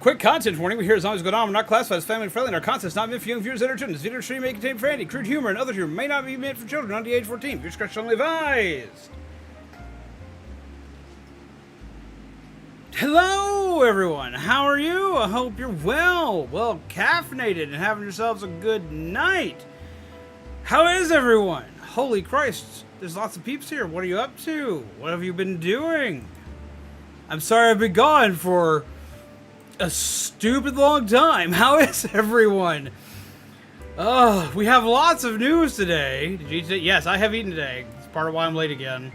Quick content warning. We hear as long as going on, we're not classified as family friendly, and our content is not meant for young viewers that are children. This video stream may contain profanity, crude humor, and other humor may not be meant for children under the age 14. Viewer discretion only advised. Hello, everyone. How are you? I hope you're well caffeinated, and having yourselves a good night. How is everyone? Holy Christ, there's lots of peeps here. What are you up to? What have you been doing? I'm sorry I've been gone for a stupid long time. How is everyone? We have lots of news today. Did you eat today? Yes, I have eaten today. It's part of why I'm late again.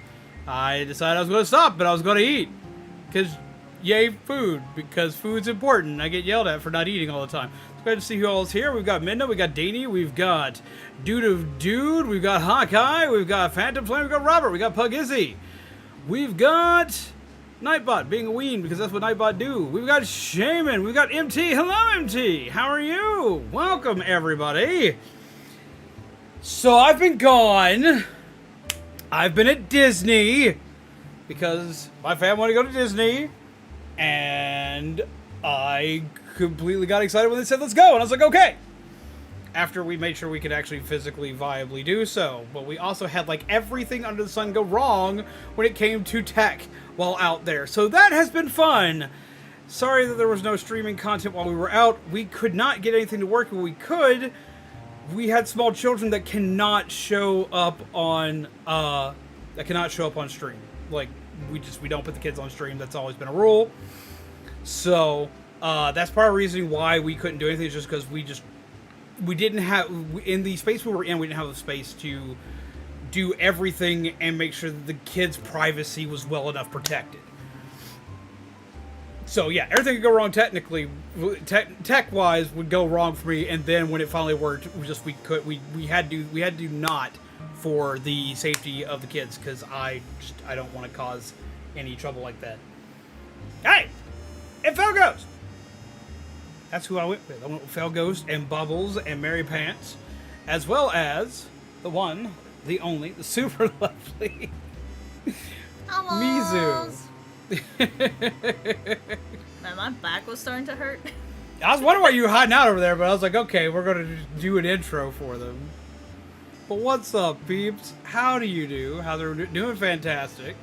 I decided I was going to stop, but I was going to eat. Because, yay, food. Because food's important. I get yelled at for not eating all the time. It's great to see who all is here. We've got Minda, we've got Danny, we've got Dude of Dude, we've got Hawkeye, we've got Phantom Flame, we've got Robert, we've got Pug Izzy. We've got Nightbot being a ween, because that's what Nightbot do. We've got Shaman. We've got MT. Hello, MT. How are you? Welcome, everybody. So I've been gone. I've been at Disney because my family wanted to go to Disney, and I completely got excited when they said, let's go. And I was like, okay. After we made sure we could actually physically viably do so. But we also had like everything under the sun go wrong when it came to tech while out there. So that has been fun. Sorry that there was no streaming content while we were out. We could not get anything to work when we could. We had small children that cannot show up on stream. Like we don't put the kids on stream. That's always been a rule. So that's part of the reason why we couldn't do anything, is just because we didn't have, in the space we were in, we didn't have the space to do everything and make sure that the kids' privacy was well enough protected. So yeah, everything could go wrong technically, tech-wise would go wrong for me, and then when it finally worked, we had to not for the safety of the kids, because I don't want to cause any trouble like that. Hey! It fell Ghost! That's who I went with. I went with Fel Ghost and Bubbles and Mary Pants, as well as the one, the only, the super lovely Mizu. Man, my back was starting to hurt. I was wondering why you were hiding out over there, but I was like, okay, we're going to do an intro for them. But what's up, peeps? How do you do? How they're doing? Fantastic.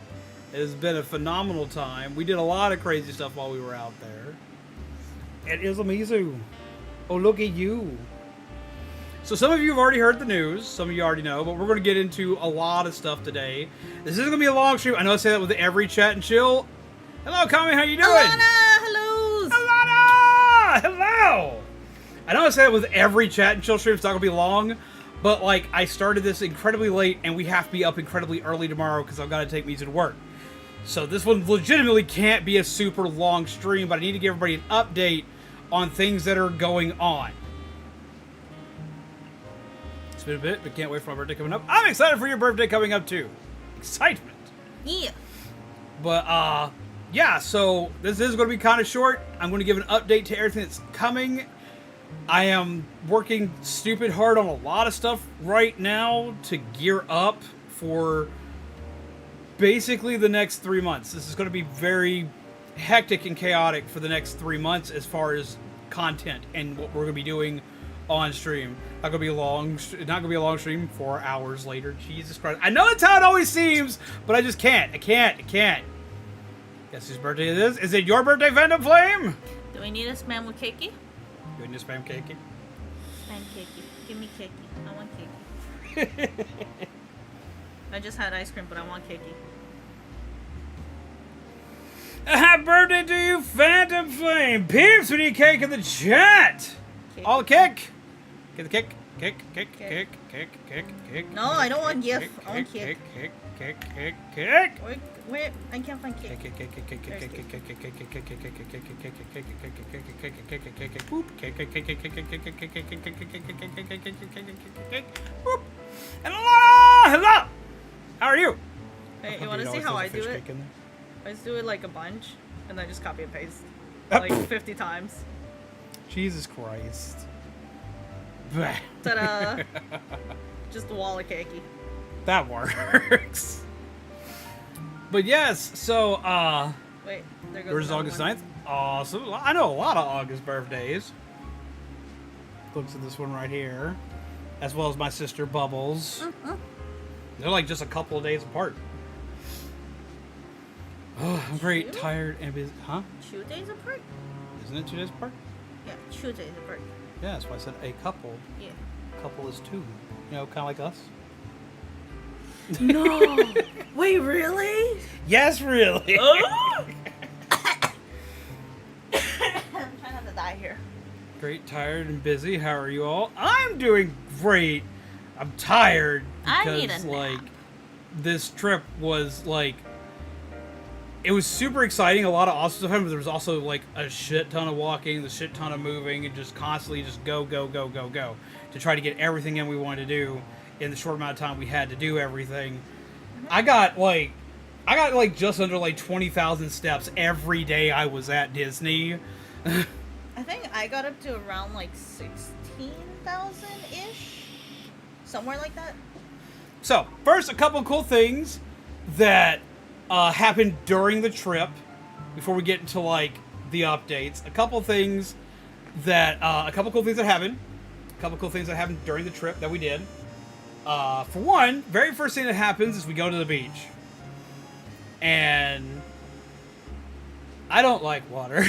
It has been a phenomenal time. We did a lot of crazy stuff while we were out there. It is a Mizu. Oh, look at you. So some of you have already heard the news. Some of you already know, but we're going to get into a lot of stuff today. This is going to be a long stream. I know I say that with every chat and chill. Hello, Kami. How you doing? Alanna, hello. Alanna, hello. I know I say that with every chat and chill stream. It's not going to be long, but like I started this incredibly late, and we have to be up incredibly early tomorrow because I've got to take Mizu to work. So this one legitimately can't be a super long stream, but I need to give everybody an update on things that are going on. It's been a bit, but can't wait for my birthday coming up. I'm excited for your birthday coming up too. Excitement. Yeah. But yeah, so this is going to be kind of short. I'm going to give an update to everything that's coming. I am working stupid hard on a lot of stuff right now to gear up for basically the next 3 months. This is going to be very hectic and chaotic for the next 3 months as far as content and what we're going to be doing on stream. Not going to be a long stream. 4 hours later. Jesus Christ. I know that's how it always seems, but I just can't. I can't. Guess whose birthday it is? Is it your birthday, Phantom Flame? Do we need a spam with cakey? Do we need a spam cakey? Spam cakey. Give me cakey. I want cakey. I just had ice cream, but I want cakey. Happy birthday to you, Phantom Flame! Peeps, we need cake in the chat! Cake. All the cake! Get the cake. Cake. No, I don't want gift. I want cake. Cake. Wait, I can't find cake. And hello! How are you? Hey, you want to see how I do it? I just do it like a bunch, and then just copy and paste. Like 50 times. Jesus Christ. Ta-da! Just a wall of cakey. That works. But yes, so, Wait, there goes where's August 9th? Awesome. I know a lot of August birthdays. Looks at this one right here. As well as my sister Bubbles. They're like just a couple of days apart. Oh, I'm very tired and busy. Huh? 2 days apart? Isn't it 2 days apart? Yeah, 2 days apart. Yeah, that's why I said a couple. Yeah. A couple is 2. You know, kind of like us. No! Wait, really? Yes, really. Oh! I'm trying not to die here. Great, tired, and busy. How are you all? I'm doing great. I'm tired I because, need a nap. like, this trip was, like, it was super exciting. A lot of awesome stuff, but there was also, like, a shit ton of walking, a shit ton of moving, and just constantly just go to try to get everything in we wanted to do in the short amount of time we had to do everything. I got just under, like, 20,000 steps every day I was at Disney. I think I got up to around like 16,000-ish. Somewhere like that. So, first, a couple of cool things that happened during the trip before we get into, like, the updates. A couple cool things that happened. A couple cool things that happened during the trip that we did. For one, very first thing that happens is we go to the beach. And I don't like water.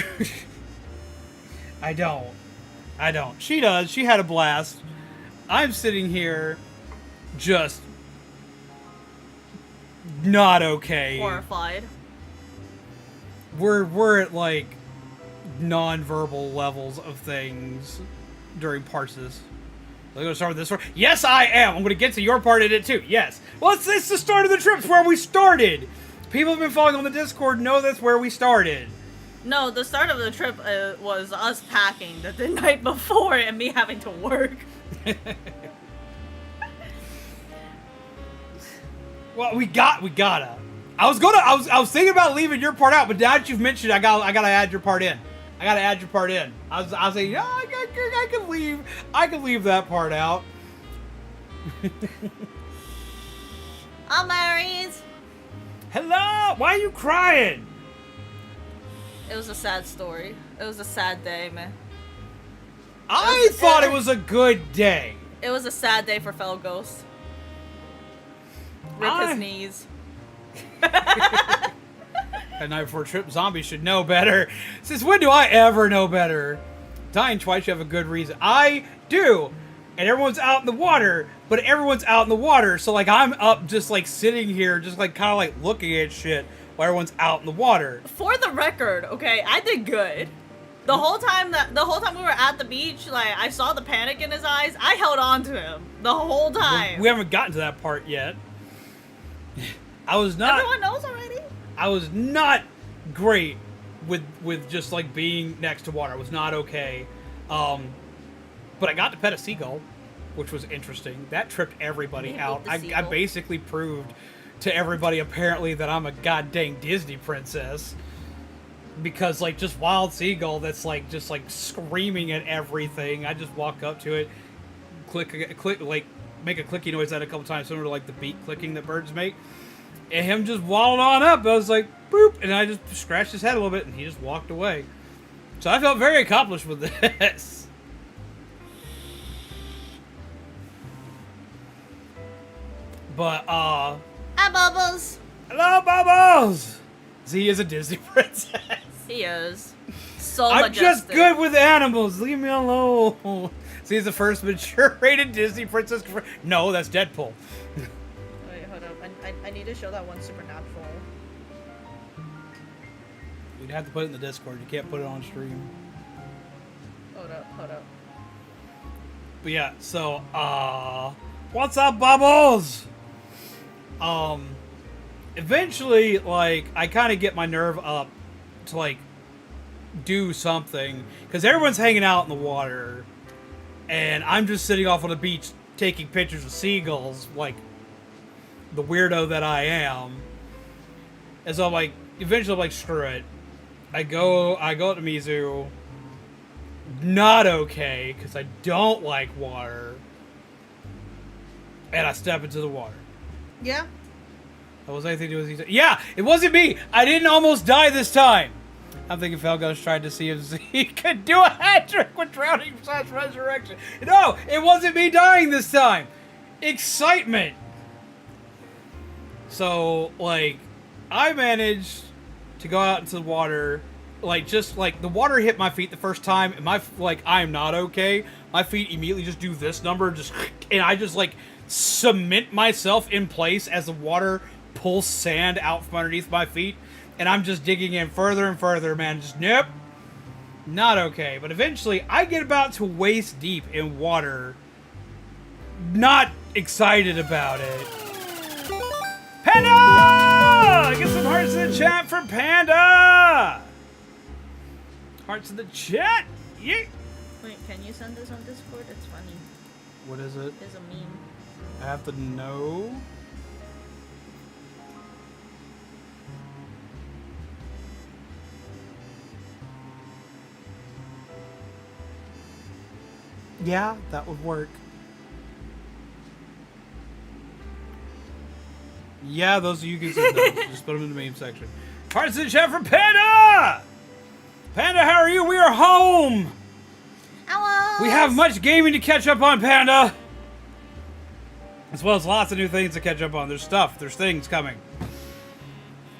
I don't. She does. She had a blast. I'm sitting here just not okay. Horrified. We're at, like, non-verbal levels of things during parts of this. We're going to start with this one. Yes, I am. I'm going to get to your part in it, too. Yes. Well, it's the start of the trip. It's where we started. People have been following on the Discord know that's where we started. No, the start of the trip was us packing the night before and me having to work. Well, we gotta. I was thinking about leaving your part out, but now that you've mentioned it, I gotta add your part in. I was saying, yeah, I can leave that part out. I'm Aries. Hello, why are you crying? It was a sad story. It was a sad day, man. I thought it was a good day. It was a sad day for fellow Ghost. Rip his knees. A night before trip, zombies should know better. Since when do I ever know better? Dying twice, you have a good reason. I do. And everyone's out in the water, but everyone's out in the water. So, like, I'm up just, like, sitting here, just, like, kind of, like, looking at shit while everyone's out in the water. For the record, okay, I did good. The whole time we were at the beach, like, I saw the panic in his eyes. I held on to him the whole time. We haven't gotten to that part yet. I was not. Everyone knows already. I was not great with just, like, being next to water. I was not okay. But I got to pet a seagull, which was interesting. That tripped everybody out. I basically proved to everybody, apparently, that I'm a goddamn Disney princess. Because, like, just wild seagull that's, like, just, like, screaming at everything. I just walk up to it, click, like, make a clicky noise at it a couple times, similar to, like, the beak clicking that birds make. And him just waddled on up. I was like, boop, and I just scratched his head a little bit, and he just walked away. So I felt very accomplished with this. But, Hi, Bubbles. hello, Bubbles! Z is a Disney princess. He is. So I'm majestic. just good with animals. Leave me alone. Z is the first mature rated Disney princess. No, that's Deadpool. Wait, hold up. I need to show that one supernatural. You'd have to put it in the Discord. You can't put it on stream. Hold up. But yeah, so, what's up, Bubbles? Eventually, like, I kind of get my nerve up to, like, do something. Because everyone's hanging out in the water. And I'm just sitting off on the beach taking pictures of seagulls, like, the weirdo that I am. And so I'm like, eventually I'm like, screw it. I go up to Mizu. Not okay, because I don't like water. And I step into the water. Yeah. That was anything to do with these. Yeah, it wasn't me. I didn't almost die this time. I'm thinking Felgos tried to see if he could do a hat trick with drowning / resurrection. No, it wasn't me dying this time. Excitement. So, like, I managed to go out into the water, like, just, like, the water hit my feet the first time, and I am not okay. My feet immediately just do this number, and I just, like, cement myself in place as the water pulls sand out from underneath my feet, and I'm just digging in further and further, man. Just, nope. Not okay. But eventually, I get about to waist deep in water. Not excited about it. Panda! Get some hearts in the chat for Panda! Hearts in the chat! Yeah. Wait, can you send this on Discord? It's funny. What is it? There's a meme. I have to know. Yeah, that would work. Yeah, those of you can see those. Just put them in the meme section. Hearts in the chat for Panda! Panda, how are you? We are home! Hello! We have much gaming to catch up on, Panda! As well as lots of new things to catch up on. There's things coming.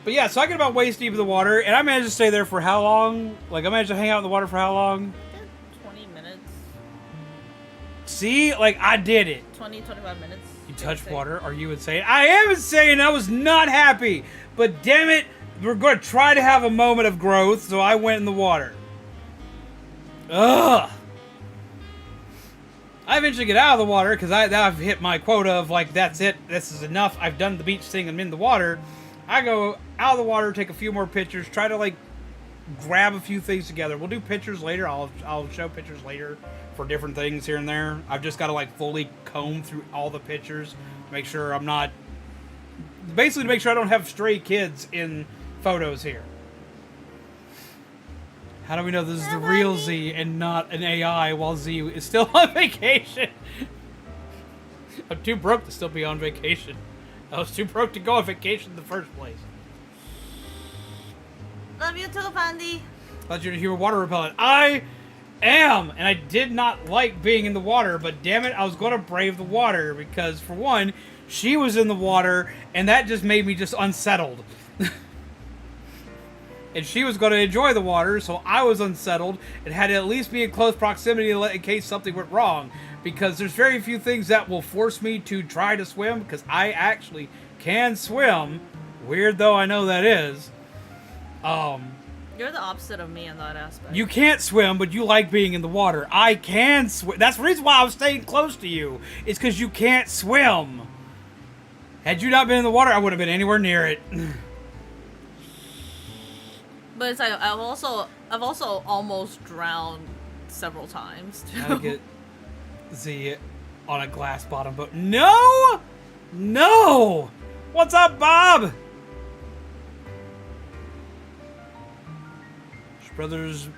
But yeah, so I get about waist deep in the water, and I managed to stay there for how long? Like, I managed to hang out in the water for how long? 20 minutes. See? Like, I did it. 25 minutes. You touched water? Are you insane? I am insane! I was not happy! But damn it, we're going to try to have a moment of growth, so I went in the water. Ugh! I eventually get out of the water, because I've hit my quota of, like, that's it, this is enough, I've done the beach thing, I'm in the water. I go out of the water, take a few more pictures, try to, like, grab a few things together. We'll do pictures later, I'll show pictures later for different things here and there. I've just got to, like, fully comb through all the pictures to make sure I'm not... Basically, to make sure I don't have stray kids in photos here. How do we know this is the real Z and not an AI while Z is still on vacation? I'm too broke to still be on vacation. I was too broke to go on vacation in the first place. Love you too, Pandy. Thought you were water repellent. I am, and I did not like being in the water, but damn it, I was going to brave the water because, for one, she was in the water, and that just made me just unsettled. And she was going to enjoy the water, so I was unsettled and had to at least be in close proximity in case something went wrong. Because there's very few things that will force me to try to swim, because I actually can swim. Weird though I know that is. You're the opposite of me in that aspect. You can't swim, but you like being in the water. I can swim. That's the reason why I was staying close to you. It's because you can't swim. Had you not been in the water, I would have been anywhere near it. But it's like I've also almost drowned several times too. Gotta get Z on a glass bottom boat. No! No! What's up, Bob? Brothers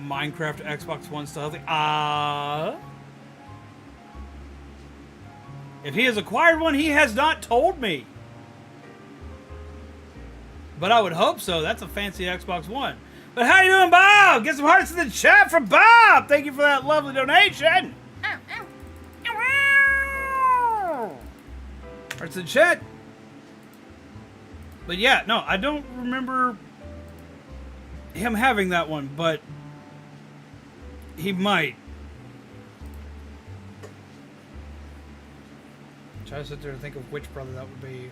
Minecraft Xbox One still healthy? If he has acquired one, he has not told me. But I would hope so. That's a fancy Xbox One. But how you doing, Bob? Get some hearts in the chat for Bob. Thank you for that lovely donation. Hearts in the chat. But yeah, no, I don't remember him having that one, but he might. Try to sit there and think of which brother that would be.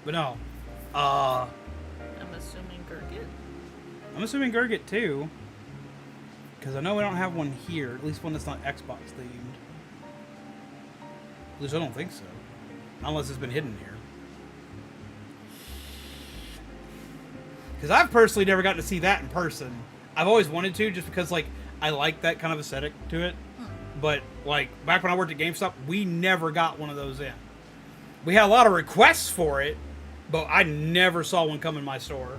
But no. I'm assuming Gurgit. I'm assuming Gurgit too. Because I know we don't have one here. At least one that's not Xbox themed. At least I don't think so. Unless it's been hidden here. Because I've personally never gotten to see that in person. I've always wanted to, just because, like, I like that kind of aesthetic to it. But, like, back when I worked at GameStop, we never got one of those in. We had a lot of requests for it, but I never saw one come in my store.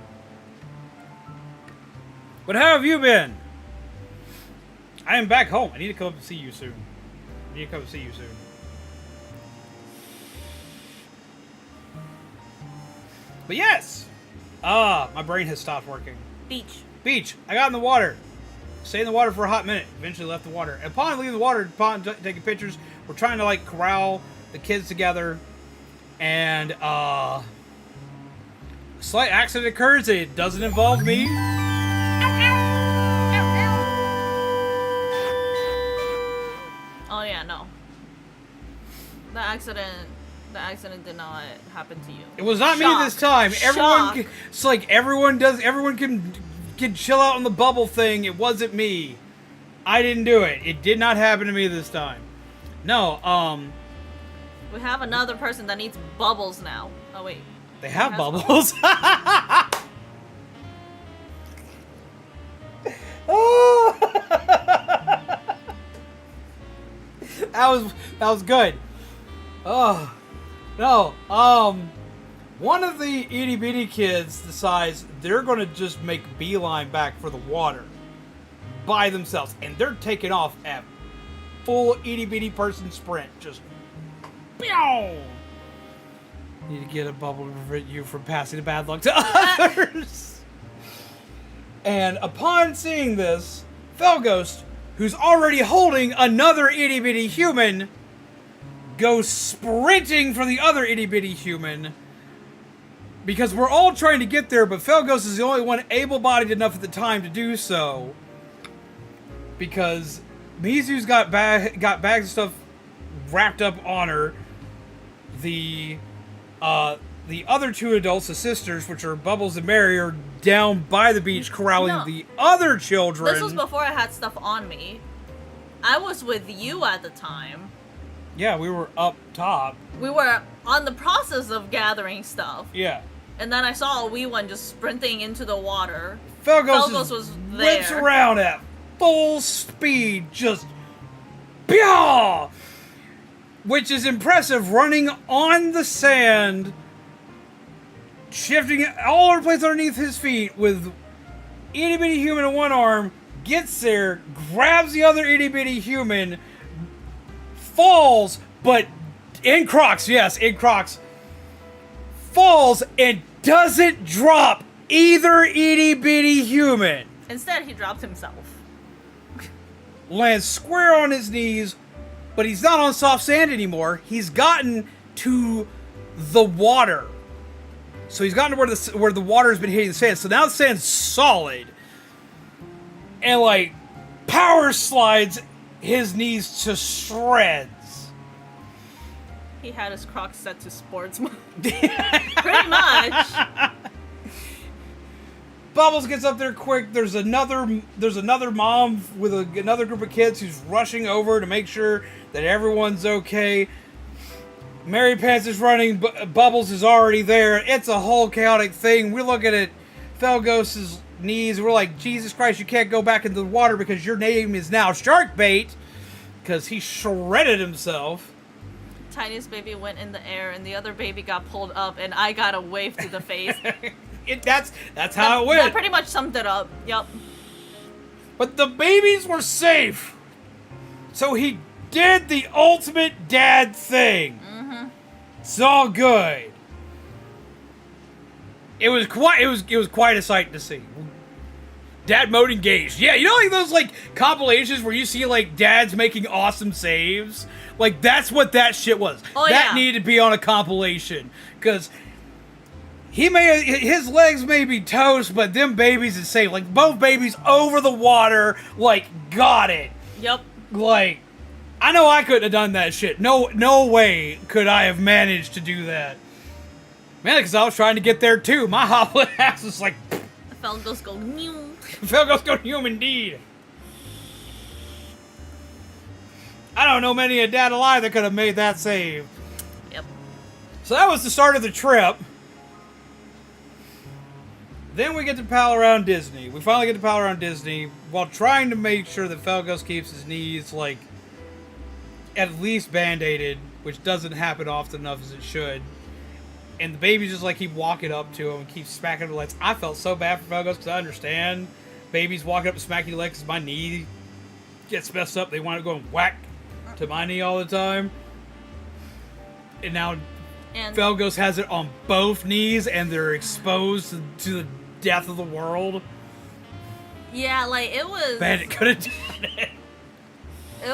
But how have you been? I am back home. I need to come up and see you soon. But yes! My brain has stopped working. Beach. I got in the water. Stayed in the water for a hot minute. Eventually left the water. And upon leaving the water, upon taking pictures, we're trying to like corral the kids together. And a slight accident occurs. It doesn't involve me. Oh yeah, no. The accident did not happen to you. It was not me this time. Everyone, it's like everyone can chill out on the bubble thing. It wasn't me. I didn't do it. It did not happen to me this time. No, we have another person that needs bubbles now. Oh wait. They have bubbles. Oh. That was good. Oh. No, one of the itty bitty kids decides they're gonna just make beeline back for the water by themselves, and they're taking off at full itty bitty person sprint. Just, pew! Need to get a bubble to prevent you from passing the bad luck to others. And upon seeing this, Felghost, who's already holding another itty bitty human, goes sprinting for the other itty bitty human because we're all trying to get there, but Felghost is the only one able-bodied enough at the time to do so because Mizu's got bags of stuff wrapped up on her. The other two adults, the sisters, which are Bubbles and Mary, are down by the beach corralling the other children. This was before I had stuff on me. I was with you at the time. Yeah, we were up top. We were on the process of gathering stuff. Yeah. And then I saw a wee one just sprinting into the water. Felghost was there. whips around at full speed, just Pyaw! Which is impressive, running on the sand, shifting it all over the place underneath his feet with itty bitty human in one arm, gets there, grabs the other itty bitty human, falls, but in Crocs, falls and doesn't drop either itty bitty human. Instead, he dropped himself. Lands square on his knees, but he's not on soft sand anymore. He's gotten to the water. So he's gotten to where the water has been hitting the sand. So now the sand's solid. And like power slides his knees to shreds. He had his Crocs set to sports mode. Pretty much. Bubbles gets up there quick. There's another mom with another group of kids who's rushing over to make sure that everyone's okay. Mary Pants is running. Bubbles is already there. It's a whole chaotic thing. We're looking at Felghost's knees. We're like, Jesus Christ, you can't go back into the water because your name is now Sharkbait. Because he shredded himself. Tiniest baby went in the air and the other baby got pulled up and I got a wave to the face. That's how it went. That pretty much summed it up. Yep. But the babies were safe. So he did the ultimate dad thing. Mm-hmm. It's all good. It was quite a sight to see. Dad mode engaged. Yeah, you know like those like compilations where you see like dads making awesome saves? Like that's what that shit was. Oh, that needed to be on a compilation. Cause his legs may be toast, but them babies is safe. Like both babies over the water, like got it. Yep. Like I know I couldn't have done that shit. No way could I have managed to do that. Man, because I was trying to get there too. My hobbling ass was like. Felghost go new. Felghost go new indeed. I don't know many a dad alive that could have made that save. Yep. So that was the start of the trip. Then we get to pal around Disney. We finally get to pal around Disney while trying to make sure that Felghost keeps his knees, like, at least band-aided, which doesn't happen often enough as it should. And the babies just, like, keep walking up to him and keep smacking their legs. I felt so bad for Felghost because I understand babies walking up and smacking your legs because my knee gets messed up. They want to go and whack to my knee all the time. And now And Felgos has it on both knees, and they're exposed to the death of the world. yeah, like it was. Bandit could have done it. It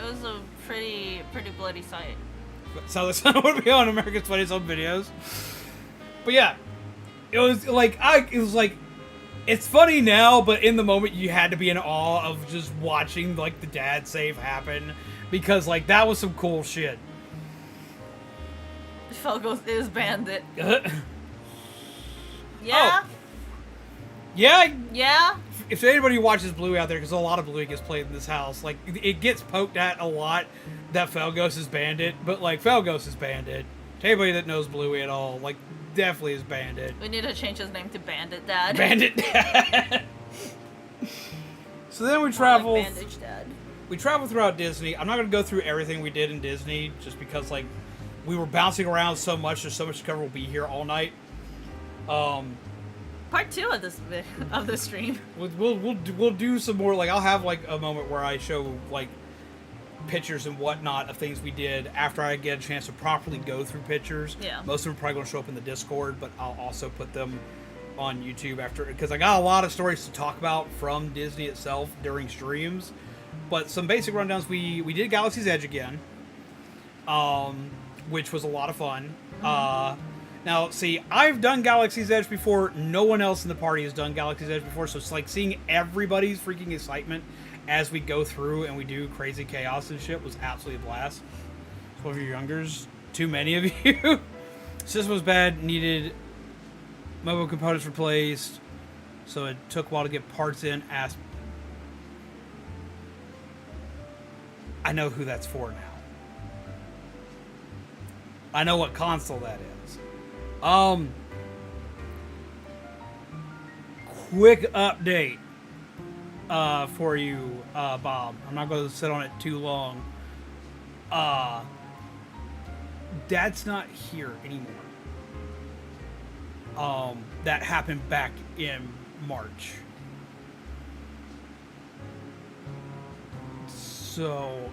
was a pretty bloody sight. So this would be on America's Funniest Home Videos. But yeah, it was like it's funny now, but in the moment you had to be in awe of just watching like the dad save happen, because like that was some cool shit. Felgos is Bandit. Yeah. Yeah. Oh. Yeah. Yeah. If anybody watches Bluey out there, because a lot of Bluey gets played in this house, like it gets poked at a lot that Felgos is Bandit, but like Felgos is Bandit. To anybody that knows Bluey at all, like definitely is Bandit. We need to change his name to Bandit Dad. Bandit Dad. So then we travel. Like Bandage Dad. We travel throughout Disney. I'm not going to go through everything we did in Disney, just because like we were bouncing around so much. There's so much to cover. We'll be here all night. Part 2 of this stream. We'll do some more. Like I'll have like a moment where I show like pictures and whatnot of things we did after I get a chance to properly go through pictures. Yeah. Most of them are probably going to show up in the Discord, but I'll also put them on YouTube after, because I got a lot of stories to talk about from Disney itself during streams. But some basic rundowns. We did Galaxy's Edge again, which was a lot of fun. Now, see, I've done Galaxy's Edge before. No one else in the party has done Galaxy's Edge before, so it's like seeing everybody's freaking excitement as we go through and we do crazy chaos and shit was absolutely a blast. So if you're youngers, too many of you. System was bad, needed mobile components replaced, so it took a while to get parts in. I know who that's for now. I know what console that is. Quick update for you, Bob. I'm not going to sit on it too long. Dad's not here anymore. That happened back in March. So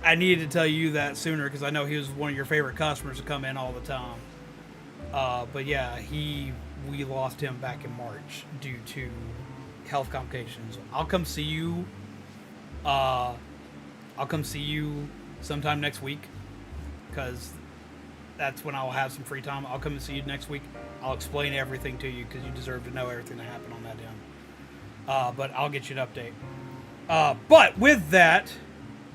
I needed to tell you that sooner because I know he was one of your favorite customers to come in all the time. But yeah, we lost him back in March due to health complications. I'll come see you. I'll come see you sometime next week because that's when I'll have some free time. I'll come and see you next week. I'll explain everything to you because you deserve to know everything that happened on that end. But I'll get you an update. But with that,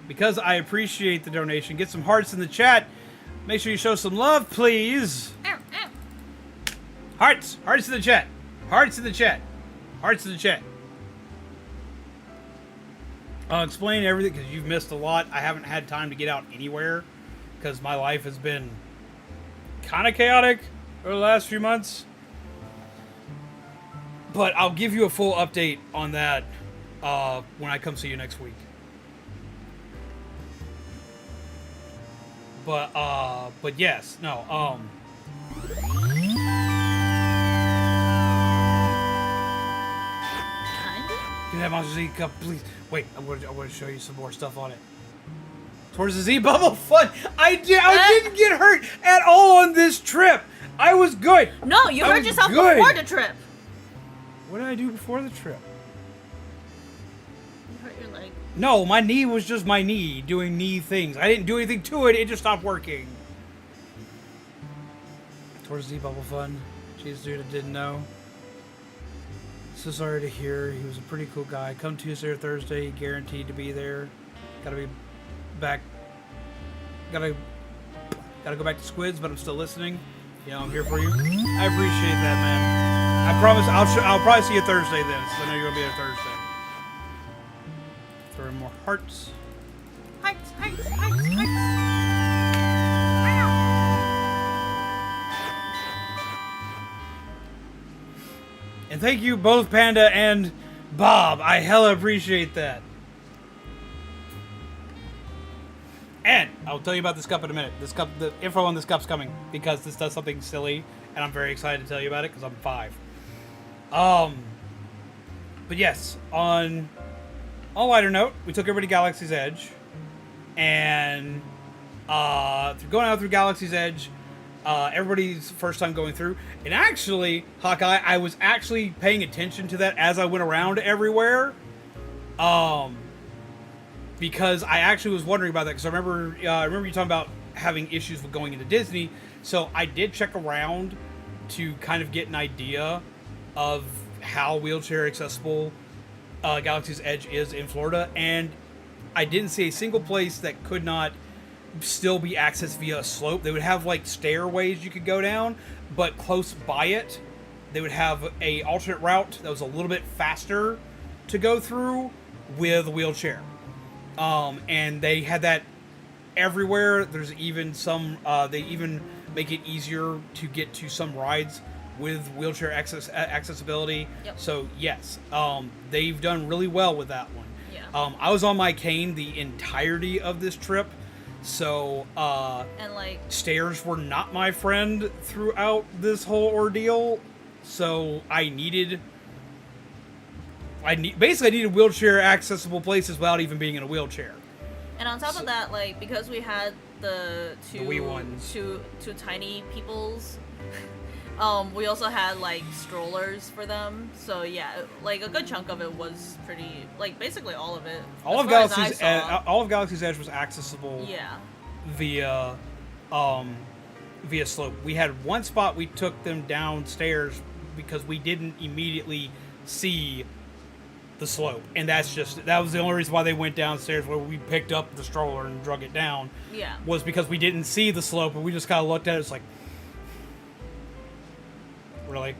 because I appreciate the donation, get some hearts in the chat. Make sure you show some love, please. Hearts in the chat. Hearts in the chat. Hearts in the chat. I'll explain everything because you've missed a lot. I haven't had time to get out anywhere because my life has been kind of chaotic over the last few months. But I'll give you a full update on that when I come see you next week. But yes, no, Can you have Monster Z cup, please? Wait, I want to show you some more stuff on it. Towards the Z bubble fun. I didn't get hurt at all on this trip. I was good. No, you hurt yourself before the trip. What did I do before the trip? You hurt your leg. No, my knee was just my knee doing knee things. I didn't do anything to it. It just stopped working. Towards Z bubble fun. Jeez, dude, I didn't know. So sorry to hear. He was a pretty cool guy. Come Tuesday or Thursday, guaranteed to be there. Gotta be back. Gotta go back to Squids, but I'm still listening. You know, I'm here for you. I appreciate that, man. I promise I'll probably see you Thursday then, so I know you're gonna be there Thursday. Throw in more hearts. Hearts. And thank you both Panda and Bob. I hella appreciate that. And I'll tell you about this cup in a minute. This cup, the info on this cup's coming because this does something silly, and I'm very excited to tell you about it because I'm 5. But yes, on a lighter note, we took everybody to Galaxy's Edge, and going out through Galaxy's Edge. Everybody's first time going through, and actually, Hawkeye, I was actually paying attention to that as I went around everywhere, because I actually was wondering about that, because I remember you talking about having issues with going into Disney, so I did check around to kind of get an idea of how wheelchair accessible Galaxy's Edge is in Florida, and I didn't see a single place that could not still be accessed via a slope. They would have like stairways you could go down, but close by it they would have a alternate route that was a little bit faster to go through with a wheelchair, and they had that everywhere. There's even some they even make it easier to get to some rides with wheelchair accessibility. Yep. So yes, they've done really well with that one. Yeah. I was on my cane the entirety of this trip, so and like stairs were not my friend throughout this whole ordeal. So I needed wheelchair accessible places without even being in a wheelchair. And on top of that, like, because we had the wee ones. two tiny peoples, we also had like strollers for them. So yeah, like a good chunk of it was pretty, like basically all of it. All of Galaxy's Edge was accessible. Yeah. Via slope. We had one spot we took them downstairs because we didn't immediately see the slope, and that was the only reason why they went downstairs, where we picked up the stroller and drug it down. Yeah. Was because we didn't see the slope, and we just kind of looked at it. It's like, really?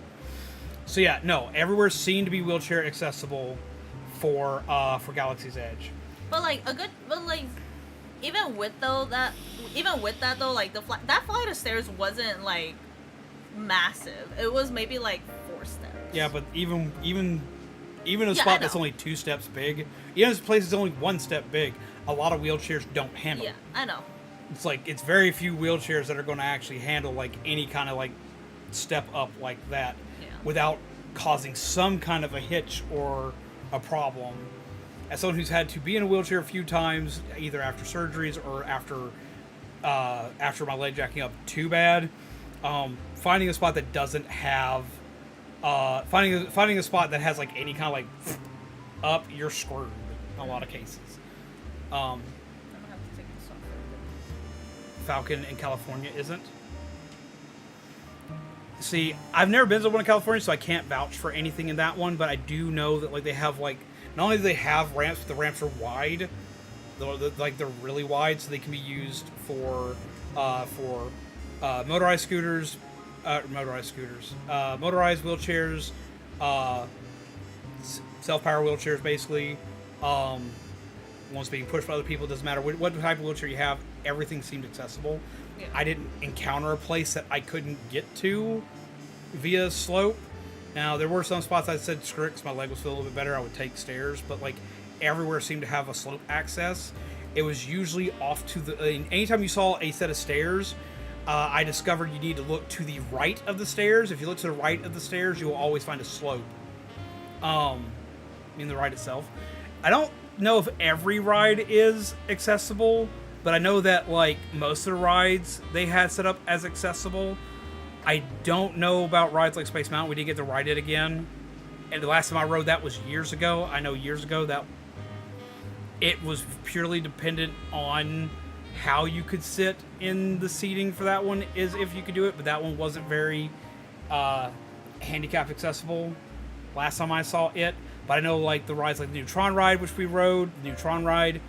So yeah, no, everywhere seemed to be wheelchair accessible for Galaxy's Edge. But even with that though, like that flight of stairs wasn't like massive. It was maybe like 4 steps. Yeah, but even a spot that's only 2 steps big, even if a place is only 1 step big, a lot of wheelchairs don't handle. Yeah, I know. It's very few wheelchairs that are going to actually handle like any kind of like step up like that without causing some kind of a hitch or a problem. As someone who's had to be in a wheelchair a few times, either after surgeries or after my leg jacking up too bad, finding a spot that doesn't have finding a spot that has like any kind of like up, you're screwed in a lot of cases. I'm gonna have to take this off. Falcon in California isn't. See, I've never been to one in California, so I can't vouch for anything in that one. But I do know that like they have like not only do they have ramps, but the ramps are wide. They're really wide, so they can be used for motorized scooters. Motorized wheelchairs, self-power wheelchairs, basically. Ones being pushed by other people. Doesn't matter what type of wheelchair you have. Everything seemed accessible. Yeah. I didn't encounter a place that I couldn't get to via slope. Now there were some spots I said screw it, 'cause my leg was feeling a little bit better. I would take stairs, but like everywhere seemed to have a slope access. It was usually off to the. Anytime you saw a set of stairs. I discovered you need to look to the right of the stairs. If you look to the right of the stairs, you will always find a slope. In the ride itself. I don't know if every ride is accessible, but I know that like most of the rides they had set up as accessible. I don't know about rides like Space Mountain. We did get to ride it again. And the last time I rode that was years ago. I know years ago that it was purely dependent on how you could sit in the seating for that one, is if you could do it, but that one wasn't very handicap accessible last time I saw it. But I know like the rides like the new Tron ride, which we rode, the new Tron ride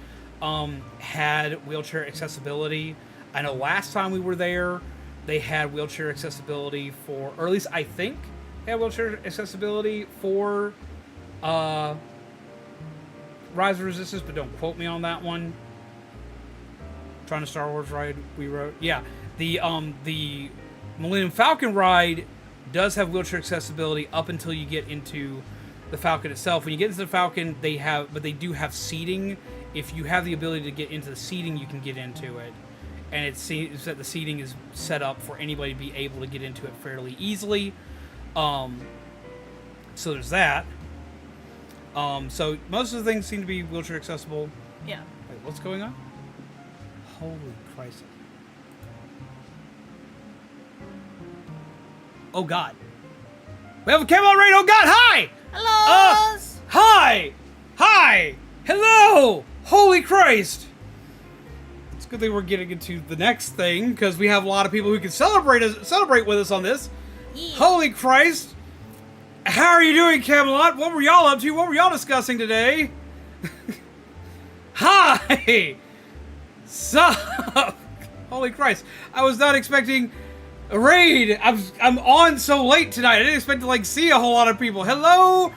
had wheelchair accessibility. I know last time we were there they had wheelchair accessibility for, or at least I think they had wheelchair accessibility for Rise of Resistance, but don't quote me on that one. Trying to Star Wars ride we rode. Yeah, the Millennium Falcon ride does have wheelchair accessibility up until you get into the Falcon itself. When you get into the Falcon, they do have seating. If you have the ability to get into the seating, you can get into it, and it seems that the seating is set up for anybody to be able to get into it fairly easily. So there's that. So most of the things seem to be wheelchair accessible. Yeah. Wait, what's going on? Holy Christ. Oh God. We have a Camelot raid. Oh God, hi! Hello! Hi! Hi! Hello! Holy Christ! It's a good thing we're getting into the next thing, because we have a lot of people who can celebrate with us on this. Yeah. Holy Christ! How are you doing, Camelot? What were y'all up to? What were y'all discussing today? Hi! Sup? Holy Christ. I was not expecting a raid. I'm on so late tonight. I didn't expect to, like, see a whole lot of people. Hello,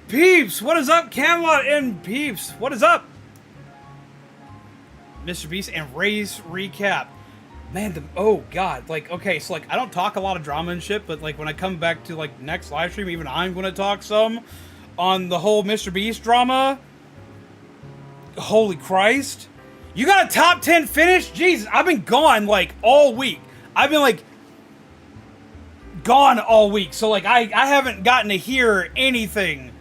peeps. What is up, Camelot and peeps? What is up? Mr. Beast and Ray's recap. Man, oh God. Like, okay, so, like, I don't talk a lot of drama and shit, but, like, when I come back to, like, next live stream, even I'm going to talk some on the whole Mr. Beast drama. Holy Christ. You got a top 10 finish? Jesus, I've been gone, like, all week. I've been, like, gone all week. So, like, I haven't gotten to hear anything.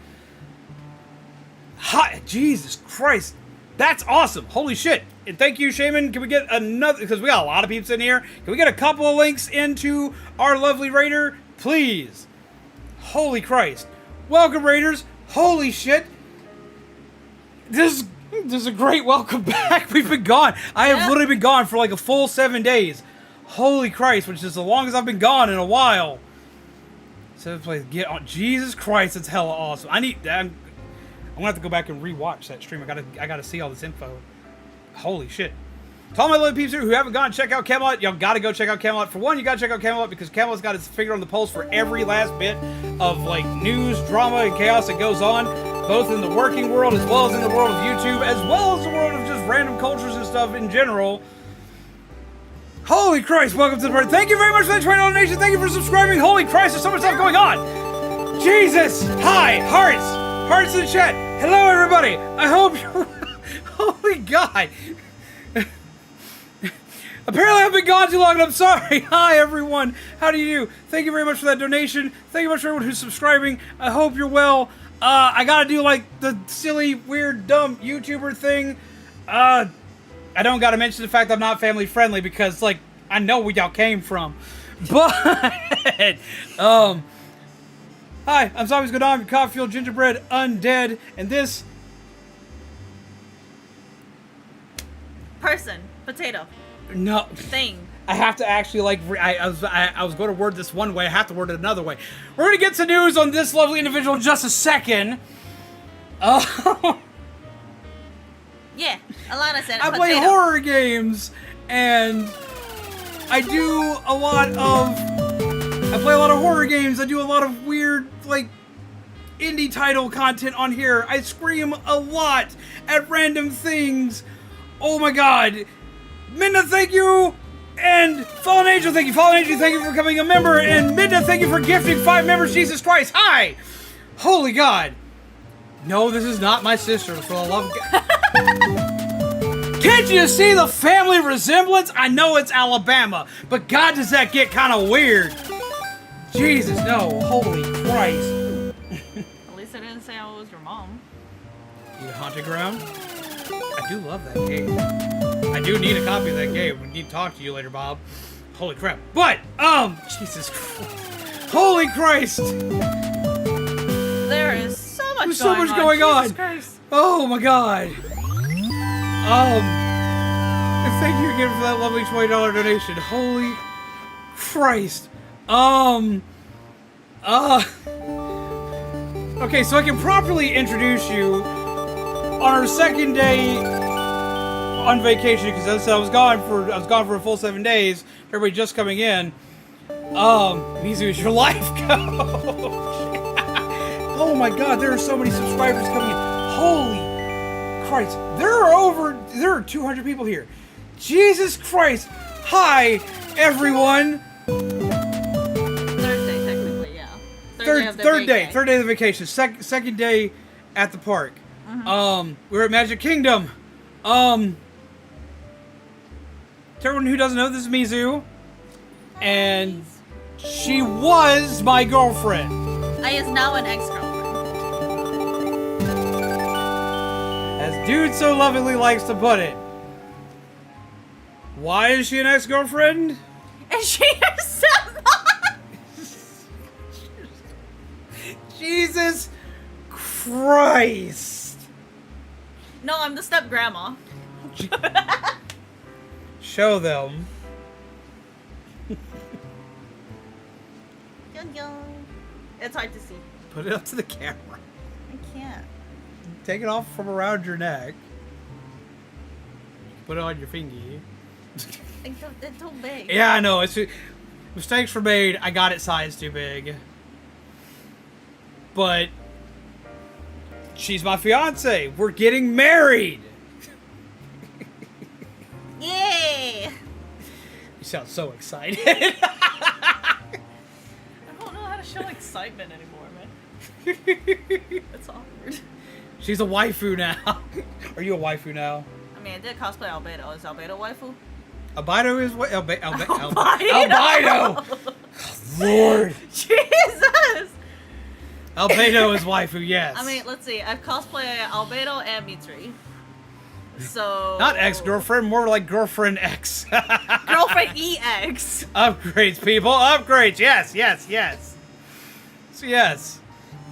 Hi, Jesus Christ. That's awesome. Holy shit. And thank you, Shaman. Can we get another, because we got a lot of peeps in here. Can we get a couple of links into our lovely Raider? Please. Holy Christ. Welcome, Raiders. Holy shit. This is a great welcome back. We've been gone. I have literally been gone for like a full 7 days. Holy Christ, which is the longest I've been gone in a while. So please get on. Jesus Christ, it's hella awesome. I'm gonna have to go back and rewatch that stream. I gotta see all this info. Holy shit. To all my little peeps who haven't gone, check out Camelot. Y'all gotta go check out Camelot. For one, you gotta check out Camelot because Camelot's got his finger on the pulse for every last bit of like news, drama, and chaos that goes on, both in the working world as well as in the world of YouTube, as well as the world of just random cultures and stuff in general. Holy Christ, welcome to the party. Thank you very much for that $20 donation. Thank you for subscribing. Holy Christ, there's so much stuff going on. Jesus. Hi, hearts. Hearts in the chat. Hello, everybody. I hope you're... Holy God. Apparently I've been gone too long and I'm sorry. Hi, everyone. How do you do? Thank you very much for that donation. Thank you much for everyone who's subscribing. I hope you're well. I gotta do, like, the silly, weird, dumb YouTuber thing. I don't gotta mention the fact I'm not family friendly because, like, I know where y'all came from. But, hi, I'm Zombies Go Dom, your coffee fuel, gingerbread, undead, and this... Person. Potato. No. Thing. I have to actually, like, I was going to word this one way, I have to word it another way. We're going to get some news on this lovely individual in just a second. Yeah, Alanna said I play horror games, and I do a lot of... I play a lot of horror games, I do a lot of weird, like, indie title content on here. I scream a lot at random things. Oh my God. Minna, thank you! And Fallen Angel, thank you. Fallen Angel, thank you for becoming a member. And Minna, thank you for gifting 5 members. Jesus Christ, hi! Holy God. No, this is not my sister, for the love of God. Can't you see the family resemblance? I know it's Alabama, but God, does that get kind of weird. Jesus, no. Holy Christ. At least I didn't say I was your mom. You Haunted Ground? I do love that game. I do need a copy of that game. We need to talk to you later, Bob. Holy crap. But, Jesus Christ. Holy Christ. There is so much There's so much going on. Jesus Christ. Oh my God. Thank you again for that lovely $20 donation. Holy Christ. Okay, so I can properly introduce you on our second day on vacation, because I was gone for a full 7 days. Everybody just coming in. Mizu is your life coach. Oh my God, there are so many subscribers coming in. Holy Christ. There are 200 people here. Jesus Christ. Hi, everyone. Thursday, technically, yeah. Third day of the vacation. Second day at the park. Mm-hmm. We're at Magic Kingdom. To everyone who doesn't know, this is Mizu. And she was my girlfriend. I is now an ex-girlfriend. As Dude so lovingly likes to put it. Why is she an ex-girlfriend? And she is stepmom! Jesus Christ! No, I'm the step-grandma. Show them. It's hard to see. Put it up to the camera. I can't. Take it off from around your neck. Put it on your fingy. It's too big. Yeah, I know. Mistakes were made. I got it sized too big. But she's my fiance. We're getting married. Yay! You sound so excited. I don't know how to show excitement anymore, man. It's awkward. She's a waifu now. Are you a waifu now? I mean, I did cosplay Albedo. Is Albedo waifu? Albino is what? Albino. Albino! Lord. Jesus! Albino is waifu, yes. I mean, let's see. I've cosplayed Albedo and Mitri. So... Not ex-girlfriend, more like girlfriend X. Girlfriend EX. Upgrades, people. Upgrades. Yes, yes, yes. So, yes.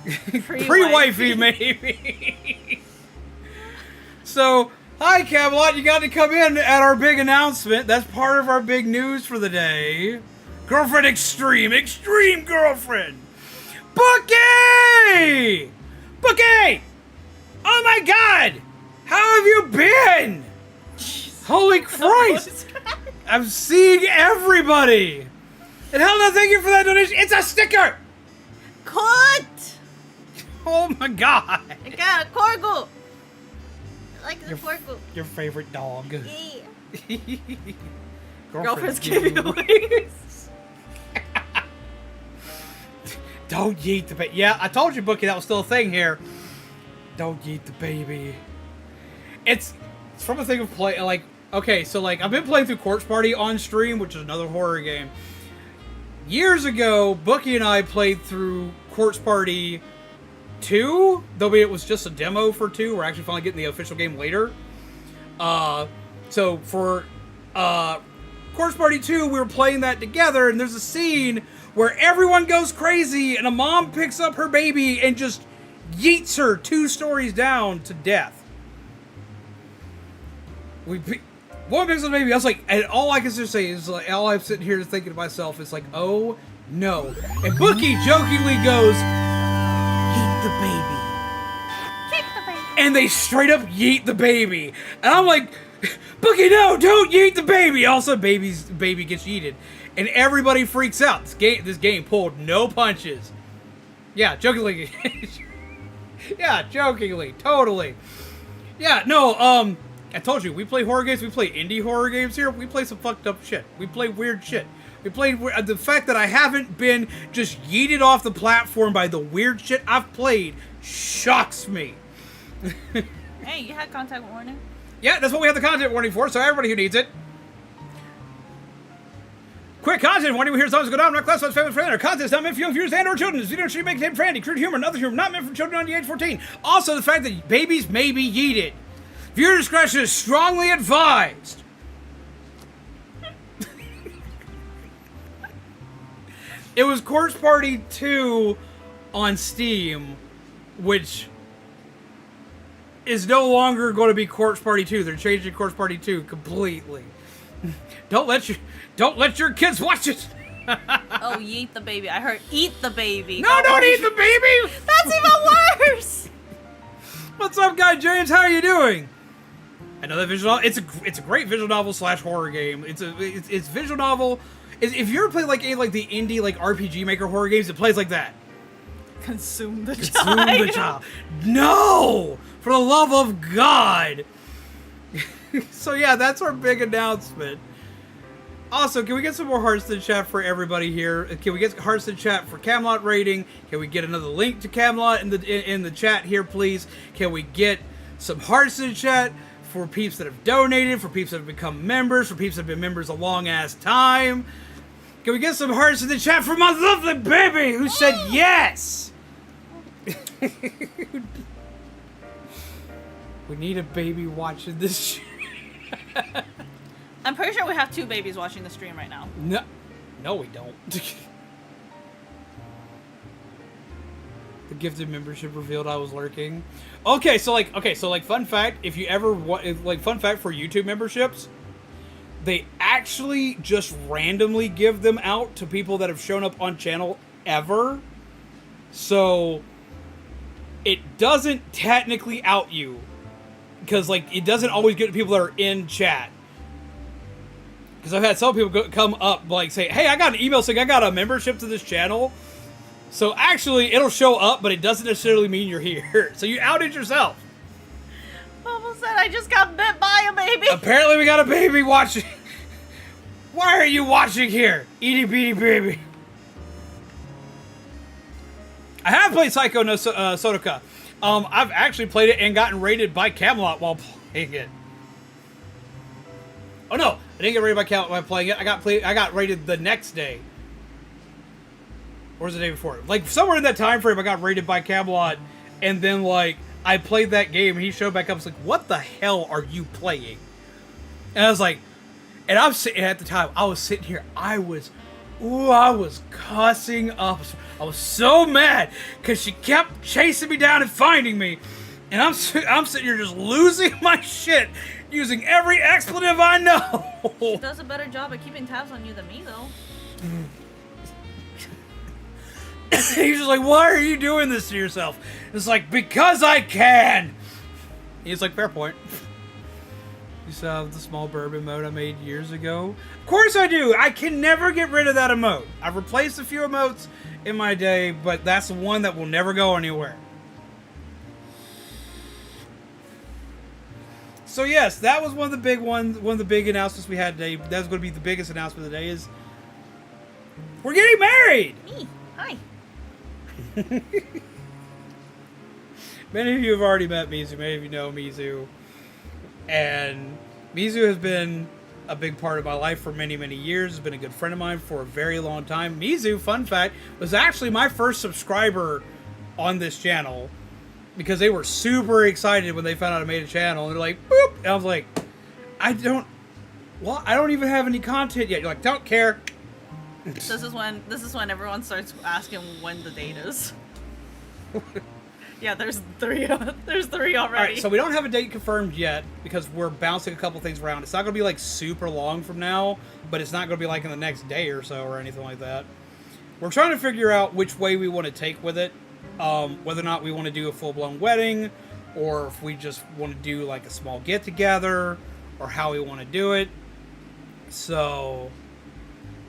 Pre-wifey, maybe. So, hi, Camelot. You got to come in at our big announcement. That's part of our big news for the day. Girlfriend Extreme. Extreme Girlfriend. Bookie! Bookie! Oh, my God! How have you been? Jesus. Holy Christ! I'm seeing everybody! And Helena, thank you for that donation. It's a sticker! Cut! Oh my God! I got a corgo. I like the corgo. Your favorite dog. Yeah. Girlfriend's giving away. Don't yeet the baby. Yeah, I told you, Bookie, that was still a thing here. Don't yeet the baby. It's from a thing of play, like, okay, so, like, I've been playing through Corpse Party on stream, which is another horror game. Years ago, Bookie and I played through Corpse Party 2, though it was just a demo for 2. We're actually finally getting the official game later. So, for Corpse Party 2, we were playing that together, and there's a scene where everyone goes crazy, and a mom picks up her baby and just yeets her 2 stories down to death. One picks up the baby. I was like, and all I can just say is, like, all I'm sitting here thinking to myself is like, oh no. And Bookie jokingly goes, yeet the baby. Keep the baby. And they straight up yeet the baby. And I'm like, Bookie, no, don't yeet the baby. Also, baby gets yeeted. And everybody freaks out. This game pulled no punches. Yeah, jokingly. Yeah, jokingly. Totally. Yeah, no, I told you, we play horror games, we play indie horror games here, we play some fucked up shit. We play weird shit. We played, the fact that I haven't been just yeeted off the platform by the weird shit I've played shocks me. Hey, you had content warning. Yeah, that's what we have the content warning for, so everybody who needs it. Quick content warning, we hear songs go down, not classified as family friendly. Our content is not meant for young viewers and or children. This video should be contained friendly, crude humor, and other humor not meant for children under the age of 14. Also, the fact that babies may be yeeted. Viewer discretion is strongly advised. It was Corpse Party 2 on Steam, which is no longer going to be Corpse Party 2. They're changing Corpse Party 2 completely. Don't let your kids watch it. Oh, yeet the baby. I heard eat the baby. No, don't eat the baby. That's even worse. What's up, Guy James? How are you doing? Another visual novel. It's a great visual novel / horror game. It's visual novel. If you ever play like the indie like RPG Maker horror games, it plays like that. Consume the child. No! For the love of God! So yeah, that's our big announcement. Also, can we get some more hearts in the chat for everybody here? Can we get hearts in the chat for Camelot rating? Can we get another link to Camelot in the chat here, please? Can we get some hearts in the chat for peeps that have donated, for peeps that have become members, for peeps that have been members a long-ass time? Can we get some hearts in the chat for my lovely baby who said yes? We need a baby watching this shit. I'm pretty sure we have 2 babies watching the stream right now. No, we don't. The gifted membership revealed I was lurking. Okay, so fun fact, if you ever want, fun fact for YouTube memberships, they actually just randomly give them out to people that have shown up on channel ever. So it doesn't technically out you, because it doesn't always get to people that are in chat. Because I've had some people come up say, "Hey, I got an email saying I got a membership to this channel." So actually, it'll show up, but it doesn't necessarily mean you're here. So you outed yourself. Bubble said I just got bit by a baby. Apparently, we got a baby watching. Why are you watching here, itty bitty baby? I have played Psycho no Sodoka. I've actually played it and gotten rated by Camelot while playing it. Oh no, I didn't get rated by Camelot while playing it. I got rated the next day. Or was it the day before? Somewhere in that time frame, I got rated by Camelot, and then I played that game, and he showed back up. I was like, "What the hell are you playing?" And I was like, and I'm sitting at the time. I was sitting here. I was cussing up. I was so mad because she kept chasing me down and finding me, and I'm sitting here just losing my shit, using every expletive I know. She does a better job at keeping tabs on you than me, though. He's just like, "Why are you doing this to yourself?" It's like, "Because I can." He's like, "Fair point." You saw the small bourbon emote I made years ago? Of course I do! I can never get rid of that emote. I've replaced a few emotes in my day, but that's the one that will never go anywhere. So yes, that was one of the big ones, one of the big announcements we had today. That's going to be the biggest announcement of the day is we're getting married! Me. Hi. Many of you have already met Mizu. Many of you know Mizu. And Mizu has been a big part of my life for many, many years. Has been a good friend of mine for a very long time. Mizu, fun fact, was actually my first subscriber on this channel because they were super excited when they found out I made a channel. And they're like, boop! And I was like, I don't even have any content yet. You're like, don't care. This is when everyone starts asking when the date is. Yeah, there's 3. There's 3 already. All right, so we don't have a date confirmed yet because we're bouncing a couple things around. It's not going to be super long from now, but it's not going to be in the next day or so or anything like that. We're trying to figure out which way we want to take with it, whether or not we want to do a full-blown wedding, or if we just want to do a small get-together, or how we want to do it. So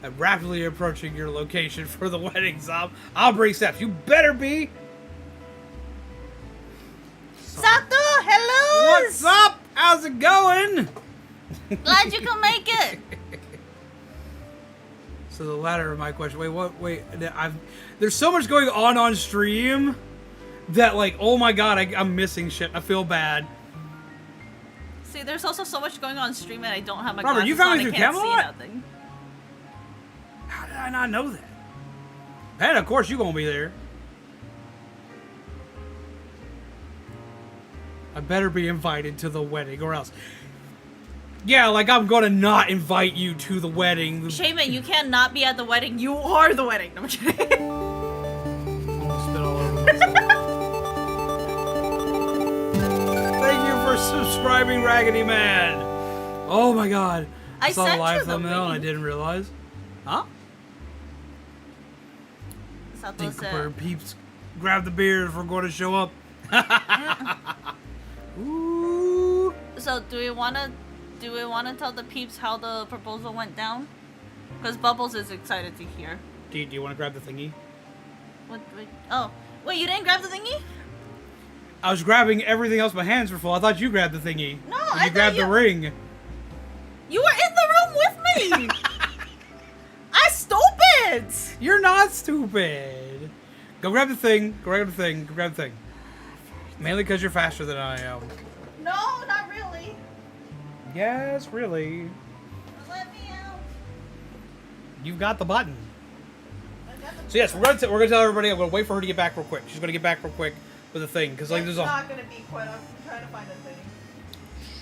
I'm rapidly approaching your location for the wedding, Zob. I'll bring steps. You better be. Sato, hello! What's up? How's it going? Glad you can make it. So the latter of my question. Wait. There's so much going on stream that oh my god, I'm missing shit. I feel bad. See, there's also so much going on stream and I don't have my Robert, glasses you found on. me through I can't Camelot? see nothing. How did I not know that? And of course you gonna be there. I better be invited to the wedding or else. Yeah, I'm gonna not invite you to the wedding. Shaman, you cannot be at the wedding. You are the wedding. No, I'm kidding. Spit all over myself. Thank you for subscribing, Raggedy Man. Oh my god. I saw sent the live you the thumbnail and I link. didn't realize. Huh? Sato Tinkerbird said, peeps, grab the beers. We're going to show up. Ooh. so do we wanna tell the peeps how the proposal went down? Because Bubbles is excited to hear. Do you want to grab the thingy? What? Oh, wait! You didn't grab the thingy? I was grabbing everything else. My hands were full. I thought you grabbed the thingy. No, And I you grabbed thought the ring. You were in the room with me. I stupid. You're not stupid. Go grab the thing. Go grab the thing. Go grab the thing. Mainly because you're faster than I am. No, not really. Yes, really. Let me out. You've got the button. So yes, we're gonna tell everybody. I'm gonna wait for her to get back real quick. She's gonna get back real quick with the thing because there's not gonna be quick. I'm trying to find the thing.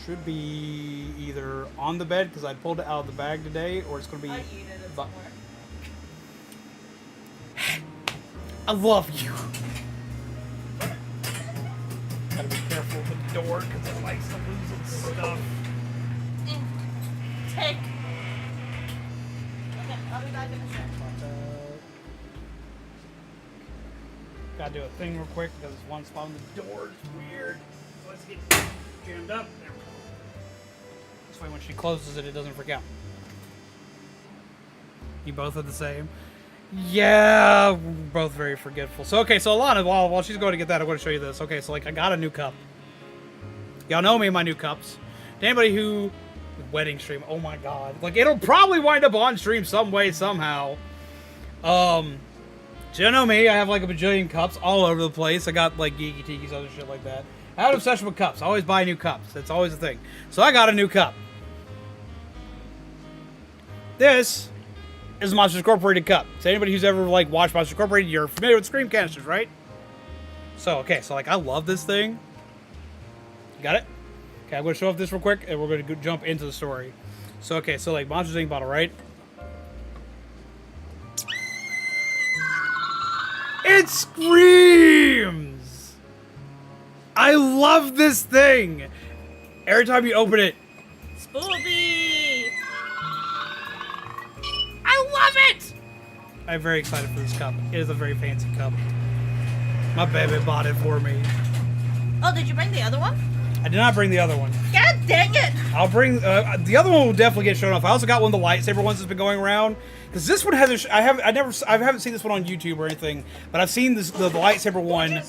should be either on the bed because I pulled it out of the bag today, or it's going to be... I eat it somewhere. I love you. Gotta be careful with the door because it likes to lose its stuff. Take. Okay, I'll be back in a sec. Gotta do a thing real quick because it's one spot on the door. It's weird. So let's get jammed up. There we go. This way when she closes it, it doesn't freak out. You both are the same? Yeah, we're both very forgetful. So, okay, so Alanna, while she's going to get that, I'm going to show you this. Okay, so, like, I got a new cup. Y'all know me and my new cups. To anybody who... Wedding stream, oh my god. Like, it'll probably wind up on stream some way, somehow. So you know me, I have, like, a bajillion cups all over the place. I got, like, Geeky Tiki's, other shit like that. I have an obsession with cups. I always buy new cups. That's always a thing. So I got a new cup. This is a Monsters Incorporated cup. So anybody who's ever, like, watched Monsters Incorporated, you're familiar with Scream canisters, right? So, okay, so, like, I love this thing. Got it? Okay, I'm going to show off this real quick, and we're going to jump into the story. So, okay, so, like, Monsters Inc. bottle, right? It screams! I love this thing! Every time you open it. Spoopy! I love it! I'm very excited for this cup. It is a very fancy cup. My baby bought it for me. Oh, did you bring the other one? I did not bring the other one. God dang it! I'll bring the other one will definitely get shown off. I also got one of the lightsaber ones that's been going around because this one hasn't. I haven't seen this one on YouTube or anything, but I've seen this the lightsaber one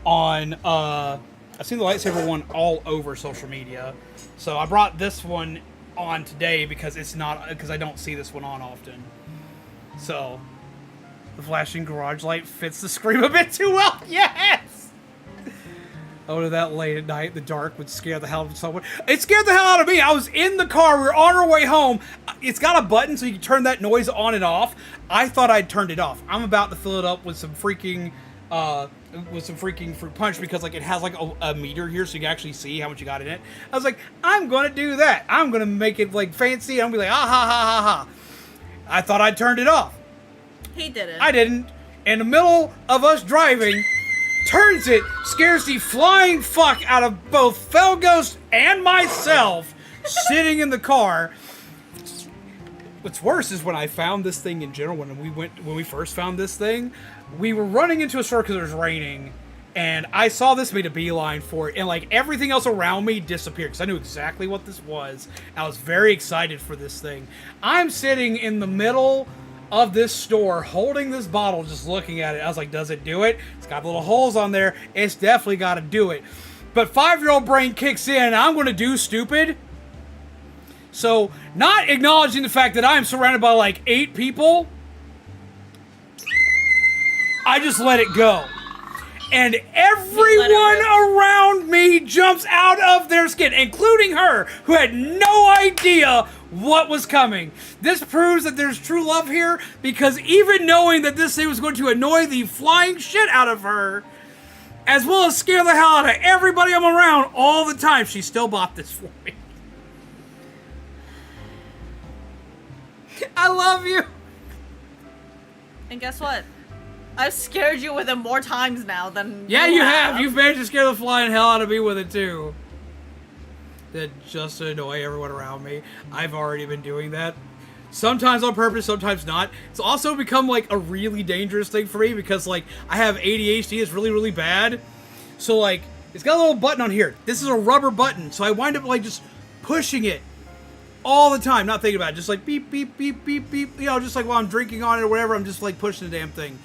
on. I've seen the lightsaber one all over social media, so I brought this one on today because I don't see this one on often. So the flashing garage light fits the scream a bit too well. Yes. Oh, that late at night, the dark would scare the hell out of someone. It scared the hell out of me. I was in the car. We were on our way home. It's got a button so you can turn that noise on and off. I thought I'd turned it off. I'm about to fill it up with some freaking fruit punch because like it has like a meter here so you can actually see how much you got in it. I was like, I'm gonna do that. I'm gonna make it like fancy. I'm gonna be like, ah ha ha ha ha. I thought I'd turned it off. He didn't. I didn't. In the middle of us driving. Turns it, scares the flying fuck out of both Felghost and myself sitting in the car. What's worse is when I found this thing in general, when we first found this thing, we were running into a store because it was raining, and I saw this made a beeline for it, and like everything else around me disappeared because I knew exactly what this was. I was very excited for this thing. I'm sitting in the middle of this store holding this bottle just looking at it. I was like, does it do it? It's got little holes on there. It's definitely got to do it. But 5-year-old brain kicks in and I'm going to do stupid. So not acknowledging the fact that I am surrounded by like 8 people, I just let it go. And everyone around me jumps out of their skin, including her, who had no idea what was coming. This proves that there's true love here, because even knowing that this thing was going to annoy the flying shit out of her, as well as scare the hell out of everybody I'm around all the time, she still bought this for me. I love you. And guess what? I've scared you with it more times now than you have. You've managed to scare the flying hell out of me with it too. That just to annoy everyone around me. I've already been doing that. Sometimes on purpose, sometimes not. It's also become like a really dangerous thing for me because like I have ADHD. It's really, really bad. So like it's got a little button on here. This is a rubber button. So I wind up like just pushing it all the time, not thinking about it. Just like beep, beep, beep, beep, beep. You know, just like while I'm drinking on it or whatever, I'm just like pushing the damn thing.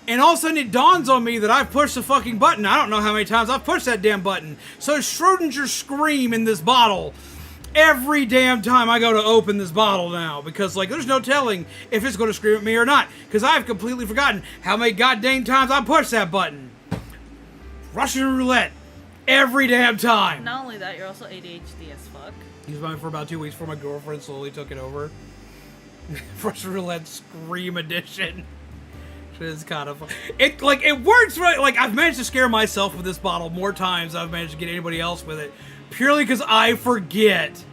And all of a sudden it dawns on me that I've pushed the fucking button. I don't know how many times I've pushed that damn button. So Schrodinger's scream in this bottle every damn time I go to open this bottle now. Because, like, there's no telling if it's going to scream at me or not. Because I've completely forgotten how many goddamn times I pushed that button. Russian roulette. Every damn time. Not only that, you're also ADHD as fuck. He was mine for about 2 weeks before my girlfriend slowly took it over. Russian roulette scream edition. It's kind of fun. It works right. Like I've managed to scare myself with this bottle more times than I've managed to get anybody else with it. Purely because I forget.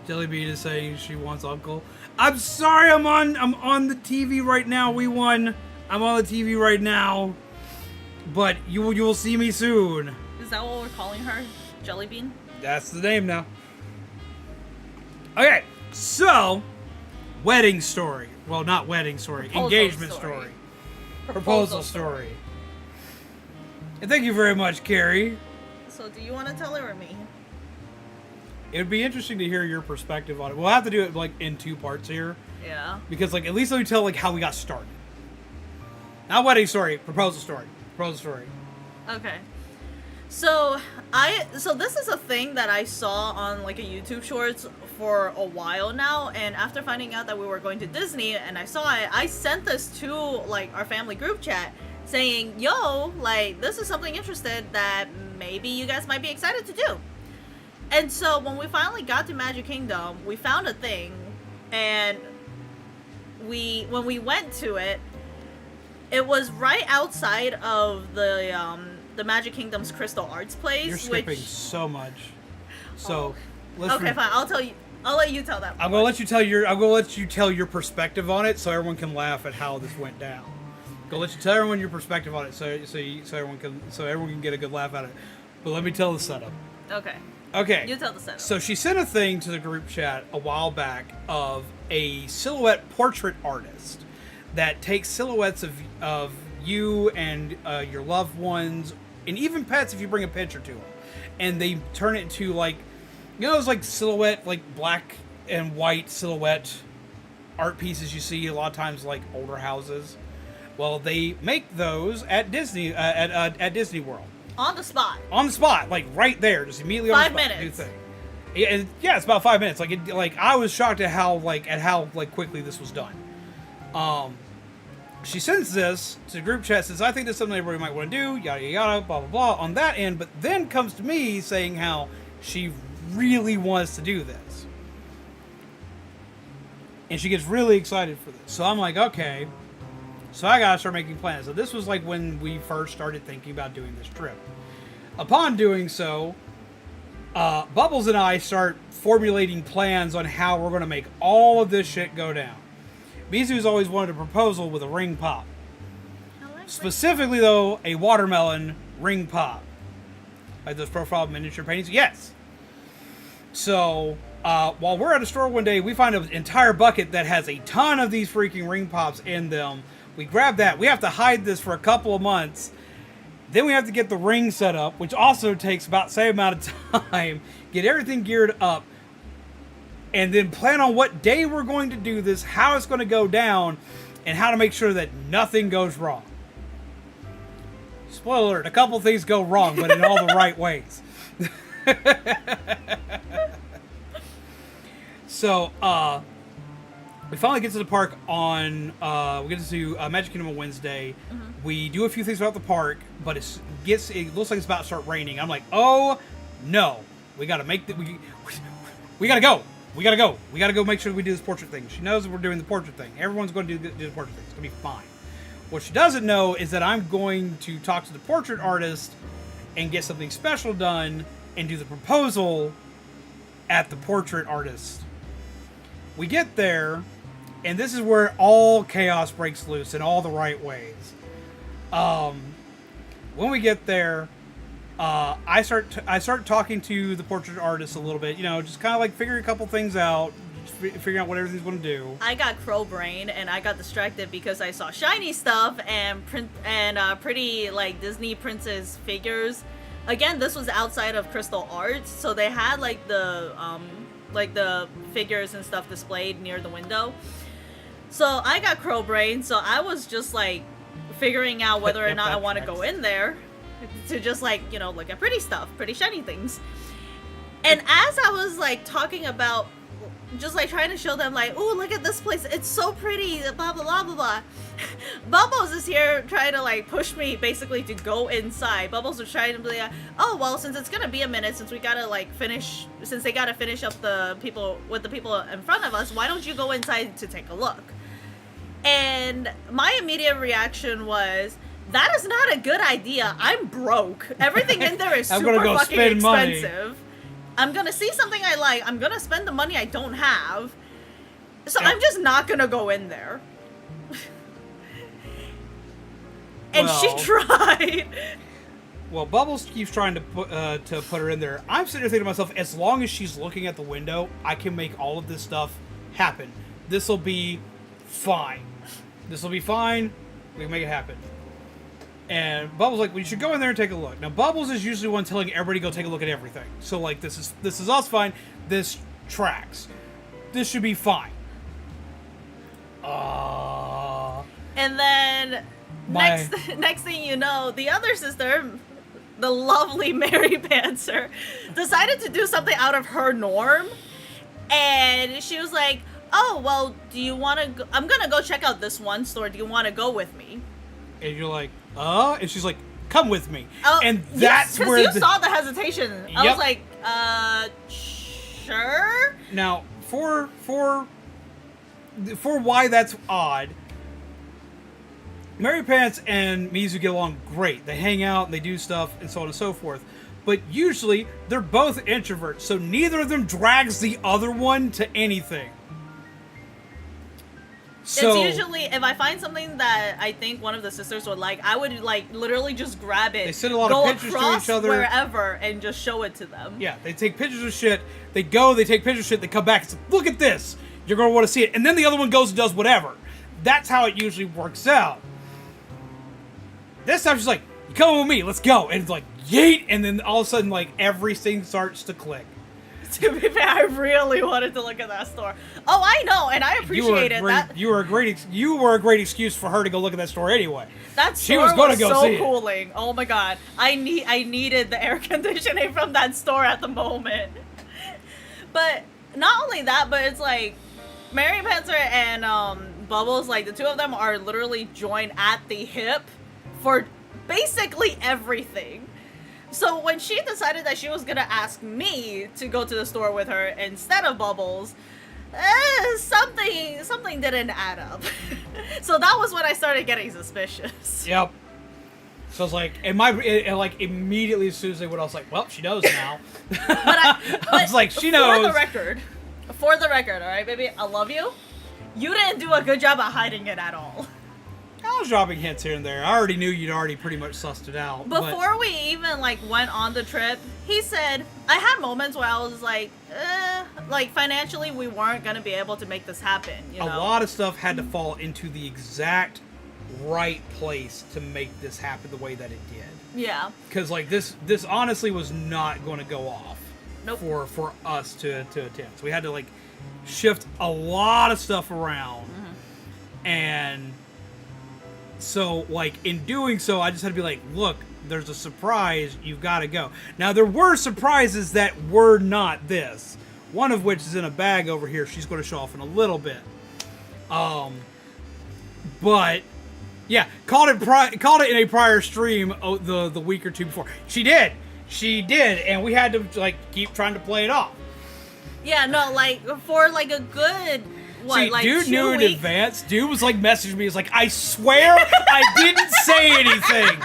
Jellybean is saying she wants Uncle. I'm sorry, I'm on the TV right now. We won. I'm on the TV right now. But you will see me soon. Is that what we're calling her? Jellybean? That's the name now. Okay, so wedding story. Well, not wedding story. Proposal engagement story. Proposal story. And thank you very much, Carrie. So, do you want to tell her or me? It would be interesting to hear your perspective on it. We'll have to do it like in 2 parts here. Yeah. Because like at least let me tell like how we got started. Not wedding story, proposal story. Proposal story. Okay. So this is a thing that I saw on like a YouTube Shorts for a while now, and after finding out that we were going to Disney and I saw it, I sent this to like our family group chat saying, yo, like this is something interesting that maybe you guys might be excited to do. And so when we finally got to Magic Kingdom, we found a thing, and when we went to it, it was right outside of the Magic Kingdom's Crystal Arts place. You're skipping so much. So okay, fine. I'll let you tell that. I'm gonna let you tell your perspective on it, so everyone can laugh at how this went down. Go let you tell everyone your perspective on it, so everyone can get a good laugh at it. But let me tell the setup. Okay. Okay. You tell the setup. So she sent a thing to the group chat a while back of a silhouette portrait artist that takes silhouettes of you and your loved ones, and even pets if you bring a picture to them, and they turn it into like, you know, those like silhouette, like black and white silhouette art pieces you see a lot of times like older houses. Well, they make those at Disney at Disney World. On the spot. On the spot, like right there, just immediately on the spot. 5 minutes. Yeah, it's about 5 minutes. Like I was shocked at how quickly this was done. She sends this to the group chat, says, I think that's something everybody might want to do, yada, yada, yada, blah, blah, blah, on that end, but then comes to me saying how she really wants to do this. And she gets really excited for this. So I'm like, okay. So I gotta start making plans. So this was like when we first started thinking about doing this trip. Upon doing so, Bubbles and I start formulating plans on how we're going to make all of this shit go down. Mizu's always wanted a proposal with a ring pop. Specifically, though, a watermelon ring pop. Like those profile miniature paintings? Yes. So, while we're at a store one day, we find an entire bucket that has a ton of these freaking ring pops in them. We grab that. We have to hide this for a couple of months. Then we have to get the ring set up, which also takes about the same amount of time. Get everything geared up. And then plan on what day we're going to do this, how it's going to go down, and how to make sure that nothing goes wrong. Spoiler alert, a couple things go wrong, but in all the right ways. So, we finally get to the park on, we get to Magic Kingdom on Wednesday. Mm-hmm. We do a few things about the park, but it looks like it's about to start raining. I'm like, oh, no. We got to make we got to go. We gotta go. We gotta go make sure we do this portrait thing. She knows that we're doing the portrait thing. Everyone's going to do the portrait thing. It's going to be fine. What she doesn't know is that I'm going to talk to the portrait artist and get something special done and do the proposal at the portrait artist. We get there, and this is where all chaos breaks loose in all the right ways. When we get there, I start talking to the portrait artist a little bit, you know, just kind of like figuring a couple things out, just figuring out what everything's going to do. I got crow brain and I got distracted because I saw shiny stuff and pretty like Disney princess figures. Again, this was outside of Crystal Arts, so they had like the figures and stuff displayed near the window. So I got crow brain, so I was just like figuring out whether or not I want to go in there to just like, you know, look at pretty stuff, pretty shiny things. And as I was like talking about, just like trying to show them like, oh, look at this place, it's so pretty, blah blah blah blah blah. Bubbles is here trying to like push me basically to go inside. Bubbles was trying to be like, oh well, since it's gonna be a minute, since they gotta finish up the people in front of us, why don't you go inside to take a look? And my immediate reaction was, that is not a good idea. I'm broke. Everything in there is super fucking expensive. I'm gonna see something I like. I'm gonna spend the money I don't have. So Yep. I'm just not gonna go in there. And she Well- tried. Well, Bubbles keeps trying to put her in there. I'm sitting there thinking to myself, as long as she's looking at the window, I can make all of this stuff happen. This will be fine. This will be fine. We can make it happen. And Bubbles like, well, you should go in there and take a look. Now, Bubbles is usually one telling everybody to go take a look at everything. So, like, this is us fine. This tracks. This should be fine. And then next thing you know, the other sister, the lovely Mary Panther, decided to do something out of her norm. And she was like, oh, well, do you want to go? I'm going to go check out this one store. Do you want to go with me? And you're like, and she's like, come with me. Oh, and that's yes, where you saw the hesitation. I Yep. was like, sure? Now, for why that's odd, Mary Pants and Mizu get along great. They hang out and they do stuff and so on and so forth. But usually, they're both introverts, so neither of them drags the other one to anything. So, It's usually, if I find something that I think one of the sisters would like, I would, like, literally just grab it. They send a lot go of pictures to across each other. wherever and just show it to them. yeah, they take pictures of shit. They go, they take pictures of shit, they come back and say, look at this. You're going to want to see it. And then the other one goes and does whatever. That's how it usually works out. This time she's like, you come with me, let's go. And it's like, yeet. And then all of a sudden, like, everything starts to click. To be fair, I really wanted to look at that store. Oh, I know, and I appreciated that. You were a great excuse for her to go look at that store anyway. That She store was gonna go so see it. cooling. Oh my god, I needed the air conditioning from that store at the moment. But not only that, but it's like Mary Panther and Bubbles, like the two of them are literally joined at the hip for basically everything. So when she decided that she was gonna ask me to go to the store with her instead of Bubbles, something didn't add up. So that was when I started getting suspicious. Yep. So I was like, and like immediately as soon as they went, I was like, well, she knows now. But I was like, she knows. For the record, all right, baby, I love you. You didn't do a good job at hiding it at all. I was dropping hints here and there. I already knew you'd already pretty much sussed it out. Before we even like went on the trip, he said, I had moments where I was like financially we weren't gonna be able to make this happen. You know? A lot of stuff had to fall into the exact right place to make this happen the way that it did. Yeah. Because like this honestly was not going to go off. Nope. For us to attend. So we had to like shift a lot of stuff around. Mm-hmm. And so like in doing so, I just had to be like, look, there's a surprise, you've got to go. Now there were surprises that were not this. One of which is in a bag over here. She's going to show off in a little bit. But yeah, called it in a prior stream the week or two before. She did, and we had to like keep trying to play it off. Yeah, no, like for like a good See, like dude 2 knew in weeks. advance. Dude was like messaging me. He's like, I swear I didn't say anything.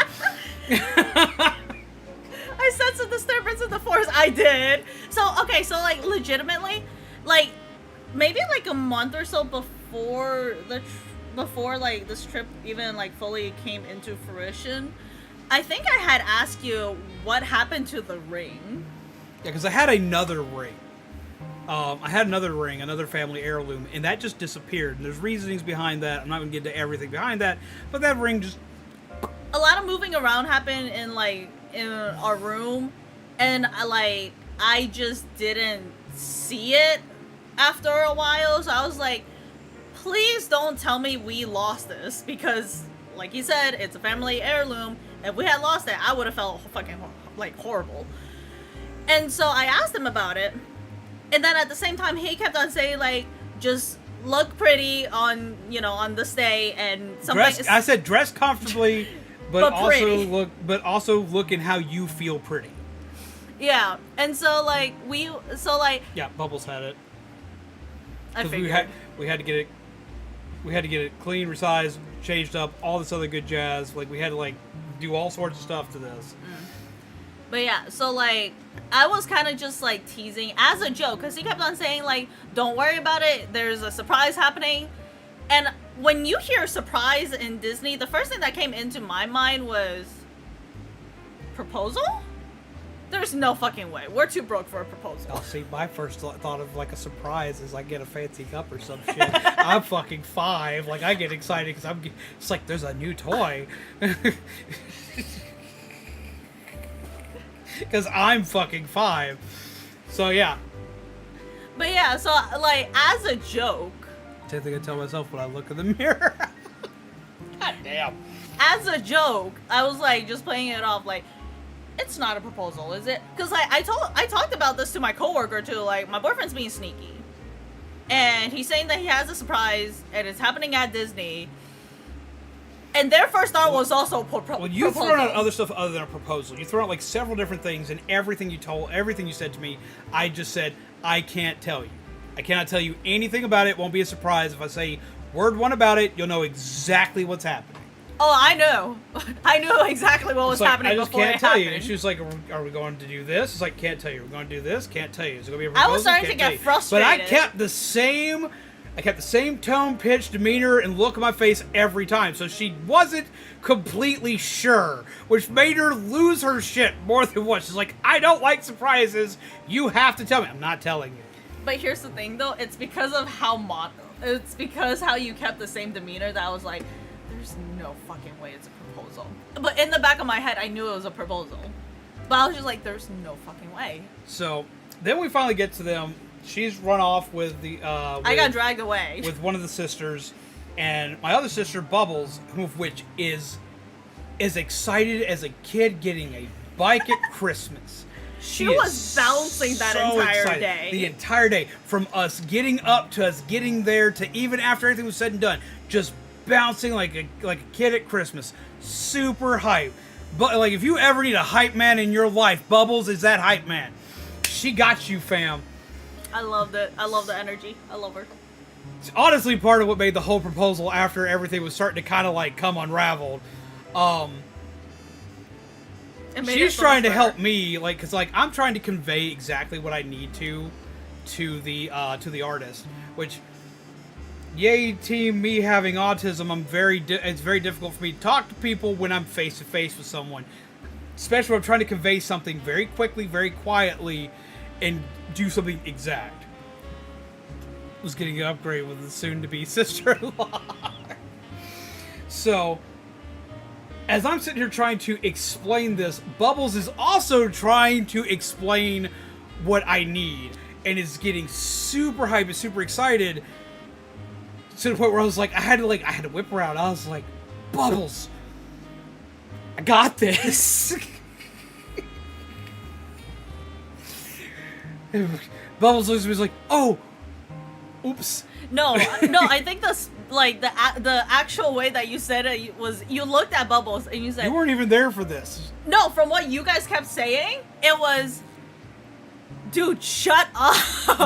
I sensed a disturbance in the force. I did. So okay, so like legitimately, like maybe like a month or so before like this trip even like fully came into fruition, I think I had asked you what happened to the ring. Yeah, because I had another ring. Another family heirloom, and that just disappeared. And there's reasonings behind that. I'm not going to get into everything behind that, but that ring just... A lot of moving around happened in our room, and I just didn't see it after a while, so I was like, please don't tell me we lost this, because like you said, it's a family heirloom. If we had lost it, I would have felt fucking like horrible. And so I asked him about it. And then at the same time, he kept on saying, like, just look pretty on this day, and something. I said dress comfortably, but pretty. also look in how you feel pretty. Yeah, and so Yeah, Bubbles had it. I figured. we had to get it clean, resized, changed up, all this other good jazz. Like we had to like do all sorts of stuff to this. But yeah, so like I was kind of just like teasing as a joke because he kept on saying like, "Don't worry about it. There's a surprise happening." And when you hear surprise in Disney, the first thing that came into my mind was proposal. There's no fucking way. We're too broke for a proposal. I'll see. My first thought of like a surprise is I get a fancy cup or some shit. I'm fucking 5. Like I get excited because it's like there's a new toy. Because I'm fucking 5. So yeah. But yeah, so like as a joke. Same thing I tell myself when I look in the mirror. God damn. As a joke, I was like just playing it off like, it's not a proposal, is it? Because like I talked about this to my coworker too. Like my boyfriend's being sneaky, and he's saying that he has a surprise and it's happening at Disney. And their first thought was also proposal. Well, you throw out other stuff other than a proposal. You throw out like several different things, and everything you said to me, I just said I can't tell you. I cannot tell you anything about it. It won't be a surprise if I say word one about it. You'll know exactly what's happening. Oh, I know. I knew exactly what was happening before it happened. I just can't tell you. And she was like, are we going to do this? It's like, can't tell you. We're going to do this? Can't tell you. Is it going to be a proposal? I was starting to get frustrated. But I kept the same tone, pitch, demeanor, and look on my face every time. So she wasn't completely sure, which made her lose her shit more than once. She's like, I don't like surprises. You have to tell me. I'm not telling you. But here's the thing, though. It's because of how you kept the same demeanor that I was like, there's no fucking way it's a proposal. But in the back of my head, I knew it was a proposal. But I was just like, there's no fucking way. So then we finally get to them. She's run off with the... I got dragged away. With one of the sisters. And my other sister, Bubbles, who of which is as excited as a kid getting a bike at Christmas. She was bouncing that entire day. The entire day. From us getting up to us getting there to even after everything was said and done. Just bouncing like a kid at Christmas. Super hype. But like if you ever need a hype man in your life, Bubbles is that hype man. She got you, fam. I loved it. I love the energy. I love her. It's honestly part of what made the whole proposal after everything was starting to kind of like come unraveled. She's trying to help me, like, cause like I'm trying to convey exactly what I need to the artist, which, yay team, me having autism, it's very difficult for me to talk to people when I'm face to face with someone, especially when I'm trying to convey something very quickly, very quietly, and do something exact. Was getting an upgrade with the soon-to-be sister-in-law. So, as I'm sitting here trying to explain this, Bubbles is also trying to explain what I need, and is getting super hyped and super excited to the point where I was like, I had to whip her out. I was like, Bubbles, I got this. Bubbles looks at me, was like, oh, oops. No, I think the actual way that you said it was you looked at Bubbles and you said, you weren't even there for this. No, from what you guys kept saying, it was, dude, shut up.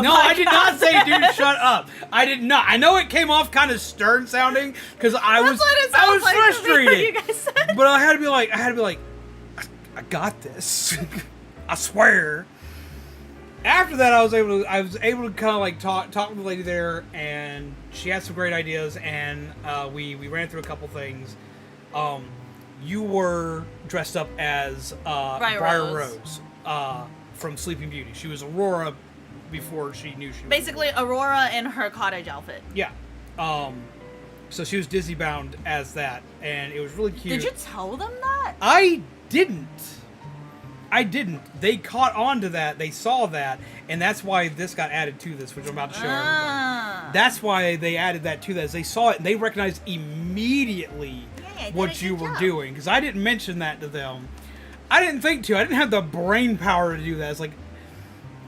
No, I did not say, dude, shut up. I did not. I know it came off kind of stern sounding because I was frustrated. You guys said. But I had to be like, I got this. I swear. After that, I was able to kind of like talk with the lady there, and she had some great ideas, and we ran through a couple things. You were dressed up as Briar Rose from Sleeping Beauty. She was Aurora before she knew she was basically Aurora in her cottage outfit. Yeah. So she was Disney bound as that, and it was really cute. Did you tell them that? I didn't. They caught on to that. They saw that, and that's why this got added to this, which I'm about to show everybody. That's why they added that to this. They saw it, and they recognized immediately what you were doing. Because I didn't mention that to them. I didn't think to. I didn't have the brain power to do that. It's like,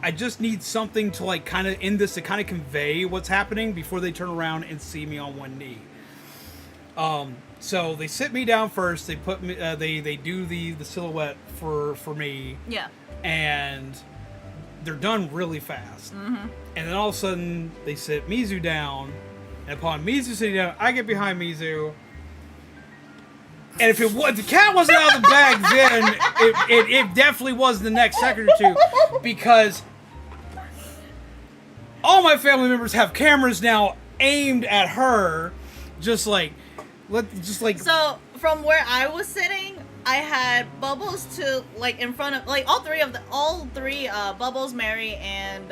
I just need something to like kind of in this to kind of convey what's happening before they turn around and see me on one knee. So they sit me down first. They put me. They do the silhouette for me. Yeah. And they're done really fast. Mm-hmm. And then all of a sudden they sit Mizu down. And upon Mizu sitting down, I get behind Mizu. And if the cat wasn't out of the bag then, it definitely was the next second or two, because all my family members have cameras now aimed at her, just like. So from where I was sitting, I had Bubbles like in front of all three Bubbles, Mary, and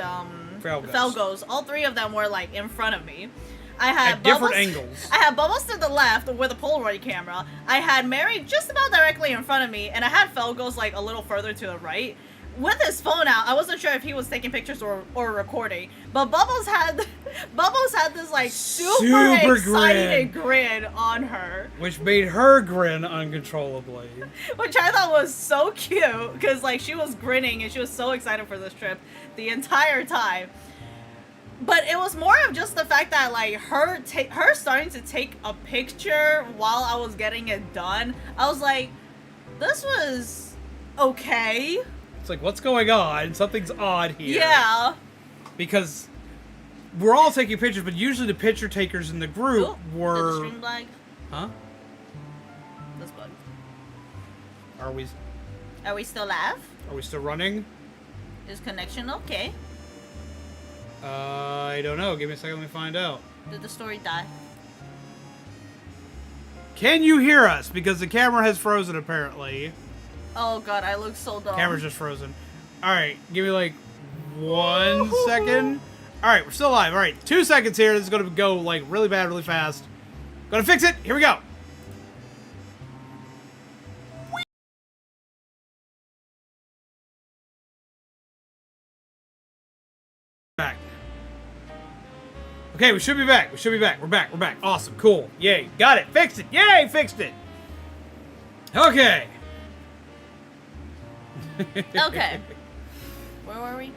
Felgos. All three of them were like in front of me. I had at Bubbles, different angles. I had Bubbles to the left with a Polaroid camera. I had Mary just about directly in front of me, and I had Felgos like a little further to the right. With his phone out, I wasn't sure if he was taking pictures or recording. But Bubbles had this like super excited grin on her, which made her grin uncontrollably. Which I thought was so cute, because like she was grinning and she was so excited for this trip the entire time. But it was more of just the fact that like her starting to take a picture while I was getting it done. I was like, this was okay. It's like, what's going on? Something's odd here. Yeah. Because we're all taking pictures, but usually the picture takers in the group were... Did the stream lag? Huh? This bug. Are we still live? Are we still running? Is connection okay? I don't know. Give me a second, let me find out. Did the story die? Can you hear us? Because the camera has frozen, apparently. Oh god, I look so dumb. Camera's just frozen. Alright, give me like 1 second. Alright, we're still live. Alright, 2 seconds here. This is going to go like really bad, really fast. Gonna fix it. Here we go. Back. Okay, we should be back. We should be back. We're back. We're back. Awesome. Cool. Yay. Got it. Fixed it. Yay. Fixed it. Okay. Okay. Where were we?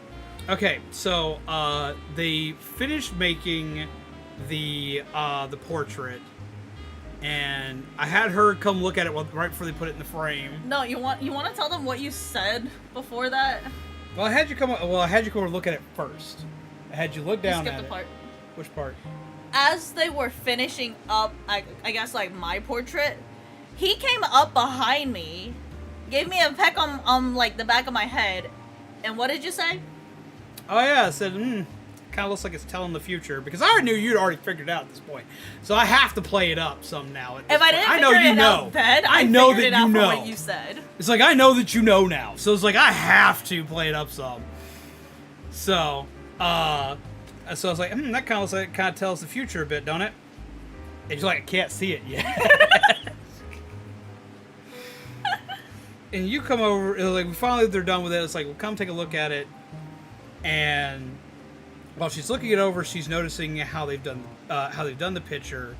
Okay, so they finished making the portrait, and I had her come look at it right before they put it in the frame. No, you want to tell them what you said before that? Well, I had you come over and look at it first. I had you look down You at skipped it. the part. Which part? As they were finishing up, I guess like my portrait, he came up behind me, gave me a peck on like the back of my head, and what did you say? Oh yeah, I said, kind of looks like it's telling the future, because I already knew you'd already figured it out at this point. So I have to play it up some now. If I didn't figure it out then, I know figured that it out you from know what you said. It's like, I know that you know now. So it's like, I have to play it up some. So, I was like, that kind of looks like it kind of tells the future a bit, don't it? And she's like, I can't see it yet. And you come over, like, finally they're done with it. It's like, well, come take a look at it. And while she's looking it over, she's noticing how they've done the picture.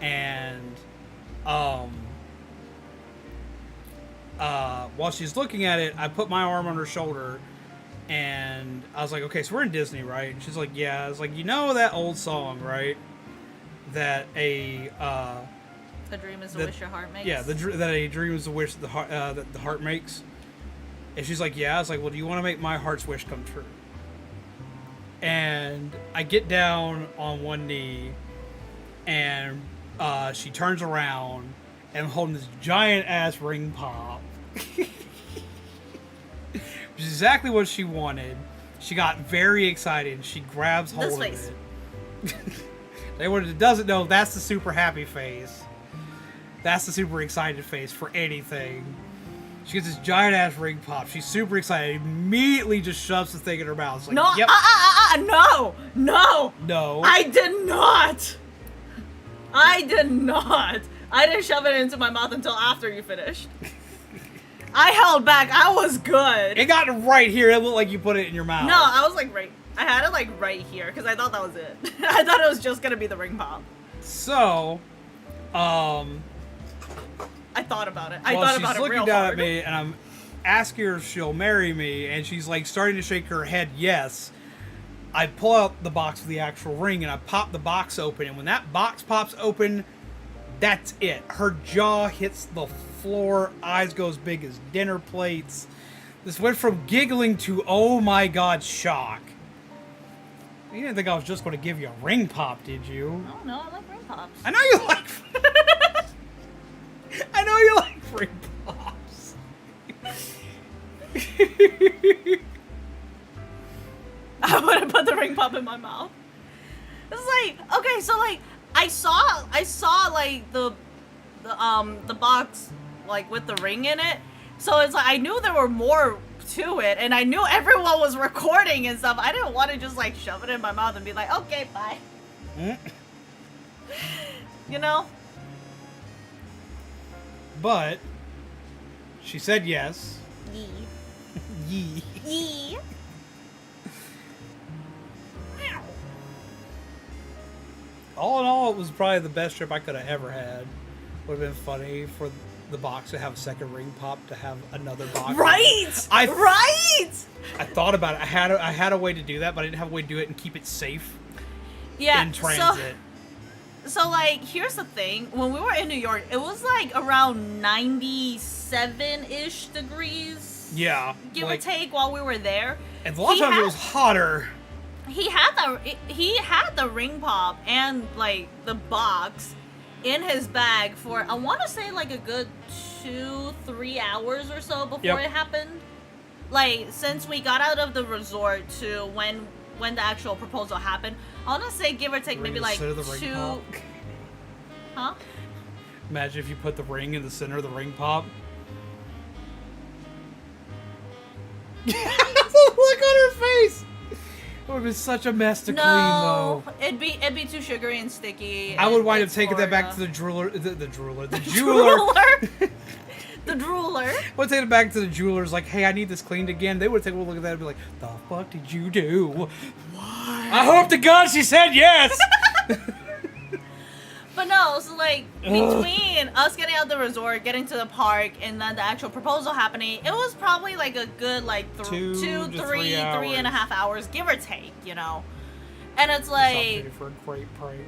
And while she's looking at it, I put my arm on her shoulder. And I was like, okay, so we're in Disney, right? And she's like, yeah. I was like, you know that old song, right? That a dream is the wish your heart makes? Yeah, that a dream is the wish that the heart makes. And she's like, yeah. I was like, well, do you want to make my heart's wish come true? And I get down on one knee, and she turns around, and I'm holding this giant-ass ring pop. Which is exactly what she wanted. She got very excited. She grabs hold of it. Anyone that doesn't know, that's the super happy face. That's the super excited face for anything. She gets this giant ass ring pop. She's super excited. Immediately just shoves the thing in her mouth. It's like, no, yep. No. I did not. I didn't shove it into my mouth until after you finished. I held back. I was good. It got right here. It looked like you put it in your mouth. No, I was like I had it like right here because I thought that was it. I thought it was just gonna be the ring pop. So, I thought about it. I thought about it real hard. She's looking down at me, and I'm asking her if she'll marry me, and she's like starting to shake her head yes. I pull out the box of the actual ring, and I pop the box open, and when that box pops open, that's it. Her jaw hits the floor, eyes go as big as dinner plates. This went from giggling to, oh my god, shock. You didn't think I was just going to give you a ring pop, did you? Oh no, I like ring pops. I know you like. I know you like ring pops. I wouldn't put the ring pop in my mouth. It's like, okay, so like I saw like the box like with the ring in it. So it's like I knew there were more to it, and I knew everyone was recording and stuff. I didn't want to just like shove it in my mouth and be like, okay, bye. You know? But she said yes. Yee. Yee. Yee. All in all, it was probably the best trip I could have ever had. Would have been funny for the box to have a second ring pop, to have another box. Right! Right! I thought about it. I had a way to do that, but I didn't have a way to do it and keep it safe. Yeah, in transit. So like, here's the thing. When we were in New York, it was like around 97-ish degrees. Yeah. Give or take while we were there. And a lot of times it was hotter. He had the ring pop and like the box in his bag for, I want to say, like a good 2-3 hours or so before it happened. Like, since we got out of the resort to when the actual proposal happened, I want to say give or take maybe like two. Huh? Imagine if you put the ring in the center of the ring pop. Look on her face. It would have been such a mess to clean, though. It'd be too sugary and sticky. I would wind up taking that back to the jeweler. The jeweler. The drooler. I would take it back to the jewelers, like, hey, I need this cleaned again. They would take a look at that and be like, the fuck did you do? What? I hope to God she said yes. But no, so like between us getting out the resort, getting to the park, and then the actual proposal happening, it was probably like a good like 2, 3, 3.5 hours, give or take, you know. And it's like for a great prank.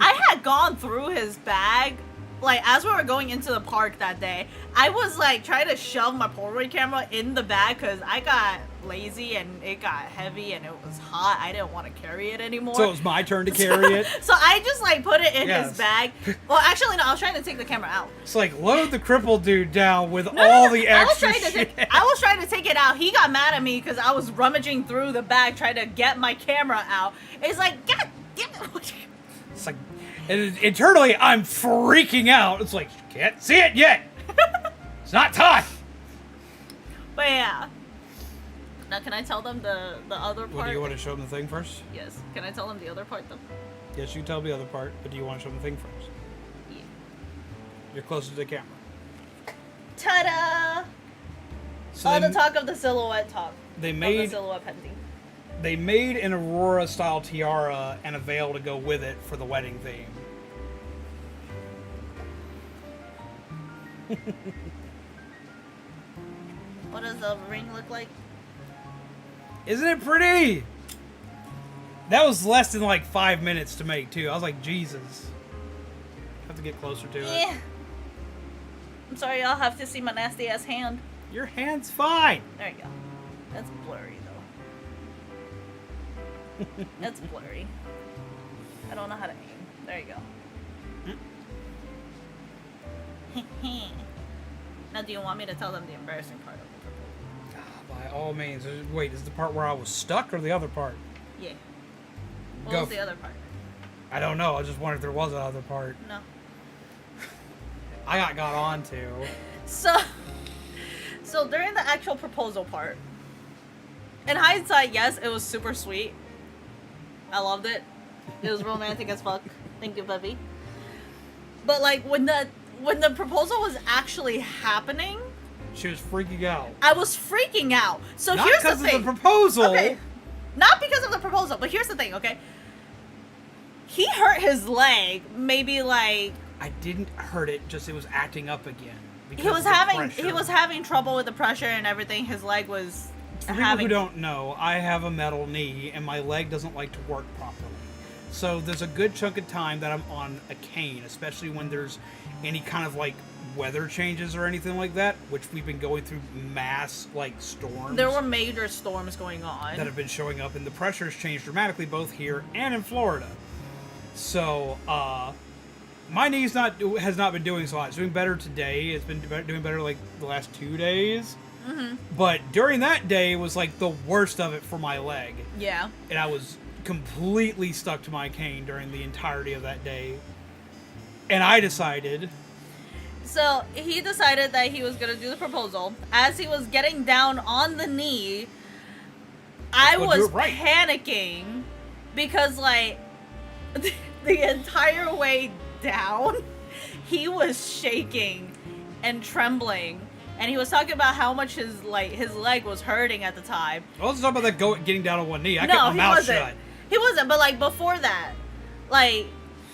I had gone through his bag. Like, as we were going into the park that day, I was, like, trying to shove my Polaroid camera in the bag because I got lazy and it got heavy and it was hot. I didn't want to carry it anymore. So it was my turn to carry it? So I just, like, put it in his bag. Well, actually, no, I was trying to take the camera out. It's like, load the crippled dude down with all the extra shit. I was trying to take it out. He got mad at me because I was rummaging through the bag trying to get my camera out. It's like, God damn it. It's like... And internally, I'm freaking out. It's like, can't see it yet. It's not time. But yeah. Now, can I tell them the other part? What, do you want to show them the thing first? Yes. Can I tell them the other part, though? Yes, you tell me the other part, but do you want to show them the thing first? Yeah. You're closer to the camera. Ta-da! So the talk of the silhouette talk. They made... the silhouette painting. They made an Aurora-style tiara and a veil to go with it for the wedding theme. What does the ring look like? Isn't it pretty? That was less than like 5 minutes to make, too. I was like, Jesus. I have to get closer to it. I'm sorry, y'all have to see my nasty-ass hand. Your hand's fine. There you go. That's blurry, though. That's blurry. I don't know how to aim. There you go. Now, do you want me to tell them the embarrassing part of the proposal? By all means. Wait, is the part where I was stuck or the other part? Yeah. What was the other part? I don't know. I just wondered if there was another part. No. I got on to. So during the actual proposal part, in hindsight, yes, it was super sweet. I loved it. It was romantic as fuck. Thank you, Bubby. But like when the proposal was actually happening, she was freaking out. I was freaking out. So not here's the thing. thing. Not because of the proposal. Okay. Not because of the proposal, but here's the thing, okay? He hurt his leg, maybe like... I didn't hurt it, just it was acting up again. He was having trouble with the pressure and everything. His leg was For people who don't know, I have a metal knee and my leg doesn't like to work properly. So there's a good chunk of time that I'm on a cane, especially when there's any kind of like weather changes or anything like that, which we've been going through mass like storms. There were major storms going on that have been showing up, and the pressure's changed dramatically both here and in Florida. So my knee's has not been doing so hot. It's doing better today. It's been doing better like the last 2 days. Mm-hmm. But during that day was like the worst of it for my leg. Yeah. And I was completely stuck to my cane during the entirety of that day. And I decided... So, he decided that he was going to do the proposal. As he was getting down on the knee, I was panicking because, like, the entire way down, he was shaking and trembling. And he was talking about how much his leg was hurting at the time. I wasn't talking about that getting down on one knee. I kept my mouth shut. He wasn't, but like before that, like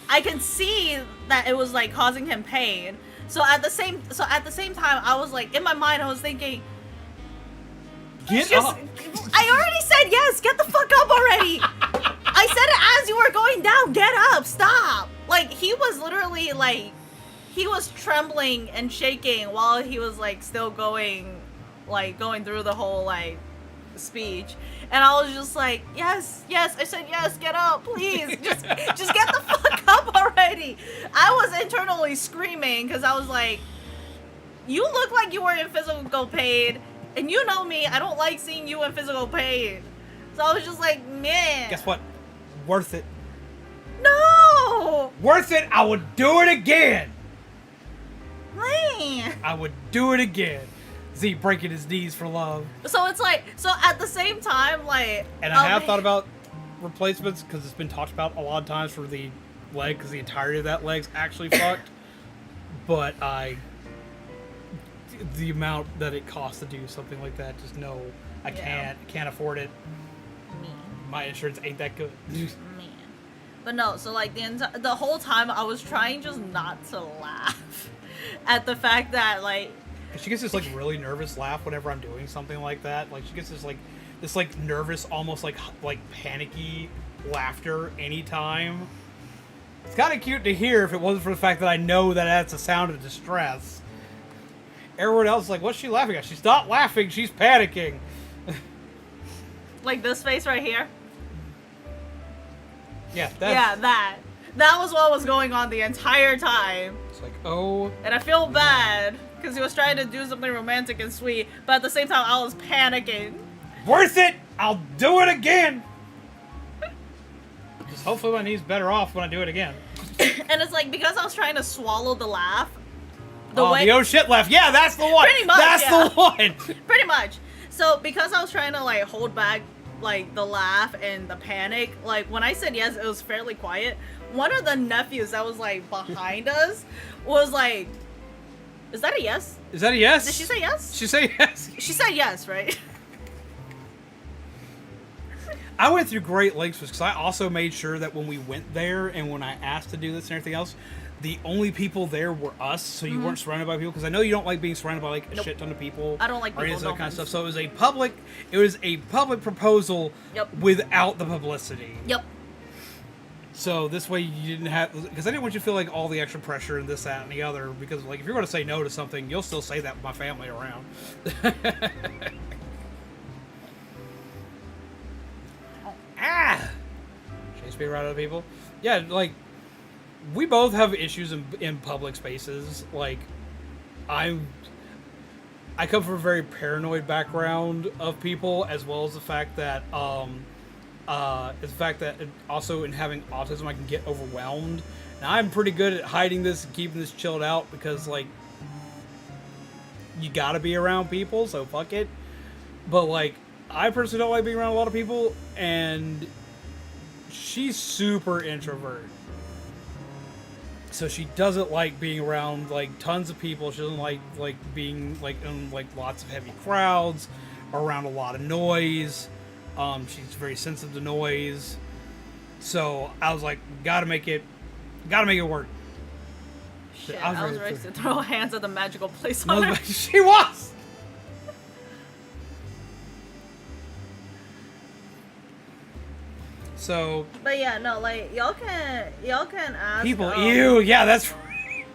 I can see that it was like causing him pain. So at the same time, I was like in my mind, I was thinking, get up. I already said yes. Get the fuck up already. I said it as you were going down. Get up. Stop. Like he was literally like, he was trembling and shaking while he was like still going through the whole like speech, and I was just like, yes, I said yes, get up, please, just get the fuck up already. I was internally screaming because I was like, you look like you were in physical pain, and you know me, I don't like seeing you in physical pain. So I was just like, man. Guess what? Worth it. No. Worth it. I would do it again. Man. I would do it again. Z breaking his knees for love. So it's like, so at the same time, like... And I have thought about replacements, because it's been talked about a lot of times for the leg, because the entirety of that leg's actually fucked. But the amount that it costs to do something like that, just no, I can't afford it. Me. My insurance ain't that good. Man. But no, so like the whole time I was trying just not to laugh at the fact that like... She gets this like really nervous laugh whenever I'm doing something like that. Like she gets this nervous, almost like panicky laughter anytime. It's kind of cute to hear if it wasn't for the fact that I know that that's a sound of distress. Everyone else is like, what's she laughing at? She's not laughing, she's panicking. Like this face right here? Yeah, that was what was going on the entire time. It's like, oh. And I feel bad, because he was trying to do something romantic and sweet, but at the same time I was panicking. Worth it! I'll do it again! Just hopefully my knee's better off when I do it again. And it's like, because I was trying to swallow the laugh. The oh shit laugh. Yeah, that's the one. Pretty much, that's the one. Pretty much. So because I was trying to like hold back like the laugh and the panic, like when I said yes, it was fairly quiet. One of the nephews that was like behind us was like, is that a yes? Is that a yes? Did she say yes? She said yes. She said yes, right? I went through great lengths because I also made sure that when we went there and when I asked to do this and everything else, the only people there were us, so you weren't surrounded by people. Because I know you don't like being surrounded by like a shit ton of people. I don't like people. Or any of that kind of stuff. So it was a public proposal without the publicity. Yep. So this way you didn't have, because I didn't want you to feel like all the extra pressure and this, that, and the other. Because like if you're going to say no to something, you'll still say that with my family around. Shakespeare right out of people. Yeah, like we both have issues in public spaces. Like I come from a very paranoid background of people, as well as the fact that also in having autism I can get overwhelmed. And I'm pretty good at hiding this and keeping this chilled out because like you gotta be around people, so fuck it. But like I personally don't like being around a lot of people, and she's super introvert. So she doesn't like being around like tons of people. She doesn't like being like in like lots of heavy crowds or around a lot of noise. She's very sensitive to noise. So I was like, gotta make it work. Shit, I was ready to throw hands at the magical place on her. She was. So, but yeah, no, like y'all can ask people. Yeah, that's right.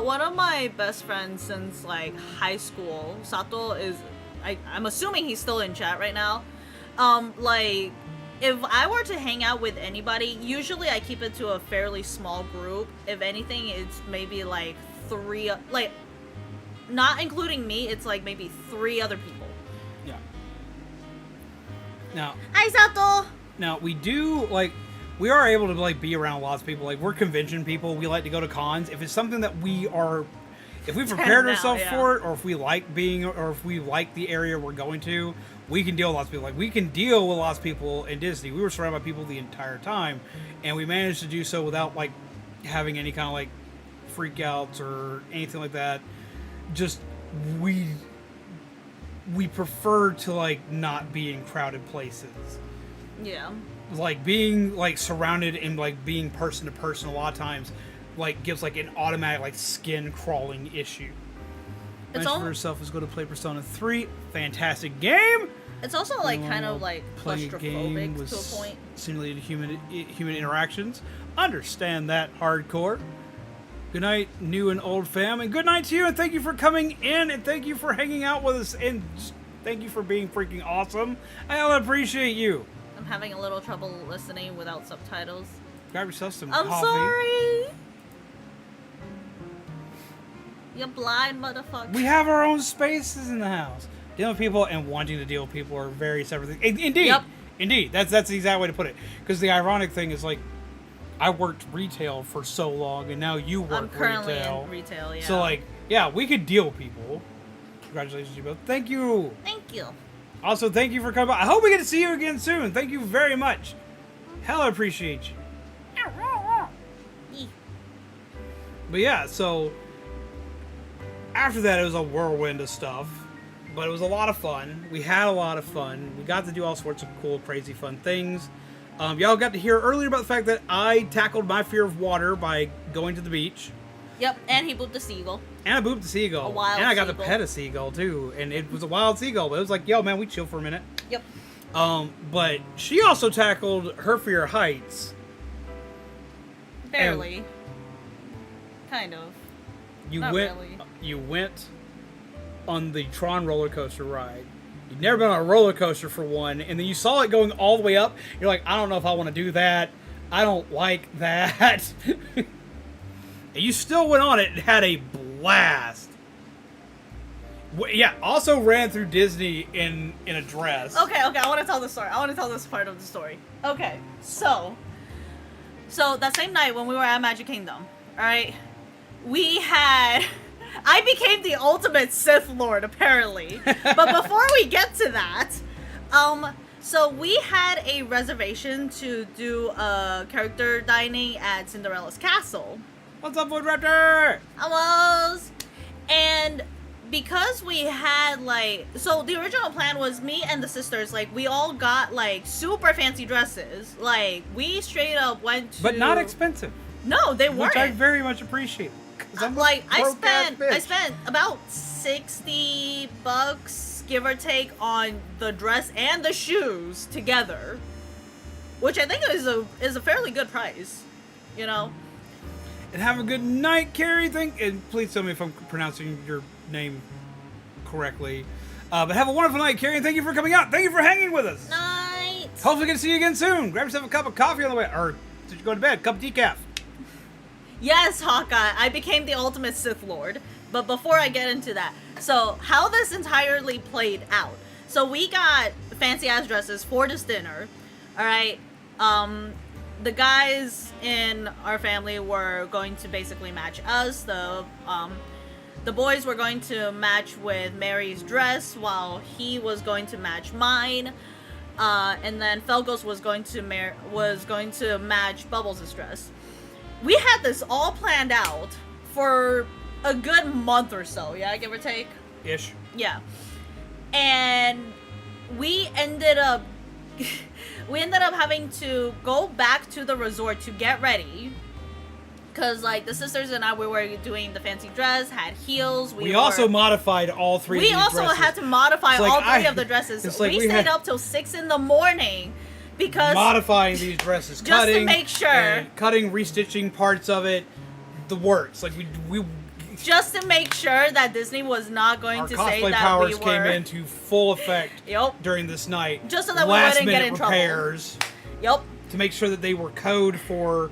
One of my best friends since like high school, Sato, is I'm assuming he's still in chat right now. Like if I were to hang out with anybody, usually I keep it to a fairly small group. If anything, it's maybe like 3, like, not including me, it's like maybe 3 other people. Yeah. Now. Hi, Sato! Now, we do, like, we are able to, like, be around lots of people. Like, we're convention people. We like to go to cons. If it's something that we are, if we've prepared ourselves for it, or if we like being, or if we like the area we're going to, we can deal with lots of people. Like, we can deal with lots of people in Disney. We were surrounded by people the entire time, and we managed to do so without, like, having any kind of, like, freakouts or anything like that. Just, we prefer to, like, not be in crowded places. Yeah. Like, being, like, surrounded and, like, being person to person a lot of times, like, gives, like, an automatic, like, skin-crawling issue. Mention for yourself is go to play Persona 3. Fantastic game! It's also, like, kind of, like, claustrophobic to a point. Simulated human interactions. Understand that, hardcore. Good night, new and old fam, and good night to you, and thank you for coming in, and thank you for hanging out with us, and just thank you for being freaking awesome. I appreciate you. I'm having a little trouble listening without subtitles. Grab yourself some I'm coffee. sorry! You blind motherfucker. We have our own spaces in the house. Dealing with people and wanting to deal with people are very separate things. Indeed. Yep. Indeed. That's the exact way to put it. Because the ironic thing is, like, I worked retail for so long, and now you work retail. I'm currently in retail, yeah. So, like, yeah, we could deal with people. Congratulations, you both. Thank you. Thank you. Also, thank you for coming by. I hope we get to see you again soon. Thank you very much. Hell, I appreciate you. But yeah, so after that, it was a whirlwind of stuff. But it was a lot of fun. We had a lot of fun. We got to do all sorts of cool, crazy, fun things. Y'all got to hear earlier about the fact that I tackled my fear of water by going to the beach. Yep, and he booped a seagull. And I booped a seagull. A wild And I got seagull. to pet a seagull, too. And it was a wild seagull. But it was like, yo, man, we chill for a minute. Yep. But she also tackled her fear of heights. Barely. Kind of. Not really. You went on the Tron roller coaster ride. You'd never been on a roller coaster for one, and then you saw it going all the way up. You're like, I don't know if I want to do that. I don't like that. And you still went on it and had a blast. Yeah, also ran through Disney in a dress. Okay, I want to tell the story. I want to tell this part of the story. Okay, so that same night when we were at Magic Kingdom, alright, I became the ultimate Sith Lord, apparently. But before we get to that, so we had a reservation to do character dining at Cinderella's castle. What's up, Wood Raptor? Almost. And because we had, like, so the original plan was me and the sisters, like, we all got, like, super fancy dresses. Like, we straight up went to... But not expensive. No, they weren't. Which I very much appreciate. I spent about $60, give or take, on the dress and the shoes together, which I think is a fairly good price, you know. And have a good night, Carrie. And please tell me if I'm pronouncing your name correctly. But have a wonderful night, Carrie, and thank you for coming out. Thank you for hanging with us. Night. Hopefully get to see you again soon. Grab yourself a cup of coffee on the way, or did you go to bed? Cup of decaf. Yes, Hawkeye, I became the ultimate Sith Lord. But before I get into that, so how this entirely played out. So we got fancy-ass dresses for this dinner, alright? The guys in our family were going to basically match us. The boys were going to match with Mary's dress, while he was going to match mine. And then Felgos was going to match Bubbles' dress. We had this all planned out for a good month or so, yeah, give or take? Ish. Yeah. And we ended up having to go back to the resort to get ready. Because, like, the sisters and I, we were doing the fancy dress, had heels. We also modified all three of these dresses. We also had to modify all three of the dresses. Like we stayed up till 6 in the morning. Because modifying these dresses, just to make sure, cutting, restitching parts of it, the works. Like we Just to make sure that Disney was not going Our to cosplay say that powers we were... came into full effect Yep. during this night. Just so that we wouldn't get in trouble. repairs. Yep. To make sure that they were code for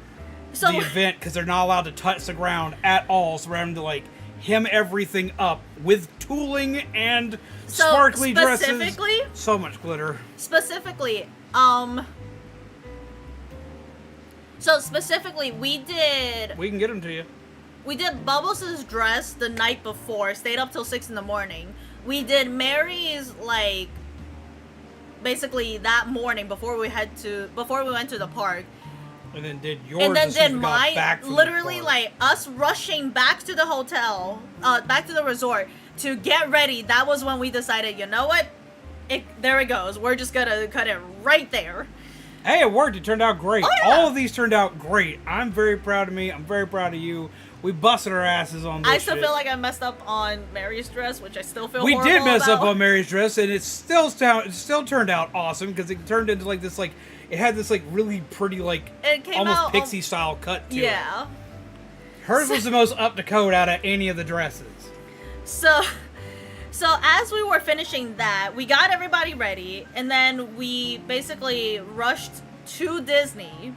So- the event, because they're not allowed to touch the ground at all. So we're having to like hem everything up with tooling and sparkly dresses. Specifically, So much glitter. So specifically, we can get them to you. We did Bubbles' dress the night before, stayed up till 6 in the morning. We did Mary's, like, basically that morning before we went to the park. And then did yours. And then as soon as did we got mine, back from literally the park. like us rushing back to the hotel, back to the resort to get ready. That was when we decided, you know what? There it goes. We're just gonna cut it right there. Hey, it worked. It turned out great. Oh, yeah. All of these turned out great. I'm very proud of me. I'm very proud of you. We busted our asses on this I still shit. feel like I messed up on Mary's dress, which I still feel We horrible did mess about. up on Mary's dress, and it still turned out awesome because it turned into like this, like it had this like really pretty like It came almost out pixie style cut to it. Yeah. Hers was the most up to code out of any of the dresses. So as we were finishing that, we got everybody ready, and then we basically rushed to Disney,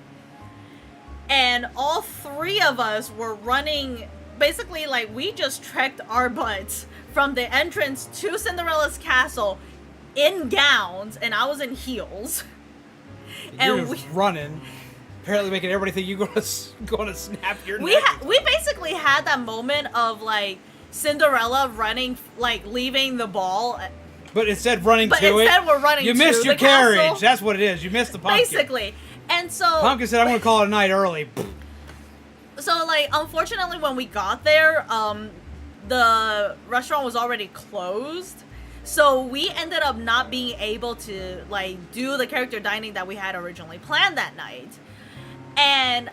and all three of us were running, basically like we just trekked our butts from the entrance to Cinderella's castle in gowns, and I was in heels. You're And just running, apparently making everybody think you're gonna snap your we neck. we basically had that moment of like Cinderella running, like leaving the ball. But instead running But to it, instead we're running you to missed your the castle. carriage. That's what it is. You missed the pumpkin. Basically. And so Pumpkin said, I'm going to call it a night early. So like unfortunately when we got there, the restaurant was already closed. So we ended up not being able to like do the character dining that we had originally planned that night. And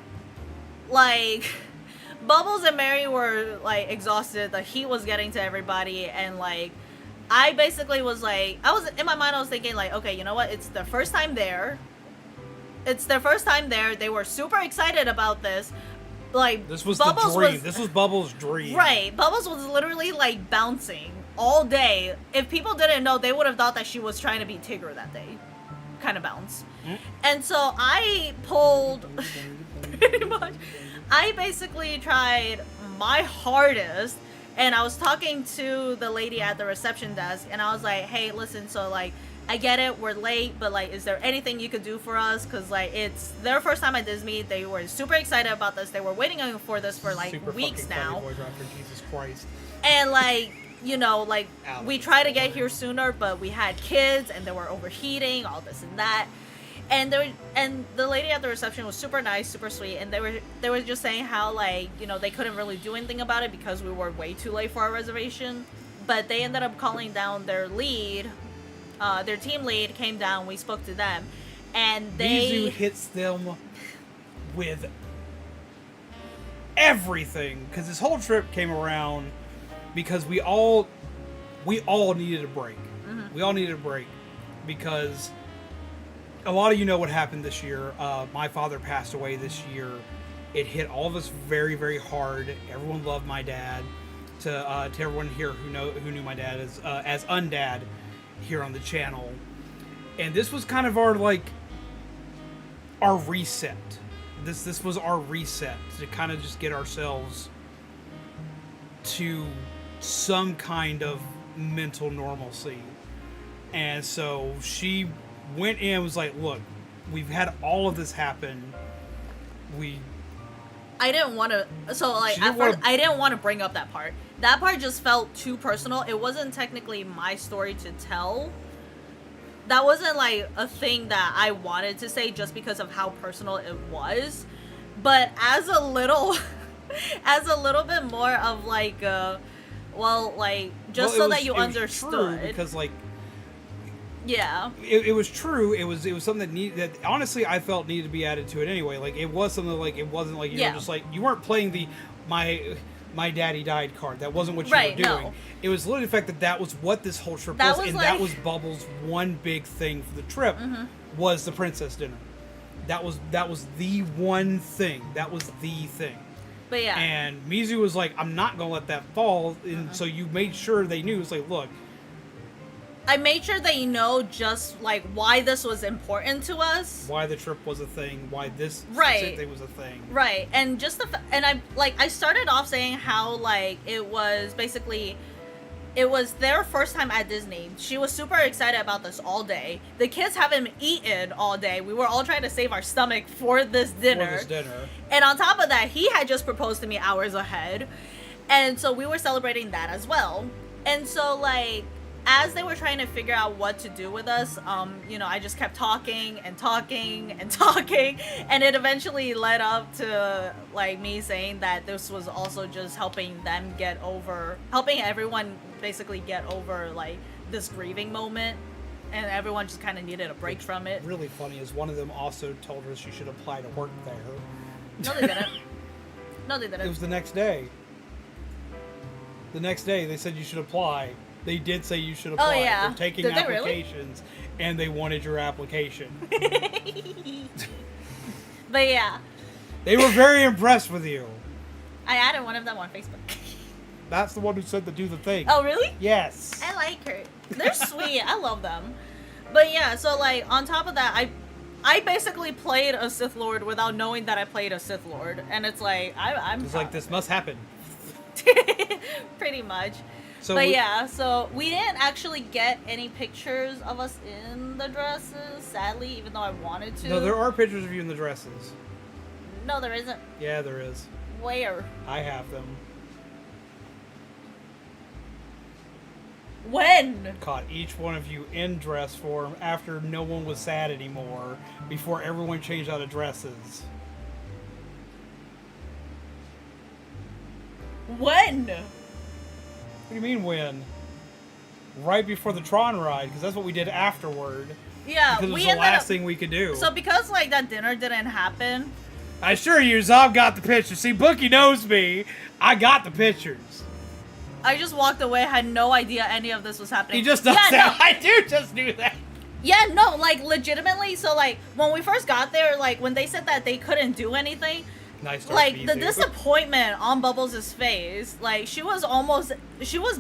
like Bubbles and Mary were like exhausted, the heat was getting to everybody, and like I basically was like, in my mind I was thinking like, okay, you know what, it's their first time there. They were super excited about this. Like, This was Bubbles the dream. This was Bubbles' dream. Right. Bubbles was literally like bouncing all day. If people didn't know, they would have thought that she was trying to be Tigger that day. Kind of bounce. And so I pulled pretty much. I basically tried my hardest, and I was talking to the lady at the reception desk, and I was like, hey, listen, so like, I get it, we're late, but like, is there anything you could do for us? Because like, it's their first time at Disney. They were super excited about this. They were waiting for this for like Super weeks fucking funny now. voice actor, Jesus Christ. And like, you know, like Alex. we tried to get here sooner, but we had kids and they were overheating, all this and that. And the lady at the reception was super nice, super sweet, and they were just saying how like, you know, they couldn't really do anything about it because we were way too late for our reservation. But they ended up calling down their lead, their team lead came down. We spoke to them, and Mizu hits them with everything because this whole trip came around because we all needed a break. Mm-hmm. We all needed a break because a lot of you know what happened this year. My father passed away this year. It hit all of us very, very hard. Everyone loved my dad. To everyone here who knew my dad as Undad here on the channel, and this was kind of our reset. This was our reset to kind of just get ourselves to some kind of mental normalcy. And so she went in and was like, look, we've had all of this happen. I didn't want to. So like at first, I didn't want to bring up that part. That part just felt too personal. It wasn't technically my story to tell. That wasn't like a thing that I wanted to say just because of how personal it was. But as a little bit more of like, so that you understood. Because like, yeah, it was true. It was something that honestly I felt needed to be added to it anyway. Like it was something like it wasn't like you know just like you weren't playing the my daddy died card. That wasn't what you were doing. No. It was literally the fact that was what this whole trip was, and that was Bubbles' one big thing for the trip was the princess dinner. That was the one thing. That was the thing. But yeah. And Mizu was like, I'm not going to let that fall. And so you made sure they knew. It's like, look. I made sure they know just, like, why this was important to us. Why the trip was a thing. Why this thing was a thing. Right. And just I started off saying how, like, it was basically... It was their first time at Disney. She was super excited about this all day. The kids haven't eaten all day. We were all trying to save our stomach for this dinner. And on top of that, he had just proposed to me hours ahead. And so we were celebrating that as well. And so, like, as they were trying to figure out what to do with us, you know, I just kept talking and talking and talking. And it eventually led up to, like, me saying that this was also just helping everyone basically get over, like, this grieving moment. And everyone just kind of needed a break from it. Really funny is one of them also told her she should apply to work there. No, they didn't. No, they didn't. It was the next day. The next day, they said you should apply. They did say you should apply. Oh, yeah. They're taking Did they applications, and they wanted your application. But yeah. They were very impressed with you. I added one of them on Facebook. That's the one who said to do the thing. Oh, really? Yes. I like her. They're sweet. I love them. But yeah, so, like, on top of that, I basically played a Sith Lord without knowing that I played a Sith Lord. And it's like, I'm... It's like, this must happen. Pretty much. So so we didn't actually get any pictures of us in the dresses, sadly, even though I wanted to. No, there are pictures of you in the dresses. No, there isn't. Yeah, there is. Where? I have them. When? Caught each one of you in dress form after no one was sad anymore, before everyone changed out of dresses. When? What do you mean when? Right before the Tron ride, because that's what we did afterward. Yeah, because it was the last thing we could do. So because, like, that dinner didn't happen... I assure you, Zob got the pictures. See, Bookie knows me. I got the pictures. I just walked away, had no idea any of this was happening. He just does that. No. I do just do that. Yeah, no, like, legitimately, so, like, when we first got there, like, when they said that they couldn't do anything... Nice, like, the disappointment on Bubbles' face, like, she was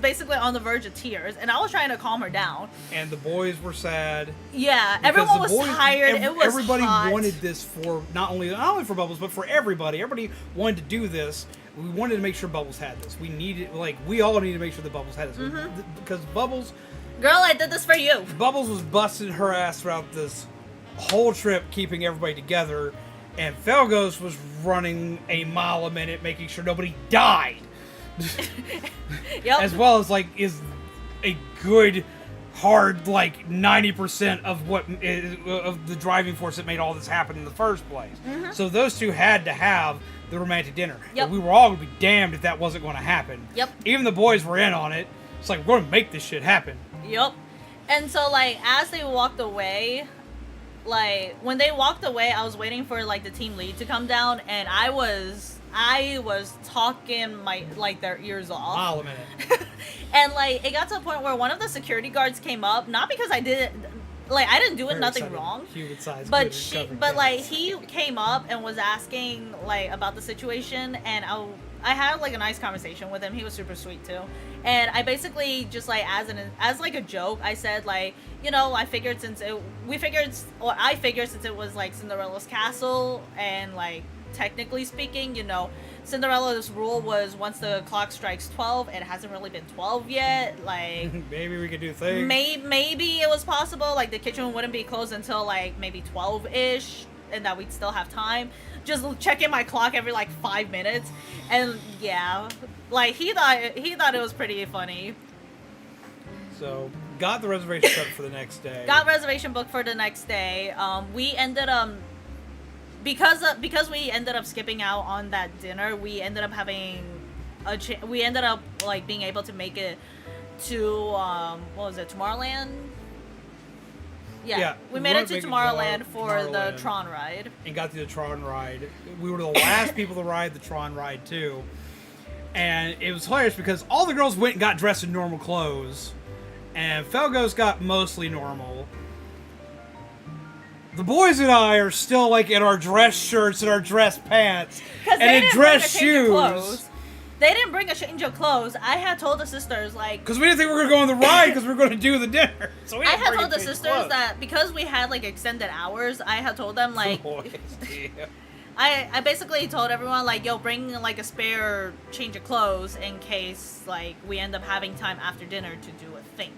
basically on the verge of tears, and I was trying to calm her down. And the boys were sad. Yeah, everyone was tired, it was everybody hot. wanted this for, not only for Bubbles, but for everybody. Everybody wanted to do this. We wanted to make sure Bubbles had this. We all needed to make sure that Bubbles had this. Because Bubbles... Girl, I did this for you. Bubbles was busting her ass throughout this whole trip, keeping everybody together. And Felgos was running a mile a minute, making sure nobody died. Yep. As well as, like, is a good, hard, like, 90% of of the driving force that made all this happen in the first place. So those two had to have the romantic dinner. Yep. But we were all going to be damned if that wasn't going to happen. Yep. Even the boys were in on it. It's like, we're going to make this shit happen. Yep. And so, like, as they walked away... Like, when they walked away, I was waiting for, like, the team lead to come down, and I was talking their ears off. Mile a minute. And, like, it got to a point where one of the security guards came up, not because I didn't do nothing wrong, but he came up and was asking, like, about the situation, and I had, like, a nice conversation with him. He was super sweet, too. And I basically just, like, as a joke, I said, like, you know, I figured since it was, like, Cinderella's castle, and, like, technically speaking, you know, Cinderella's rule was once the clock strikes 12, it hasn't really been 12 yet, like... Maybe we could do things. Maybe it was possible, like, the kitchen wouldn't be closed until, like, maybe 12-ish, and that we'd still have time. Just checking my clock every, like, 5 minutes, and, yeah, like, he thought it was pretty funny. So, got the reservation booked for the next day. Got reservation booked for the next day. We ended up... Because we ended up skipping out on that dinner, we ended up having like, being able to make it to, what was it, Tomorrowland? Yeah, we made it to Tomorrowland for the Tron ride. And got to the Tron ride. We were the last people to ride the Tron ride, too. And it was hilarious because all the girls went and got dressed in normal clothes. And Felgos got mostly normal. The boys and I are still like in our dress shirts and our dress pants and in dress shoes. They didn't bring a change of clothes. I had told the sisters, like... Because we didn't think we were going to go on the ride because we were going to do the dinner. So I had told the sisters that because we had, like, extended hours, I had told them, like... I basically told everyone, like, yo, bring, like, a spare change of clothes in case, like, we end up having time after dinner to do a thing.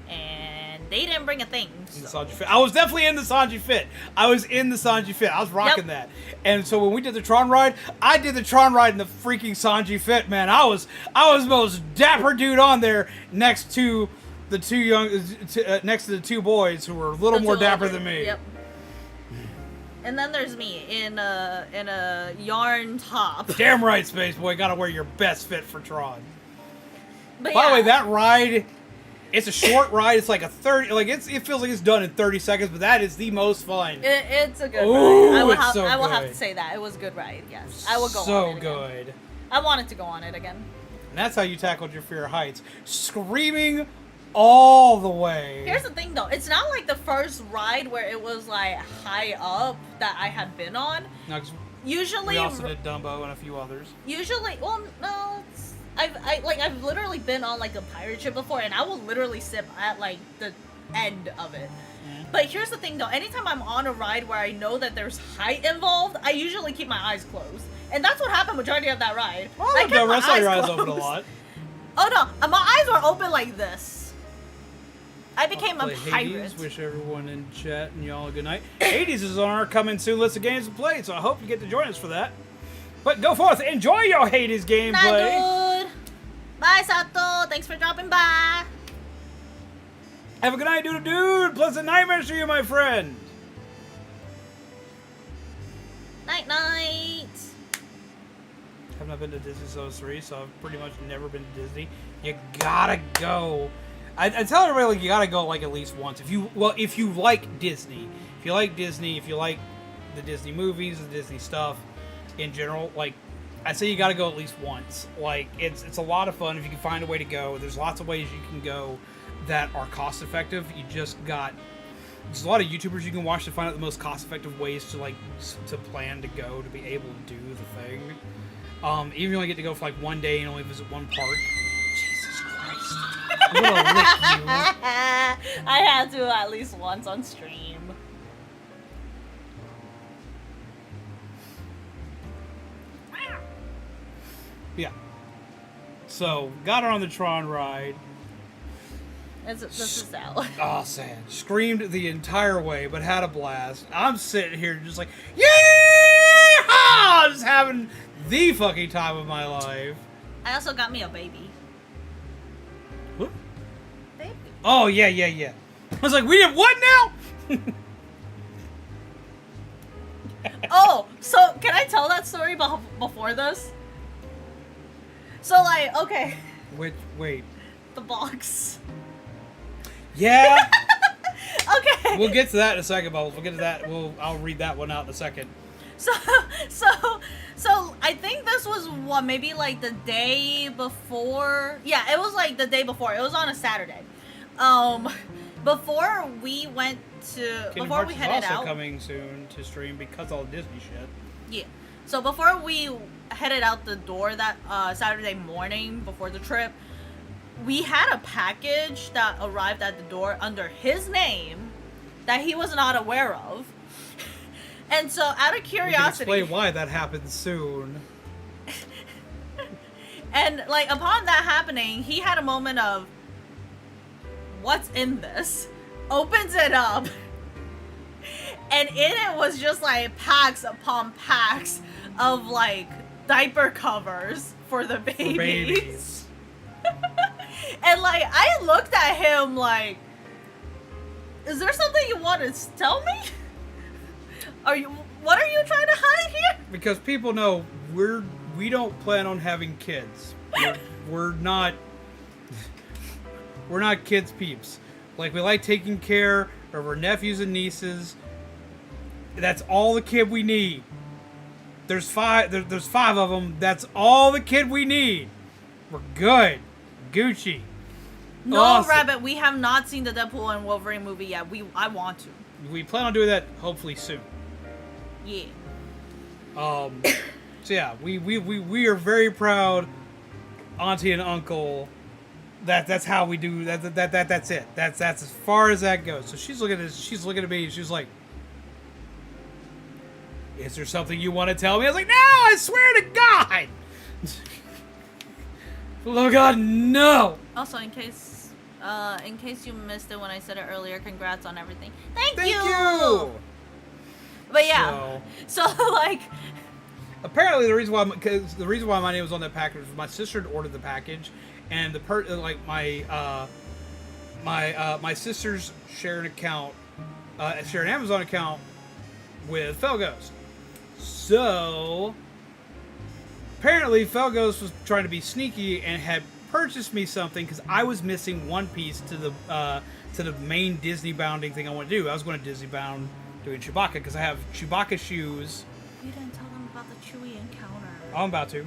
And they didn't bring a thing. So. I was definitely in the Sanji fit. I was rocking that. And so when we did the Tron ride, I did the Tron ride in the freaking Sanji fit, man. I was most dapper dude on there next to the the two boys who were a little more dapper than me. Yep. And then there's me in a yarn top. Damn right, Space Boy. Gotta wear your best fit for Tron. But By the way, that ride... It's a short ride. It's like a 30. Like it feels like it's done in 30 seconds, but that is the most fun. It's a good ride. I will have good. to say that it was a good ride. Yes, I will go. So on it good. Again. I wanted to go on it again. And that's how you tackled your fear of heights, screaming all the way. Here's the thing, though. It's not like the first ride where it was like high up that I had been on. No, 'cause usually, we also did Dumbo and a few others. Usually, well, no. I've literally been on like a pirate ship before, and I will literally sit at like the end of it. Mm-hmm. But here's the thing, though. Anytime I'm on a ride where I know that there's height involved, I usually keep my eyes closed, and that's what happened majority of that ride. I kept my eyes open a lot. Oh no, my eyes were open like this. I became a pirate. Hades, wish everyone in chat and y'all a good night. Hades is on our coming soon list of games to play, so I hope you get to join us for that. But go forth, enjoy your Hades gameplay. Nah, dude. Bye, Sato. Thanks for dropping by. Have a good night, dude. Pleasant nightmares to you, my friend. Night, night. Have not been to Disney Zone 3, so I've pretty much never been to Disney. You gotta go. I tell everybody, like, you gotta go, like, at least once. If you like Disney. If you like Disney, if you like the Disney movies, the Disney stuff in general, like, I say you gotta go at least once. Like, it's a lot of fun if you can find a way to go. There's lots of ways you can go that are cost effective. There's a lot of YouTubers you can watch to find out the most cost effective ways to plan to go, to be able to do the thing. Even if you only get to go for like one day and only visit one park. Jesus Christ. I'm gonna lick you. I had to at least once on stream. Yeah. So, got her on the Tron ride. This is Al. Oh, sad. Screamed the entire way, but had a blast. I'm sitting here just like, yeah! Just having the fucking time of my life. I also got me a baby. What? Baby. Oh, yeah. I was like, we did what now? Oh, so can I tell that story before this? So, like, okay. Wait. The box. Yeah. Okay. We'll get to that in a second, Bubbles. We'll get to that. I'll read that one out in a second. So I think this was maybe like the day before. Yeah, it was like the day before. It was on a Saturday. Before we went to Kingdom before Hearts we is headed also out. coming soon to stream because of all the Disney shit. Yeah. So before we headed out the door that Saturday morning before the trip, we had a package that arrived at the door under his name that he was not aware of. And so, out of curiosity... We can explain why that happens soon. And, like, upon that happening, he had a moment of, what's in this? Opens it up. And in it was just, like, packs upon packs of, like, diaper covers for the babies. For babies. And, like, I looked at him like, is there something you want to tell me? What are you trying to hide here? Because people know we don't plan on having kids. We're not kids peeps. Like, we like taking care of our nephews and nieces. That's all the kid we need. There's five of them. That's all the kid we need. We're good. Gucci. No, awesome. Rabbit, we have not seen the Deadpool and Wolverine movie yet. I want to. we plan on doing that hopefully soon. Yeah. So yeah, we are very proud, auntie and uncle. That's how we do that's it. That's as far as that goes. So she's looking at me and she's like, "Is there something you want to tell me?" I was like, "No, I swear to God." Oh God, no. Also, in case you missed it when I said it earlier, congrats on everything. Thank you. But yeah, so like, apparently the reason why my name was on that package was my sister had ordered the package, and my sister's shared an Amazon account with Felgos. So apparently Felgos was trying to be sneaky and had purchased me something because I was missing one piece to the main Disney bounding thing I want to do. I was going to Disney bound doing Chewbacca because I have Chewbacca shoes. You didn't tell them about the Chewie encounter. Oh, I'm about to.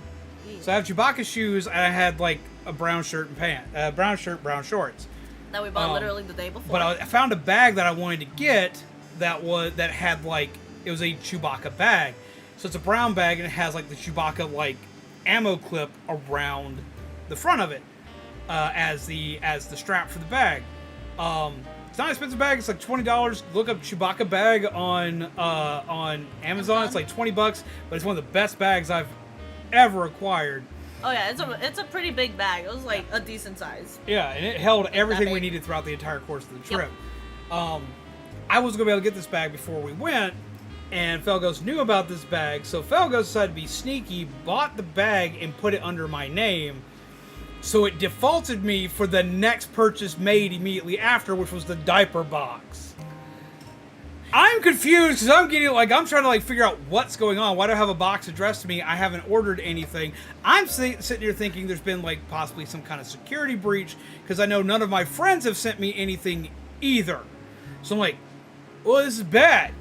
Yeah. So I have Chewbacca shoes and I had like a brown shirt and brown shorts. That we bought literally the day before. But I found a bag that I wanted to get that had like, it was a Chewbacca bag. So it's a brown bag and it has like the Chewbacca like ammo clip around the front of it as the strap for the bag. It's not an expensive bag. It's like $20. Look up Chewbacca bag on Amazon. It's like $20, but it's one of the best bags I've ever acquired. Oh yeah, it's a pretty big bag. It was like a decent size. Yeah, and it held everything we needed throughout the entire course of the trip. Yep. I was gonna be able to get this bag before we went, and Felgos knew about this bag, so Felgos decided to be sneaky, bought the bag, and put it under my name. So it defaulted me for the next purchase made immediately after, which was the diaper box. I'm confused because I'm trying to like figure out what's going on. Why do I have a box addressed to me? I haven't ordered anything. I'm sitting here thinking there's been like possibly some kind of security breach because I know none of my friends have sent me anything either. So I'm like, well, this is bad.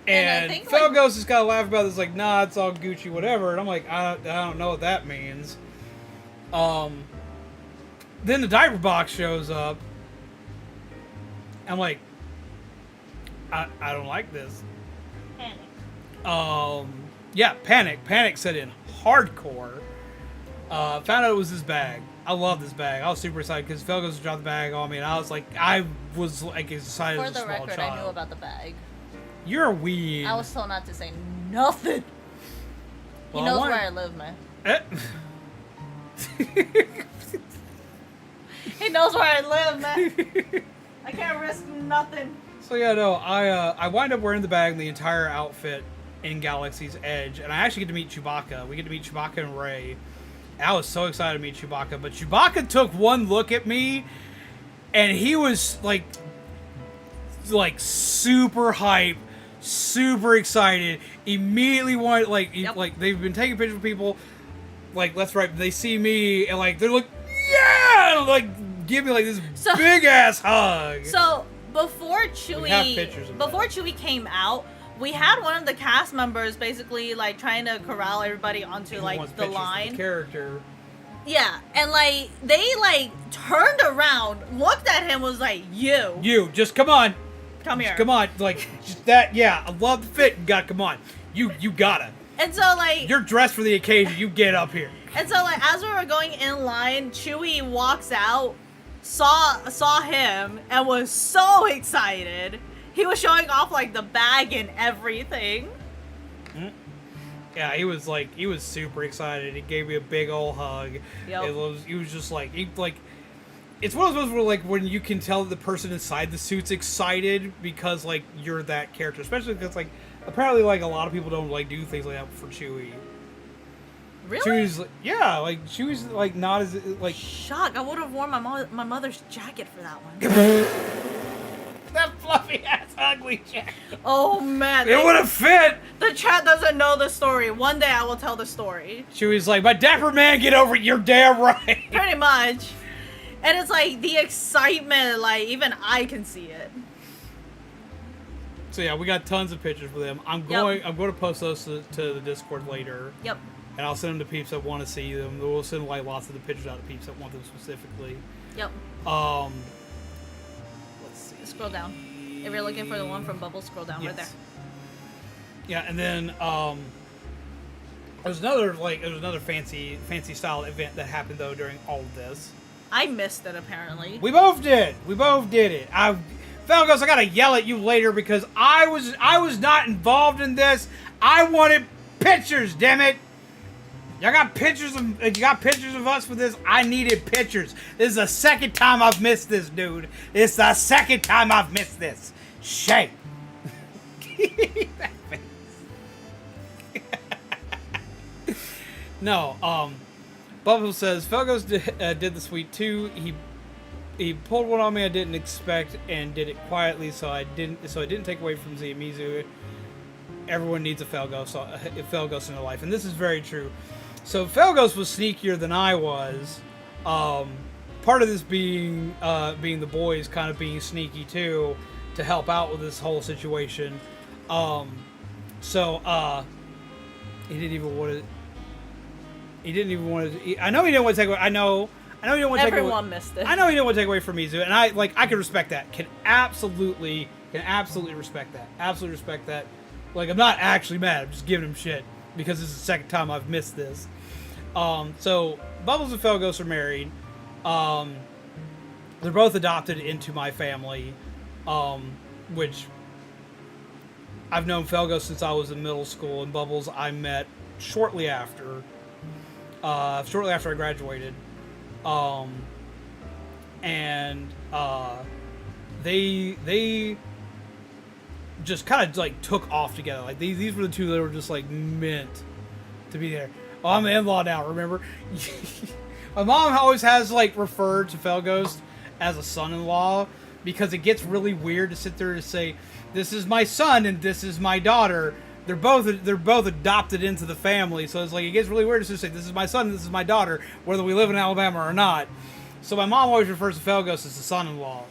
And Felgos just got to laugh about this, like, nah, it's all Gucci, whatever. And I'm like, I don't know what that means. Then the diaper box shows up. I'm like, I don't like this. Panic. Yeah, panic. Panic set in hardcore. Found out it was this bag. I love this bag. I was super excited because Felgos dropped the bag on me, and I was like excited as a small child. For the record, I knew about the bag. You're a weed. I was told not to say nothing. Well, he knows where I live, man. He knows where I live, man. I can't risk nothing. So yeah, no, I wind up wearing the bag and the entire outfit in Galaxy's Edge, and I actually get to meet Chewbacca. We get to meet Chewbacca and Rey. I was so excited to meet Chewbacca, but Chewbacca took one look at me, and he was like super hype, super excited. Immediately wanted like they've been taking pictures of people, like left right. They see me and like they're like, yeah, and, like give me like this big ass hug. So before Chewie came out, we had one of the cast members basically like trying to corral everybody onto like the line. The character. Yeah, and like they like turned around, looked at him, was like, "You just come on, come here, come on." Like just that. Yeah, I love the fit. You got come on. You gotta. And so like you're dressed for the occasion. You get up here. And so like as we were going in line, Chewie walks out, saw him, and was so excited. He was showing off like the bag and everything. Yeah, he was super excited. He gave me a big old hug. Yep. He was just like it's one of those where like when you can tell the person inside the suit's excited because like you're that character, especially because like apparently like a lot of people don't like do things like that for Chewie. Really? Chewie's Chewie's like not as like. Shock! I would have worn my mother's jacket for that one. That fluffy ass ugly jacket. Oh man, it would have fit. The chat doesn't know the story. One day I will tell the story. Chewie's like, my dapper man, get over it. You're damn right. Pretty much. And it's like the excitement, like even I can see it. So yeah, we got tons of pictures with them. I'm going to post those to the Discord later. Yep. And I'll send them to peeps that want to see them. We'll send like lots of the pictures out to peeps that want them specifically. Yep. Let's see. Scroll down. If you're looking for the one from Bubble, scroll down right there. Yeah, and then there's another fancy style event that happened though during all of this. I missed it apparently. We both did. We both did it. Felgos, I gotta yell at you later because I was not involved in this. I wanted pictures, damn it. You got pictures of us for this? I needed pictures. This is the second time I've missed this, dude. It's the second time I've missed this. Shame. That face. No, Bubbles says, Felgos did the sweet too. He pulled one on me I didn't expect and did it quietly, so it didn't take away from Z and Mizu. Everyone needs a Felgos in their life, and this is very true. So Felgos was sneakier than I was. Part of this being the boys kind of being sneaky too to help out with this whole situation. He didn't even want to. I know he didn't want to take away. I know he didn't want to take away. Everyone missed it. I know he didn't want to take away from Mizu, and I can respect that. Can absolutely respect that. Absolutely respect that. Like, I'm not actually mad. I'm just giving him shit because this is the second time I've missed this. So Bubbles and Felgos are married. They're both adopted into my family, which I've known Felgos since I was in middle school, and Bubbles I met shortly after I graduated. They just kind of like took off together. Like these were the two that were just like meant to be there. Oh, I'm the in-law now, remember? My mom always has like referred to Felgos as a son-in-law because it gets really weird to sit there and say, this is my son and this is my daughter. They're both adopted into the family, so it's like it gets really weird to just say, this is my son and this is my daughter, whether we live in Alabama or not. So my mom always refers to Felgos as the son-in-law.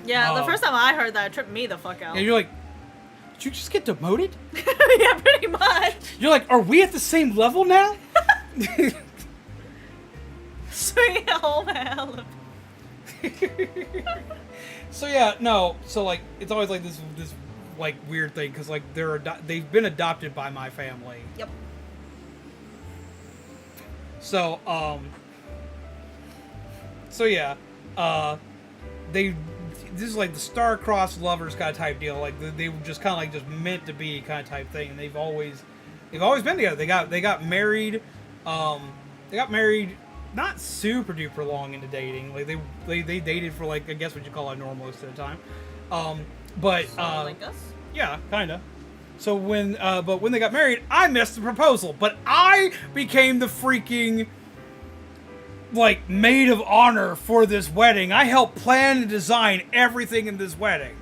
Yeah, the first time I heard that, it tripped me the fuck out. And you're like, did you just get demoted? Yeah, pretty much. You're like, are we at the same level now? Sweet home hell. So yeah, no. So like, it's always like this like weird thing because like they've been adopted by my family. Yep. So So yeah, this is like the star-crossed lovers kind of type deal. Like they were just kind of like just meant to be kind of type thing, and they've always been together. They got married. They got married not super duper long into dating. Like they dated for like I guess what you call a normal most of the time. But like us. Yeah, kinda. So when they got married, I missed the proposal, but I became the freaking like maid of honor for this wedding. I helped plan and design everything in this wedding.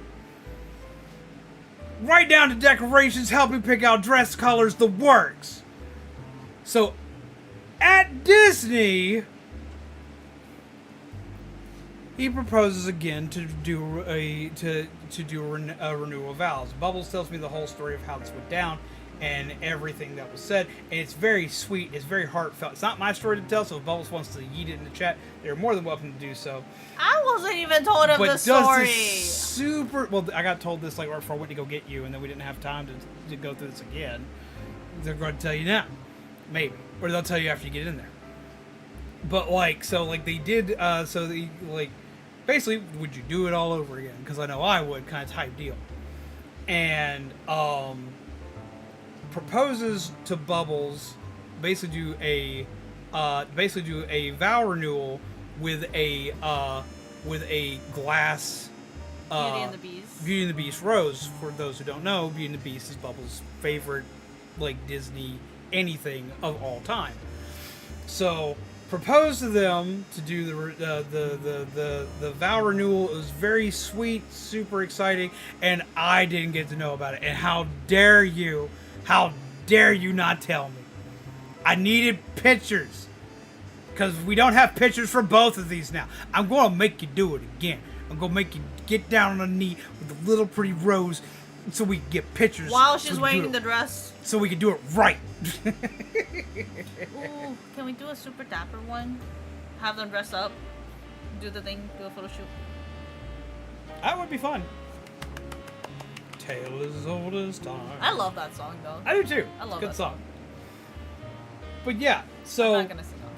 Right down to decorations, helping pick out dress colors, the works. So at Disney, he proposes again to do a renewal of vows. Bubbles tells me the whole story of how this went down and everything that was said, and it's very sweet. It's very heartfelt. It's not my story to tell, so if Bubbles wants to yeet it in the chat, they're more than welcome to do so. I wasn't even told of the story. Well, I got told this like right before I went to go get you, and then we didn't have time to go through this again. They're going to tell you now, maybe, or they'll tell you after you get in there. But like, so like they did, so they like. Basically, would you do it all over again? Because I know I would, kind of type deal. And proposes to Bubbles, basically do a vow renewal with a glass Beauty and the Beast. Beauty and the Beast rose. For those who don't know, Beauty and the Beast is Bubbles' favorite like Disney anything of all time. So proposed to them to do the vow renewal. It was very sweet, super exciting, and I didn't get to know about it. And how dare you not tell me? I needed pictures because we don't have pictures for both of these now. I'm going to make you do it again. I'm going to make you get down on a knee with the little pretty rose so we can get pictures. While she's wearing the dress. So we can do it right. Ooh, can we do a super dapper one? Have them dress up, do the thing, do a photo shoot. That would be fun. Tale as old as time. I love that song though. I do too. I love Good that song. But yeah, so I'm not gonna sing on.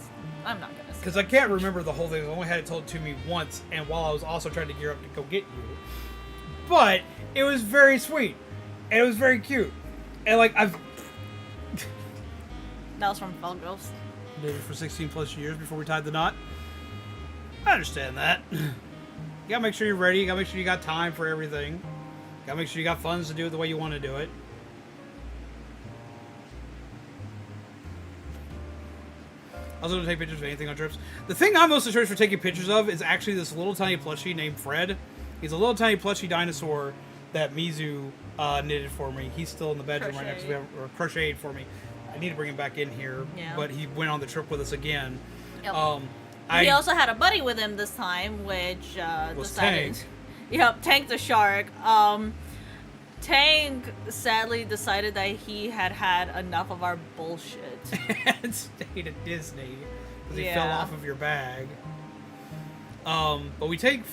I'm not gonna sing. because I can't remember the whole thing. I only had it told to me once, and while I was also trying to gear up to go get you. But it was very sweet, and it was very cute, and like I've That was from Felgroves. did it for 16 plus years before we tied the knot. I understand that. You gotta make sure you're ready. You gotta make sure you got time for everything. Gotta make sure you got funds to do it the way you want to do it. Also, don't take pictures of anything on trips. The thing I'm most interested for taking pictures of is actually this little tiny plushie named Fred. He's a little tiny plushie dinosaur that Mizu knitted for me. He's still in the bedroom right now because we have or crocheted for me. I need to bring him back in here, but he went on the trip with us again. Yep. He He also had a buddy with him this time, which was decided. Tank. Yep, Tank the shark. Tank sadly decided that he had had enough of our bullshit. And stayed at Disney because he fell off of your bag. But we take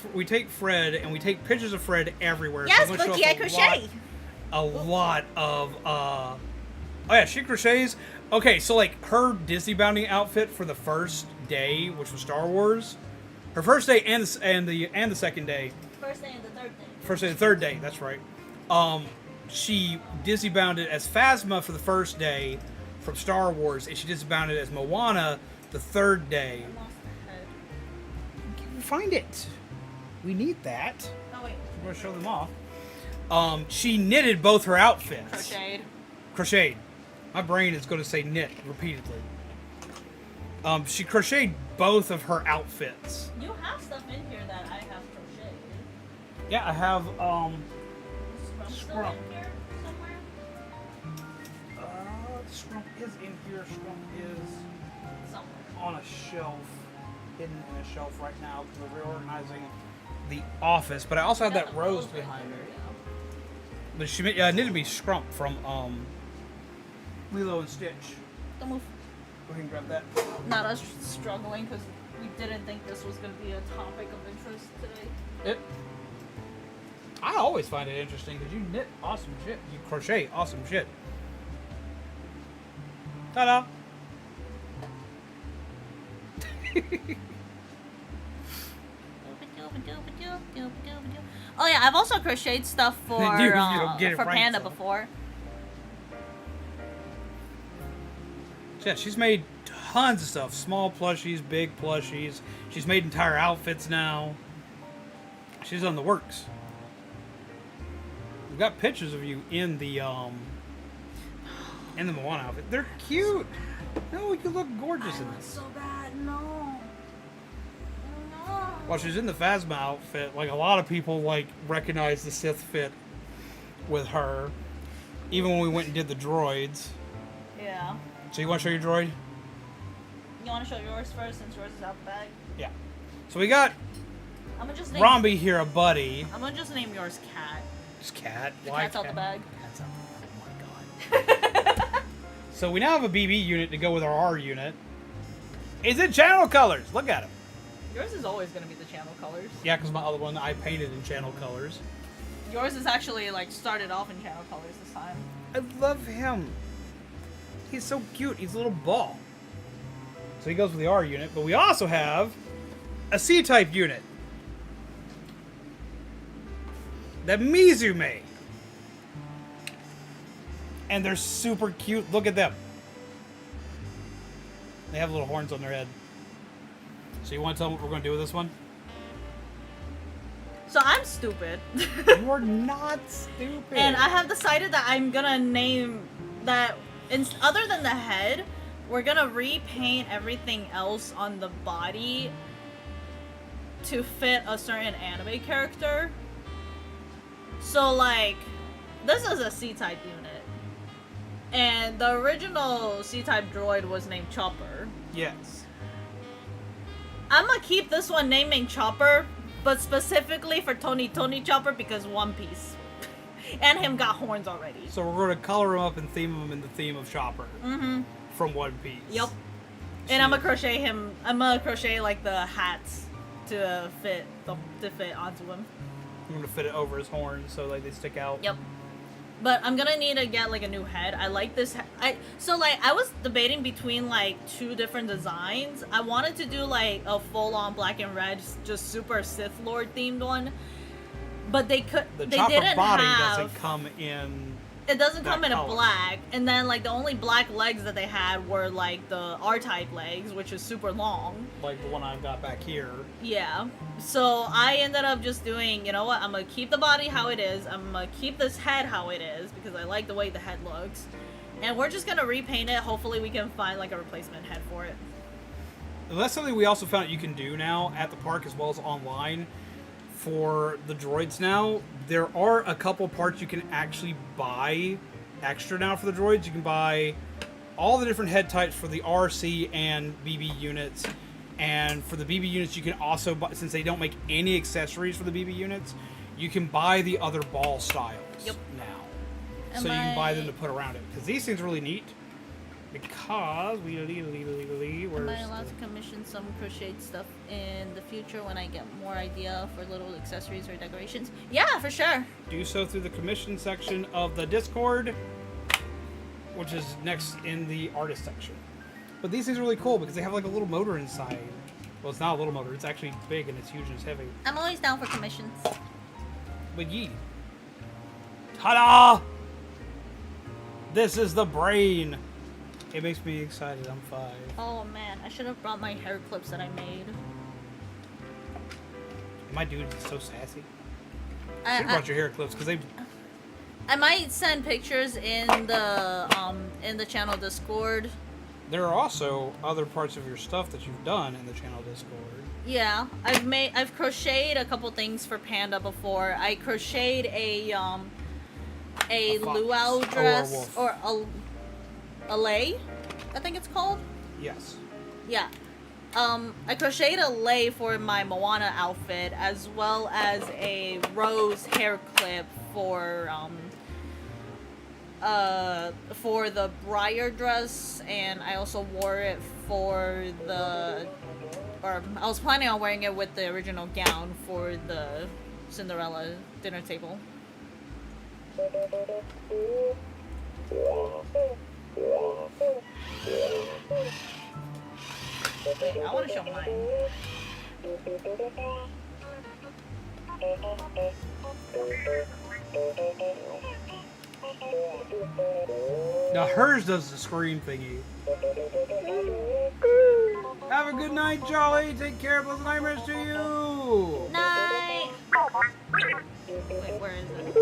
Fred and we take pictures of Fred everywhere. Yes, so but I crochet. A lot of oh yeah, she crochets. Okay, so like her Disney bounty outfit for the first day, which was Star Wars, her first day and the second day. First day and the third day. First day and the third day. That's right. She Disney bounded as Phasma for the first day from Star Wars, and she Disney bounded as Moana the third day. I lost the head. Find it. We need that. Oh wait. I'm going to show them off. She knitted both her outfits. Crocheted. Crocheted. My brain is going to say knit repeatedly. She crocheted both of her outfits. You have stuff in here that I have crocheted. Yeah, I have, Scrump. In here somewhere? Scrump is in here. Scrump is Somewhere. on a shelf. Hidden in a shelf right now because we're reorganizing the office. But I also have that rose behind me. But she knitted me Scrump from, Lilo and Stitch. Don't move. Go ahead and grab that. Not us struggling because we didn't think this was going to be a topic of interest today. I always find it interesting because you knit awesome shit. You crochet awesome shit. Ta-da! Oh yeah, I've also crocheted stuff for You don't get it for right, Panda so. before. Yeah, she's made tons of stuff. Small plushies, big plushies. She's made entire outfits now. She's on the works. We've got pictures of you in the Moana outfit. They're cute. No, you look gorgeous in this. So bad, no. While she's in the Phasma outfit, like a lot of people like recognize the Sith fit with her. Even when we went and did the droids. Yeah. So you want to show your droid? You want to show yours first since yours is out the bag? Yeah. So we got I'm gonna just name. Romby here, a buddy. I'm gonna just name yours Cat. Just cat. The Why cat's out the bag. Cat's out the bag. Oh my god. So we now have a BB unit to go with our R unit. Is it channel colors? Look at him. Yours is always gonna be the channel colors. Yeah, because my other one I painted in channel colors. Yours is actually like started off in channel colors this time. I love him. He's so cute. He's a little ball. So he goes with the R unit, but we also have a C-type unit that Mizu made. And they're super cute. Look at them. They have little horns on their head. So you want to tell them what we're going to do with this one? So I'm stupid. You're not stupid. And I have decided that I'm gonna name that, other than the head, we're gonna repaint everything else on the body to fit a certain anime character. So like, this is a C-type unit. And the original C-type droid was named Chopper. Yes. I'm gonna keep this one naming Chopper, but specifically for Tony Chopper because One Piece. And him got horns already. So we're going to color him up and theme him in the theme of Chopper. Mm-hmm. From One Piece. Yep. And I'm gonna crochet him. I'm gonna crochet like the hats to fit onto him. I'm gonna fit it over his horns so like they stick out. Yep. But I'm gonna need to get like a new head. I like this. I was debating between like 2 different designs. I wanted to do like a full-on black and red, just super Sith Lord themed one. But they chopper didn't body have. doesn't come in. It doesn't come in a color. black, and then like the only black legs that they had were like the R-type legs, which is super long. Like the one I've got back here. Yeah. So I ended up just doing, you know what? I'm gonna keep the body how it is. I'm gonna keep this head how it is because I like the way the head looks, and we're just gonna repaint it. Hopefully, we can find like a replacement head for it. And that's something we also found you can do now at the park as well as online. For the droids now, there are a couple parts you can actually buy extra now for the droids. You can buy all the different head types for the RC and BB units. And for the BB units, you can also buy, since they don't make any accessories for the BB units, you can buy the other ball styles now. So you can buy them to put around it. Because these things are really neat. Because Am I allowed to commission some crocheted stuff in the future when I get more idea for little accessories or decorations? Yeah, for sure. Do so through the commission section of the Discord, which is next in the artist section. But these things are really cool because they have like a little motor inside. Well, it's not a little motor. It's actually big and it's huge and it's heavy. I'm always down for commissions. But yee. Ta-da! This is the brain. It makes me excited. I'm 5. Oh man, I should have brought my hair clips that I made. My dude is so sassy. You should have brought your hair clips because they. I might send pictures in the channel Discord. There are also other parts of your stuff that you've done in the channel Discord. Yeah, I've crocheted a couple things for Panda before. I crocheted a luau dress or a lei, I think it's called. Yes. Yeah. I crocheted a lei for my Moana outfit as well as a rose hair clip for the Briar dress, and I also wore it for I was planning on wearing it with the original gown for the Cinderella dinner table. Wait, I want to show mine. Now hers does the scream thingy. Have a good night, Jolly. Take care. Pleasant nightmares to you. Night. Wait, where is it?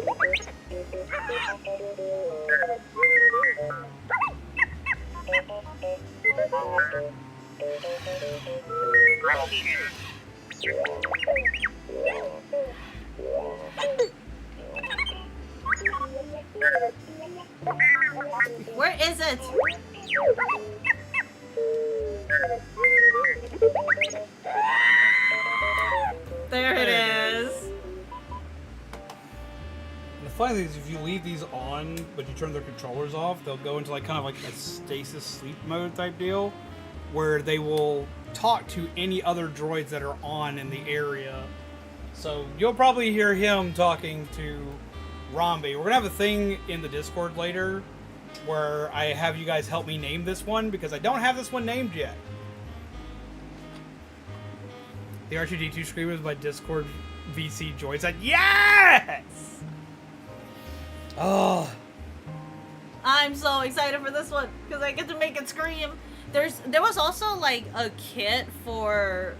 Where is it? There it is. And the funny thing is, if you leave these on, but you turn their controllers off, they'll go into like kind of like a stasis sleep mode type deal, where they will talk to any other droids that are on in the area. So you'll probably hear him talking to Romby. We're gonna have a thing in the Discord later where I have you guys help me name this one because I don't have this one named yet. The R2D2 Screamers by Discord VC Joy said, yes! Oh. I'm so excited for this one because I get to make it scream. There was also like a kit for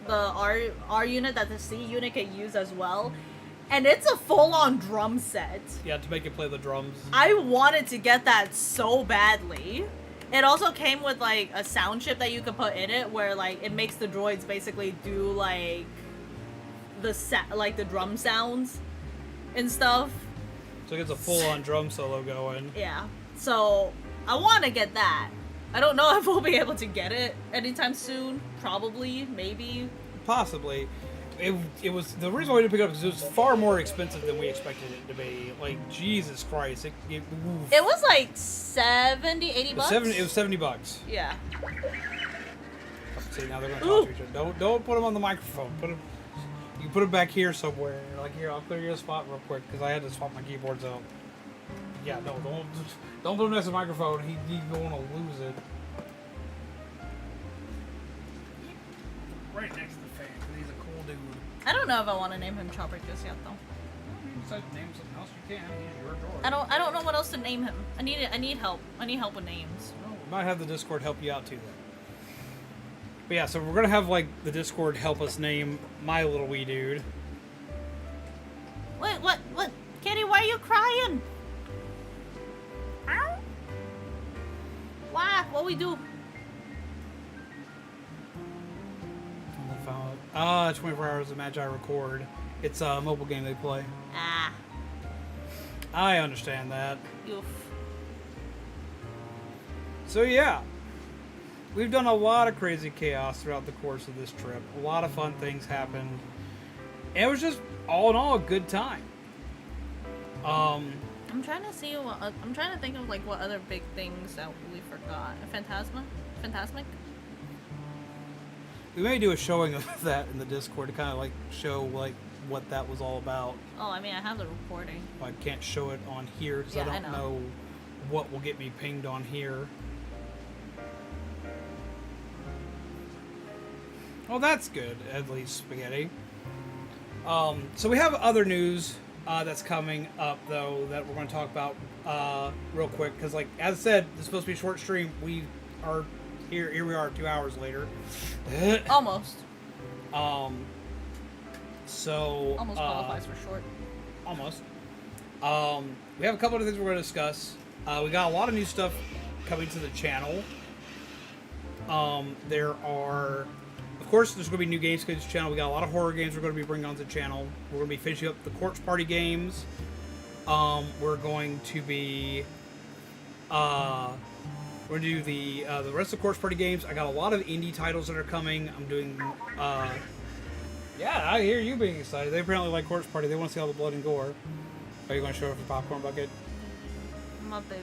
the R unit that the C unit could use as well, and it's a full-on drum set. Yeah, to make it play the drums. I wanted to get that so badly. It also came with like a sound chip that you could put in it, where like it makes the droids basically do like the drum sounds and stuff. So it gets a full-on drum solo going. Yeah. So I want to get that. I don't know if we'll be able to get it anytime soon. Probably, maybe. Possibly. It was the reason why we didn't pick it up because it was far more expensive than we expected it to be. Like, Jesus Christ. It was like 70, 80 bucks? It was $70. Yeah. See, now they're going to talk to each other. Don't put them on the microphone. You put it back here somewhere. Like here, I'll clear you a spot real quick because I had to swap my keyboards out. Yeah, no, don't put him next to the microphone. He's going to lose it. Right next to the fan because he's a cool dude. I don't know if I want to name him Chopper just yet though. You decide to name something else, you can. He's your droid. I don't know what else to name him. I need help. I need help with names. Well, we might have the Discord help you out too then. But yeah, so we're gonna have like the Discord help us name my little wee dude. Wait, what? Kitty, why are you crying? Ow. Why? What we do? 24 hours of Magi record. It's a mobile game they play. Ah. I understand that. Oof. So yeah, we've done a lot of crazy chaos throughout the course of this trip. A lot of fun things happened. And it was just, all in all, a good time. I'm trying to see what, I'm trying to think of like what other big things that we forgot. Phantasmic? We may do a showing of that in the Discord to kind of like show like what that was all about. Oh, I mean, I have the recording. I can't show it on here because Yeah, I don't know what will get me pinged on here. Well, that's good, at least, Spaghetti. So we have other news that's coming up, though, that we're going to talk about real quick. Because, like, as I said, this is supposed to be a short stream. We are here we are 2 hours later. Almost. So... Almost qualifies for short. Almost. We have a couple of things we're going to discuss. We got a lot of new stuff coming to the channel. There are... Of course, there's going to be new games coming to the channel. We got a lot of horror games we're going to be bringing onto the channel. We're going to be finishing up the Corpse Party games. We're going to be... we're going to do the rest of the Corpse Party games. I got a lot of indie titles that are coming. I'm doing... yeah, I hear you being excited. They apparently like Corpse Party. They want to see all the blood and gore. Are you going to show off your popcorn bucket? My baby.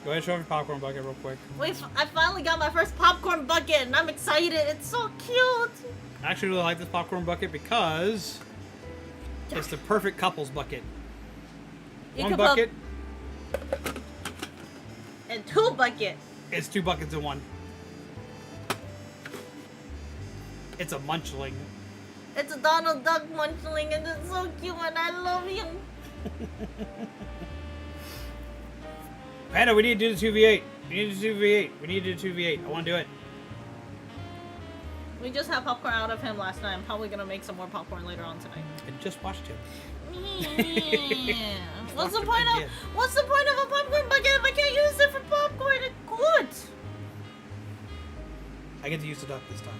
Go ahead and show off your popcorn bucket real quick. Wait, I finally got my first popcorn bucket and I'm excited. It's so cute. I actually really like this popcorn bucket because it's the perfect couples bucket. One bucket. And two buckets. It's 2 buckets in one. It's a munchling. It's a Donald Duck munchling and it's so cute and I love him. Panda, we need to do the 2v8. We need to do 2v8. We need to do 2v8. I want to do it. We just had popcorn out of him last night. I'm probably gonna make some more popcorn later on tonight. I just watched it. What's the point of a popcorn bucket if I can't use it for popcorn? It's good. I get to use the duck this time.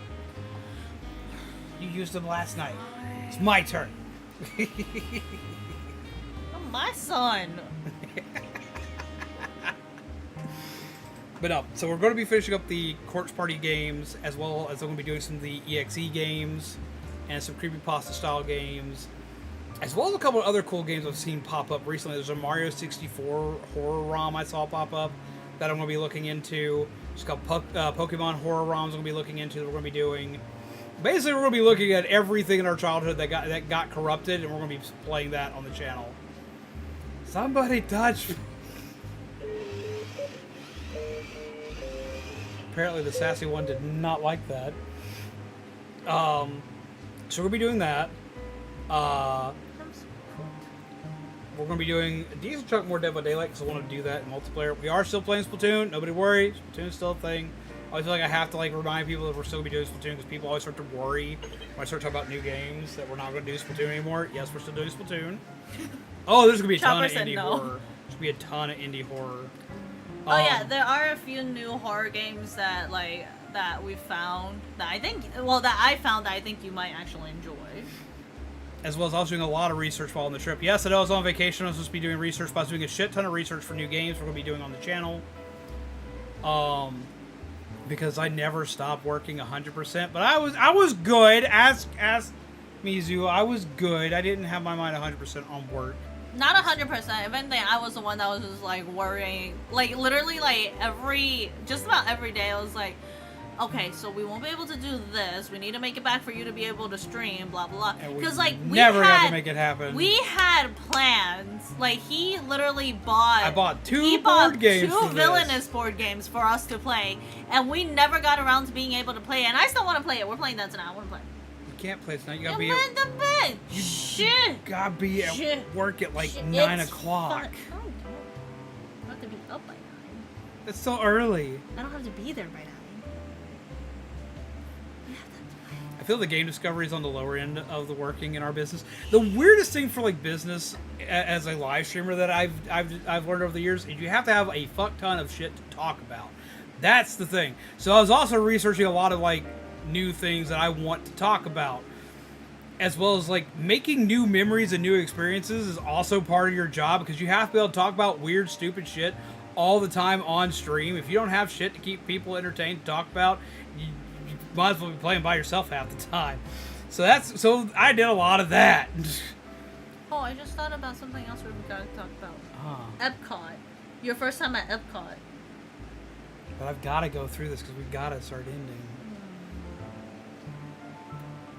You used them last night. It's my turn. Oh, my son. But no, so we're going to be finishing up the Corpse Party games, as well as I'm going to be doing some of the EXE games, and some creepypasta style games, as well as a couple of other cool games I've seen pop up recently. There's a Mario 64 horror ROM I saw pop up that I'm going to be looking into. It's called Pokemon horror ROMs I'm going to be looking into that we're going to be doing. Basically, we're going to be looking at everything in our childhood that got corrupted, and we're going to be playing that on the channel. Somebody touch me. Apparently the sassy one did not like that. So we'll be doing that. We're going to be doing a decent chunk more Dead by Daylight because I want to do that in multiplayer. We are still playing Splatoon. Nobody worry. Splatoon's still a thing. I always feel like I have to remind people that we're still going to be doing Splatoon because people always start to worry when I start talking about new games that we're not going to do Splatoon anymore. Yes, we're still doing Splatoon. Oh, there's going to be a ton of indie horror. There's going to be a ton of indie horror. Oh yeah, there are a few new horror games that we found that I think you might actually enjoy. As well as I was doing a lot of research while on the trip. Yes, I know I was on vacation. I was supposed to be doing research, but I was doing a shit ton of research for new games we're going to be doing on the channel. Because I never stopped working 100%. But I was good. Ask Mizu. I was good. I didn't have my mind 100% on work. Not 100%. If anything, I was the one that was just worrying. Literally, just about every day, I was like, okay, so we won't be able to do this. We need to make it back for you to be able to stream, blah, blah, blah. Because, like, we never had got to make it happen. We had plans. Like, he literally bought... I bought two board games two for villainous this. board games for us to play. And we never got around to being able to play it. And I still want to play it. We're playing that tonight. I want to play it. You can't play tonight. You gotta It be went to bed. You Shit. gotta be at Shit. work at like Shit. 9 It's o'clock. fun. No, I don't have to be up by 9. It's so early. I don't have to be there by 9. I feel the game discovery is on the lower end of the working in our business. The weirdest thing for like business as a live streamer that I've learned over the years is you have to have a fuck ton of shit to talk about. That's the thing. So I was also researching a lot of like new things that I want to talk about, as well as like making new memories and new experiences is also part of your job, because you have to be able to talk about weird, stupid shit all the time on stream. If you don't have shit to keep people entertained to talk about, you might as well be playing by yourself half the time. So I did a lot of that. Oh, I just thought about something else we gotta talk about. Epcot. Your first time at Epcot. But I've got to go through this because we've got to start ending.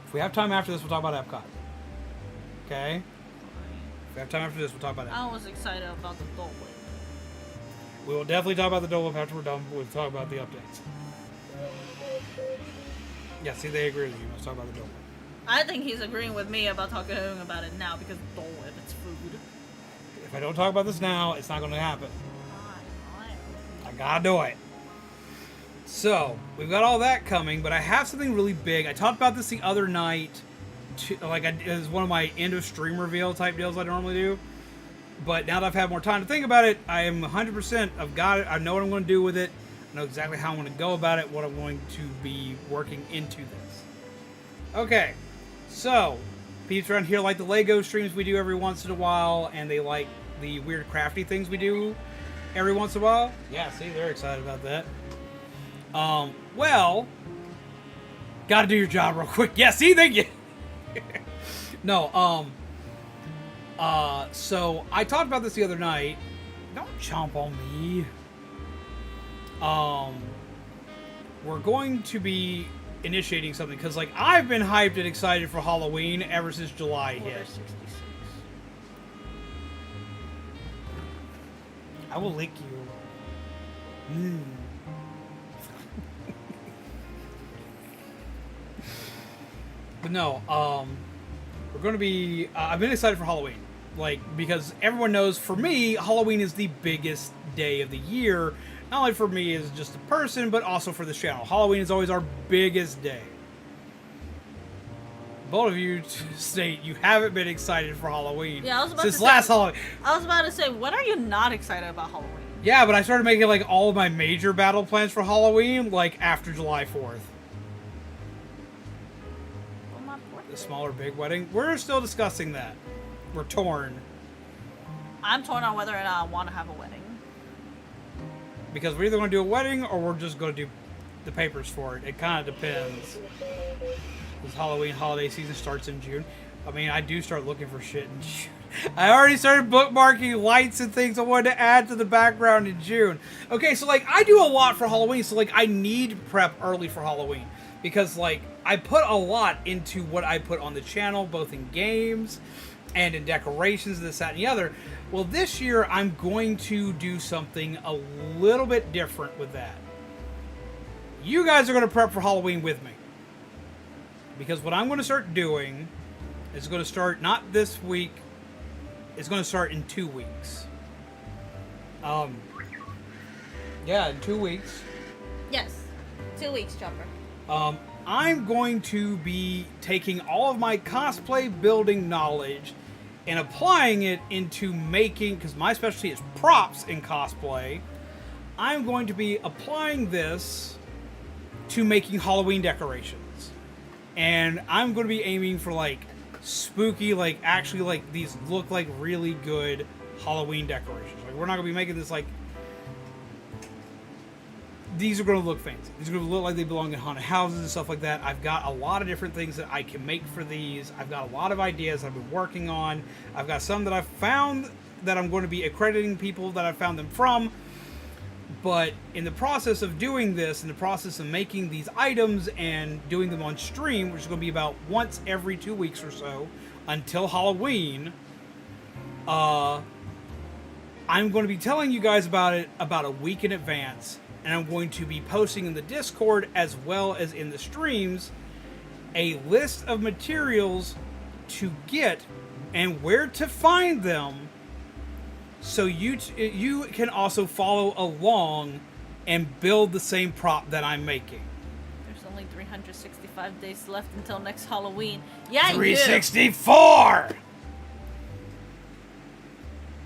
If we have time after this, we'll talk about Epcot. Okay? If we have time after this, we'll talk about Epcot. I was excited about the Dole Whip. We will definitely talk about the Dole Whip after we're done. We'll talk about the updates. Yeah, see, they agree with you. Let's talk about the Dole Whip. I think he's agreeing with me about talking about it now because Dole Whip, it's food. If I don't talk about this now, it's not going to happen. I gotta do it. So, we've got all that coming, but I have something really big. I talked about this the other night. It was one of my end of stream reveal type deals I normally do. But now that I've had more time to think about it, I am 100%. I've got it. I know what I'm going to do with it. I know exactly how I'm going to go about it, what I'm going to be working into this. Okay, so peeps around here like the Lego streams we do every once in a while, and they like the weird crafty things we do every once in a while. Yeah, see, they're excited about that. Well, gotta do your job real quick. Yeah, see, thank you. No, so I talked about this the other night. Don't chomp on me. We're going to be initiating something, because, like, I've been hyped and excited for Halloween ever since July hit. 66. I will lick you. But no, we're going to be... I've been excited for Halloween. Like, because everyone knows, for me, Halloween is the biggest day of the year. Not only for me as just a person, but also for this channel. Halloween is always our biggest day. Both of you state you haven't been excited for Halloween since last Halloween. I was about to say, when are you not excited about Halloween? Yeah, but I started making, like, all of my major battle plans for Halloween, like, after July 4th. The small or big wedding? We're still discussing that. We're torn. I'm torn on whether or not I want to have a wedding. Because we're either going to do a wedding or we're just going to do the papers for it. It kind of depends. This Halloween holiday season starts in June. I mean, I do start looking for shit in June. I already started bookmarking lights and things I wanted to add to the background in June. Okay, so, like, I do a lot for Halloween, so, like, I need prep early for Halloween. Because, like, I put a lot into what I put on the channel, both in games and in decorations, this, that, and the other. Well, this year, I'm going to do something a little bit different with that. You guys are going to prep for Halloween with me. Because what I'm going to start doing is going to start not this week. It's going to start in 2 weeks. Yeah, in 2 weeks. Yes. 2 weeks, Chopper. I'm going to be taking all of my cosplay building knowledge and applying it into making, because my specialty is props in cosplay, I'm going to be applying this to making Halloween decorations. And I'm going to be aiming for, like, spooky, like, actually, like, these look like really good Halloween decorations. Like, we're not going to be making this, like, these are going to look fancy. These are going to look like they belong in haunted houses and stuff like that. I've got a lot of different things that I can make for these. I've got a lot of ideas I've been working on. I've got some that I've found that I'm going to be accrediting people that I found them from. But in the process of doing this, in the process of making these items and doing them on stream, which is going to be about once every 2 weeks or so until Halloween, I'm going to be telling you guys about it about a week in advance, and I'm going to be posting in the Discord as well as in the streams a list of materials to get and where to find them, so you can also follow along and build the same prop that I'm making. There's only 365 days left until next Halloween. Yeah, 364!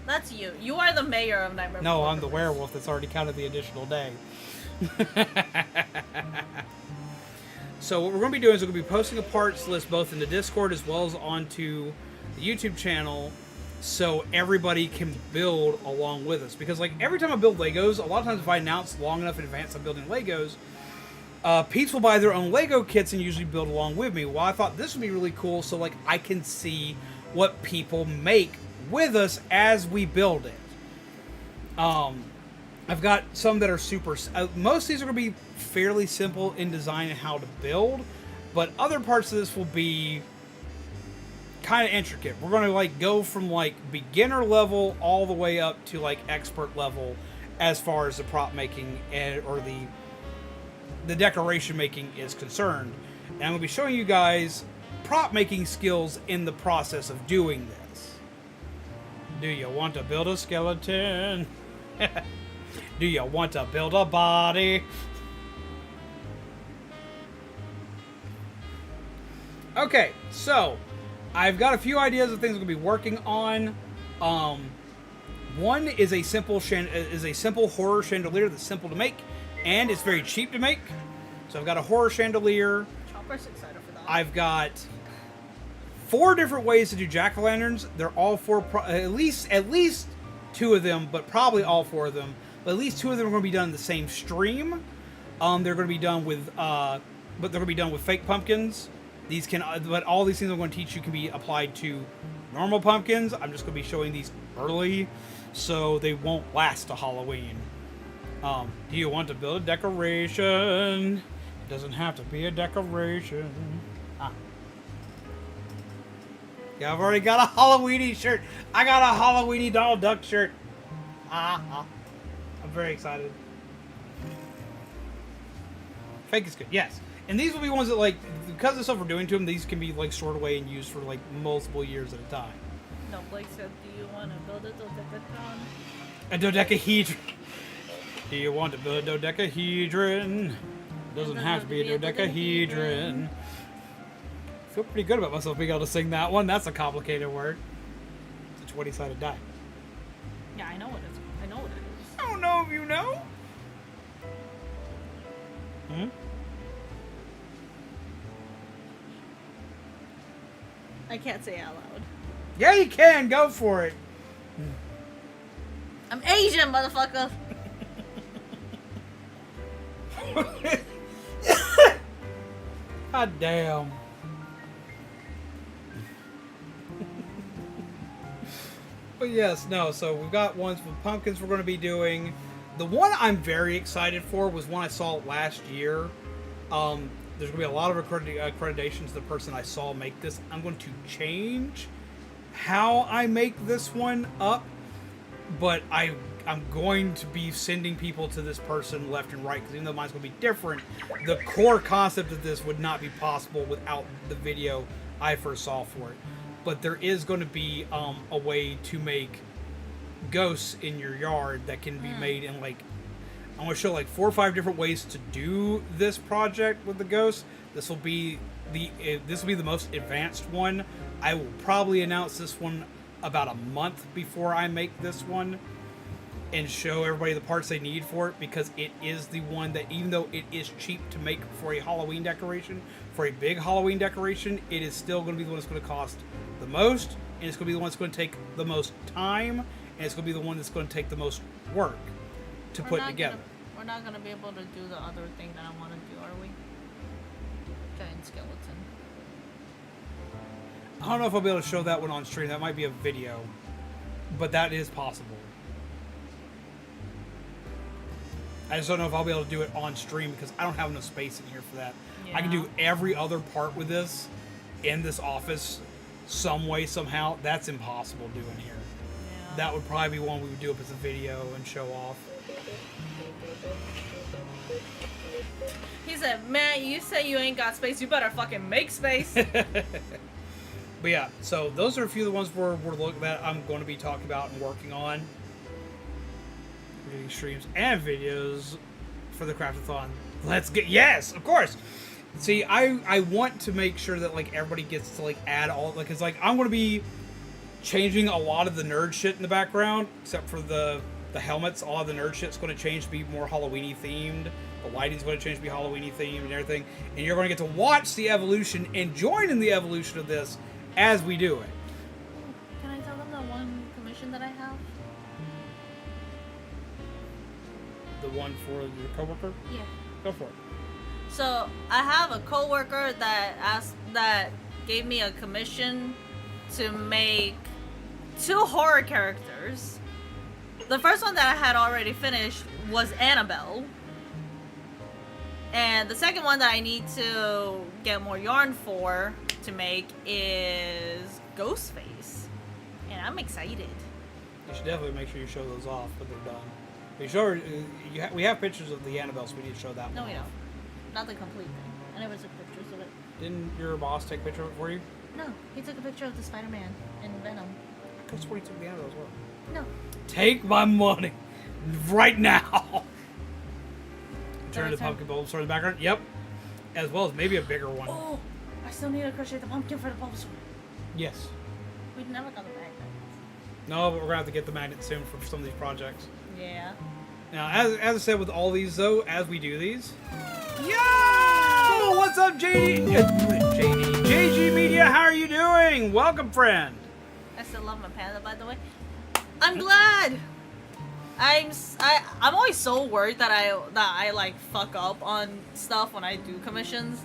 That's you. You are the mayor of Nightmare No, Before I'm the Christmas. werewolf that's already counted the additional day. So what we're going to be doing is we're going to be posting a parts list both in the Discord as well as onto the YouTube channel, so everybody can build along with us. Because like every time I build Legos, a lot of times if I announce long enough in advance I'm building Legos, peeps will buy their own Lego kits and usually build along with me. Well, I thought this would be really cool, so like I can see what people make with us as we build it. I've got some that are super... most of these are going to be fairly simple in design and how to build, but other parts of this will be kind of intricate. We're going to like go from like beginner level all the way up to like expert level as far as the prop making or the decoration making is concerned. And I'm going to be showing you guys prop making skills in the process of doing this. Do you want to build a skeleton? Do you want to build a body? Okay, so I've got a few ideas of things I'm going to be working on. One is a simple horror chandelier that's simple to make, and it's very cheap to make. So I've got a horror chandelier. Chopper's excited for that. I've got 4 different ways to do jack-o'-lanterns. They're all 4, at least 2 of them, but probably all 4 of them. But at least 2 of them are going to be done in the same stream. They're going to be done with, but they're going to be done with fake pumpkins. These can, but all these things I'm going to teach you can be applied to normal pumpkins. I'm just going to be showing these early, so they won't last to Halloween. Do you want to build a decoration? It doesn't have to be a decoration. Yeah, I've already got a Halloweeny shirt. I got a Halloweeny Donald Duck shirt. I'm very excited. Fake is good, yes. And these will be ones that, like, because of the stuff we're doing to them, these can be, like, stored away and used for, like, multiple years at a time. No, Blake said, do you want to build a dodecahedron? A dodecahedron. Do you want to build a dodecahedron? It doesn't have to be a dodecahedron. I feel pretty good about myself being able to sing that one. That's a complicated word. It's a 20-sided die. Yeah, I know what it is. I know what it is. I don't know if you know. Hmm? I can't say it out loud. Yeah, you can. Go for it. I'm Asian, motherfucker. God damn. But yes, no, so we've got ones with pumpkins we're going to be doing. The one I'm very excited for was one I saw last year. There's going to be a lot of accreditations to the person I saw make this. I'm going to change how I make this one up, but I'm going to be sending people to this person left and right, because even though mine's going to be different, the core concept of this would not be possible without the video I first saw for it. But there is going to be a way to make ghosts in your yard that can be made in, like, I'm going to show like 4 or 5 different ways to do this project with the ghosts. This will be the most advanced one. I will probably announce this one about a month before I make this one and show everybody the parts they need for it, because it is the one that, even though it is cheap to make for a Halloween decoration, for a big Halloween decoration, it is still going to be the one that's going to cost the most, and it's going to be the one that's going to take the most time, and it's going to be the one that's going to take the most work to put together. We're not going to be able to do the other thing that I want to do, are we? Giant skeleton. I don't know if I'll be able to show that one on stream. That might be a video, but that is possible. I just don't know if I'll be able to do it on stream because I don't have enough space in here for that. Yeah. I can do every other part with this in this office some way, somehow. That's impossible doing here. Yeah. That would probably be one we would do up as a video and show off. He said, man, you say you ain't got space, you better fucking make space. But yeah, so those are a few of the ones we're looking at. I'm going to be talking about and working on. We're doing streams and videos for the Craftathon. Let's get, yes, of course. See, I want to make sure that like everybody gets to like add all, like, it's like I'm going to be changing a lot of the nerd shit in the background, except for the helmets. All of the nerd shit's going to change to be more Halloween-y themed. The lighting's going to change to be Halloween-y themed and everything. And you're going to get to watch the evolution and join in the evolution of this as we do it. Can I tell them the one commission that I have? The one for your coworker? Yeah. Go for it. So I have a coworker that gave me a commission to make 2 horror characters. The first one that I had already finished was Annabelle. And the second one that I need to get more yarn for to make is Ghostface. And I'm excited. You should definitely make sure you show those off when they're done. You show her, we have pictures of the Annabelle, so we need to show that one. No, we off. don't. Not the complete thing. I never took pictures of it. Didn't your boss take a picture of it for you? No, he took a picture of the Spider-Man and Venom. I could have sworn he took the Annabelle as well. No. Take my money right now. Turn the Turn. pumpkin bulbs in the background. Yep. As well as maybe a bigger one. Oh, I still need to crochet the pumpkin for the Bulbasaur. Yes. We never got the magnet. No, but we're gonna have to get the magnet soon for some of these projects. Yeah. Now, as I said with all these though, as we do these. Yo! What's up, JG Media? How are you doing? Welcome, friend. I still love my panda, by the way. I'm glad. I'm always so worried that I like fuck up on stuff when I do commissions.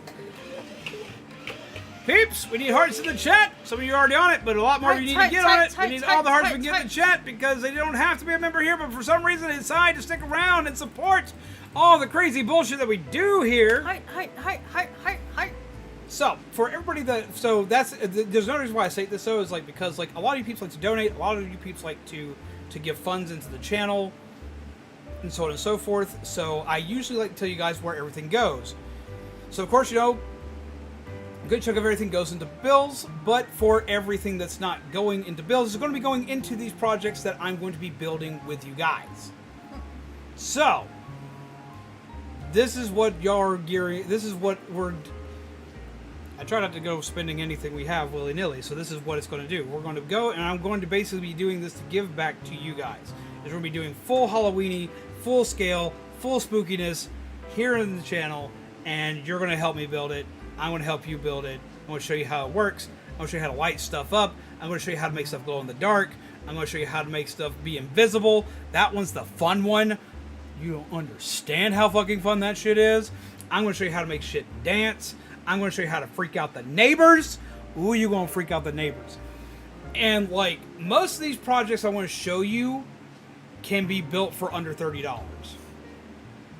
Peeps, we need hearts in the chat. Some of you are already on it, but a lot more of you need to get on it. We need all the hearts we can get in the chat because they don't have to be a member here, but for some reason they decide to stick around and support all the crazy bullshit that we do here. Heart. So, for everybody there's no reason why I say this though, is like because like a lot of you peeps like to donate, a lot of you peeps like to give funds into the channel, and so on and so forth. So I usually like to tell you guys where everything goes. So of course, you know, a good chunk of everything goes into bills, but for everything that's not going into bills, it's going to be going into these projects that I'm going to be building with you guys. So, this is what you're gearing, this is what I try not to go spending anything we have willy-nilly, so this is what it's going to do. We're going to go, and I'm going to basically be doing this to give back to you guys. We're going to be doing full Halloween-y, full scale, full spookiness here in the channel, and you're going to help me build it. I'm going to help you build it. I'm going to show you how it works. I'm going to show you how to light stuff up. I'm going to show you how to make stuff glow in the dark. I'm going to show you how to make stuff be invisible. That one's the fun one. You don't understand how fucking fun that shit is. I'm going to show you how to make shit dance. I'm going to show you how to freak out the neighbors. Ooh, you going to freak out the neighbors. And like most of these projects I want to show you can be built for under $30.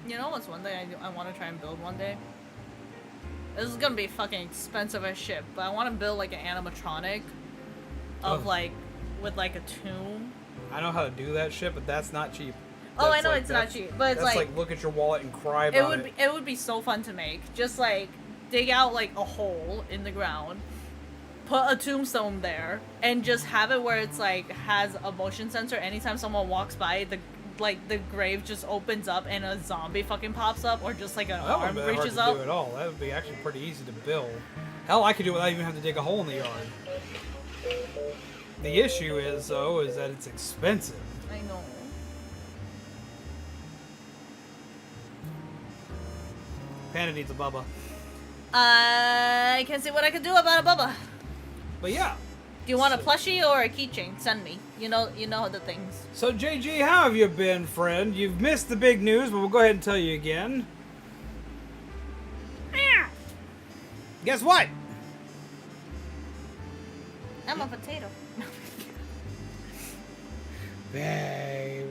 You know what's one thing I want to try and build one day? This is gonna be fucking expensive as shit, but I want to build like an animatronic of like with like a tomb. I know how to do that shit, but that's not cheap. Oh, I know it's not cheap, but it's that's like look at your wallet and cry about it. It would be so fun to make. Just like dig out like a hole in the ground, put a tombstone there, and just have it where it's like has a motion sensor. Anytime someone walks by, the grave just opens up and a zombie fucking pops up, or just like an arm reaches up. up. Do it all. That would be actually pretty easy to build. Hell, I could do it without even having to dig a hole in the yard. The issue is though, is that it's expensive. I know. Panda needs a bubba. I can see what I can do about a bubba. But yeah. Do you want a plushie or a keychain? Send me. You know the things. So JG, how have you been, friend? You've missed the big news, but we'll go ahead and tell you again. Guess what? I'm a potato. Babe.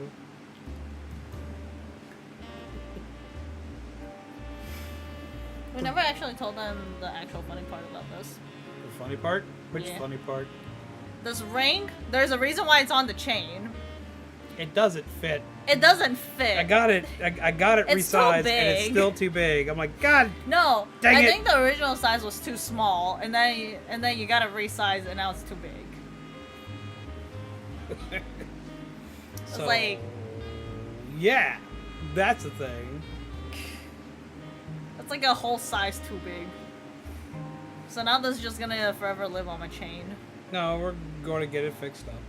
We never actually told them the actual funny part about this. The funny part? Which Yeah. funny part? This ring, there's a reason why it's on the chain. It doesn't fit. It doesn't fit. I got it. I got it It's too resized, and it's big. still too big. I'm like, God. No, Dang I it. think the original size was too small, and then you got it resized, and now it's too big. It's So, like, yeah, that's the thing. it's like a whole size too big. So now this is just gonna forever live on my chain. No, we're going to get it fixed up.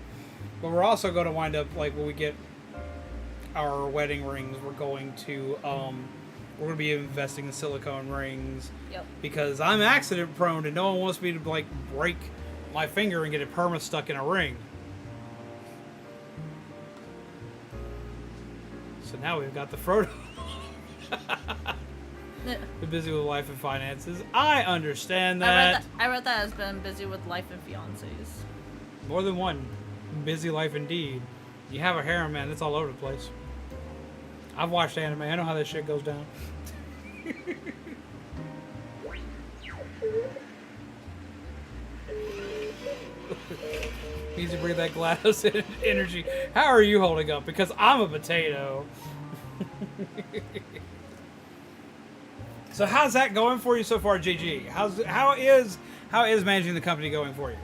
But we're also going to wind up, like, when we get our wedding rings, we're going to be investing in silicone rings. Yep. Because I'm accident prone and no one wants me to, like, break my finger and get it perma stuck in a ring. So now we've got the Frodo. Been busy with life and finances. I understand that. I read that has been busy with life and fiancés. More than one. Busy life indeed. You have a harem, man. It's all over the place. I've watched anime. I know how this shit goes down. Needs to breathe that glass energy. How are you holding up? Because I'm a potato. So how's that going for you so far, GG? How is managing the company going for you?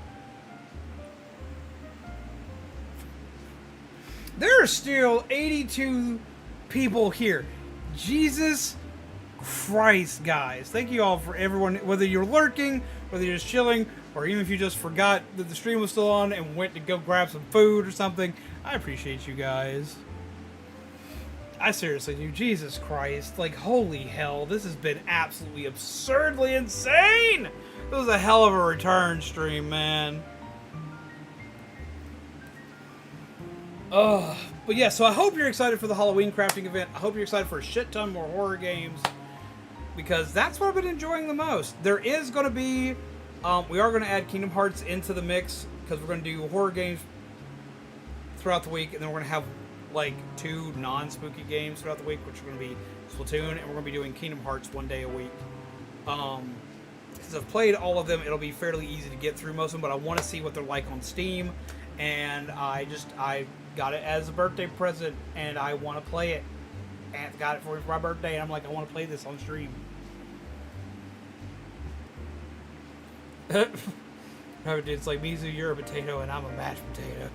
There are still 82 people here. Jesus Christ, guys. Thank you all for everyone, whether you're lurking, whether you're just chilling, or even if you just forgot that the stream was still on and went to go grab some food or something. I appreciate you guys. I seriously do. Jesus Christ. Like, holy hell. This has been absolutely absurdly insane. It was a hell of a return stream, man. But yeah, so I hope you're excited for the Halloween crafting event. I hope you're excited for a shit ton more horror games, because that's what I've been enjoying the most. There is going to be, we are going to add Kingdom Hearts into the mix, because we're going to do horror games throughout the week, and then we're going to have like 2 non-spooky games throughout the week, which are going to be Splatoon, and we're going to be doing Kingdom Hearts 1 day a week. Since I've played all of them, it'll be fairly easy to get through most of them, but I want to see what they're like on Steam, and I got it as a birthday present, and I want to play it. And got it for my birthday, and I'm like, I want to play this on stream. It's like, Mizu, you're a potato, and I'm a mashed potato.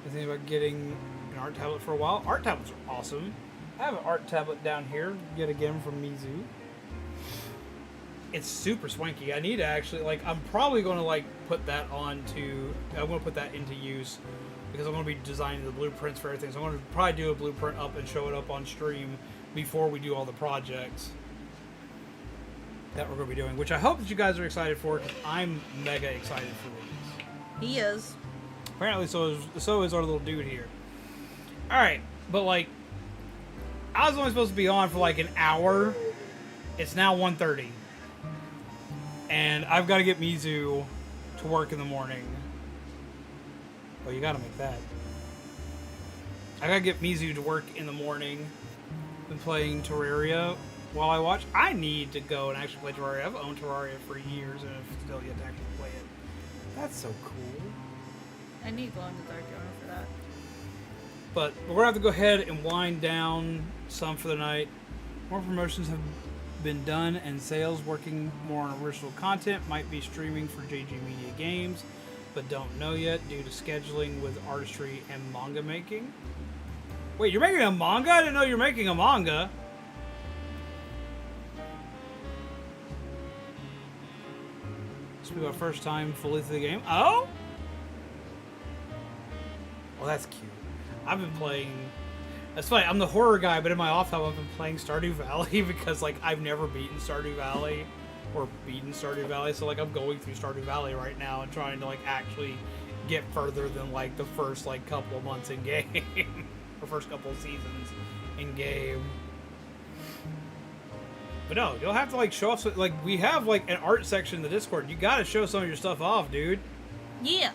I think about getting an art tablet for a while. Art tablets are awesome. I have an art tablet down here, yet again from Mizu. It's super swanky. I need to actually, like, I'm probably going to, like, put that into use, because I'm going to be designing the blueprints for everything. So I'm going to probably do a blueprint up and show it up on stream before we do all the projects that we're going to be doing, which I hope that you guys are excited for, because I'm mega excited for these. He is. Apparently so is our little dude here. Alright, but like, I was only supposed to be on for like an hour. It's now 1:30. And I've got to get Mizu to work in the morning. Oh, you gotta make that. I gotta get Mizu to work in the morning. Been playing Terraria while I watch. I need to go and actually play Terraria. I've owned Terraria for years and I've still yet to actually play it. That's so cool. I need glow in the dark armor for that. But we're gonna have to go ahead and wind down some for the night. More promotions have been done and sales working more on original content. Might be streaming for JG Media Games, but don't know yet due to scheduling with artistry and manga making. Wait, you're making a manga? I didn't know you're making a manga. This will be my first time fully through the game. Oh? Well, that's cute. I've been playing... That's funny, I'm the horror guy, but in my off time I've been playing Stardew Valley because, like, I've never beaten Stardew Valley. So, like, I'm going through Stardew Valley right now and trying to, like, actually get further than, like, the first, like, couple of months in game. Or first couple of seasons in game. But no, you'll have to, like, show off... Like, we have, like, an art section in the Discord. You gotta show some of your stuff off, dude. Yeah.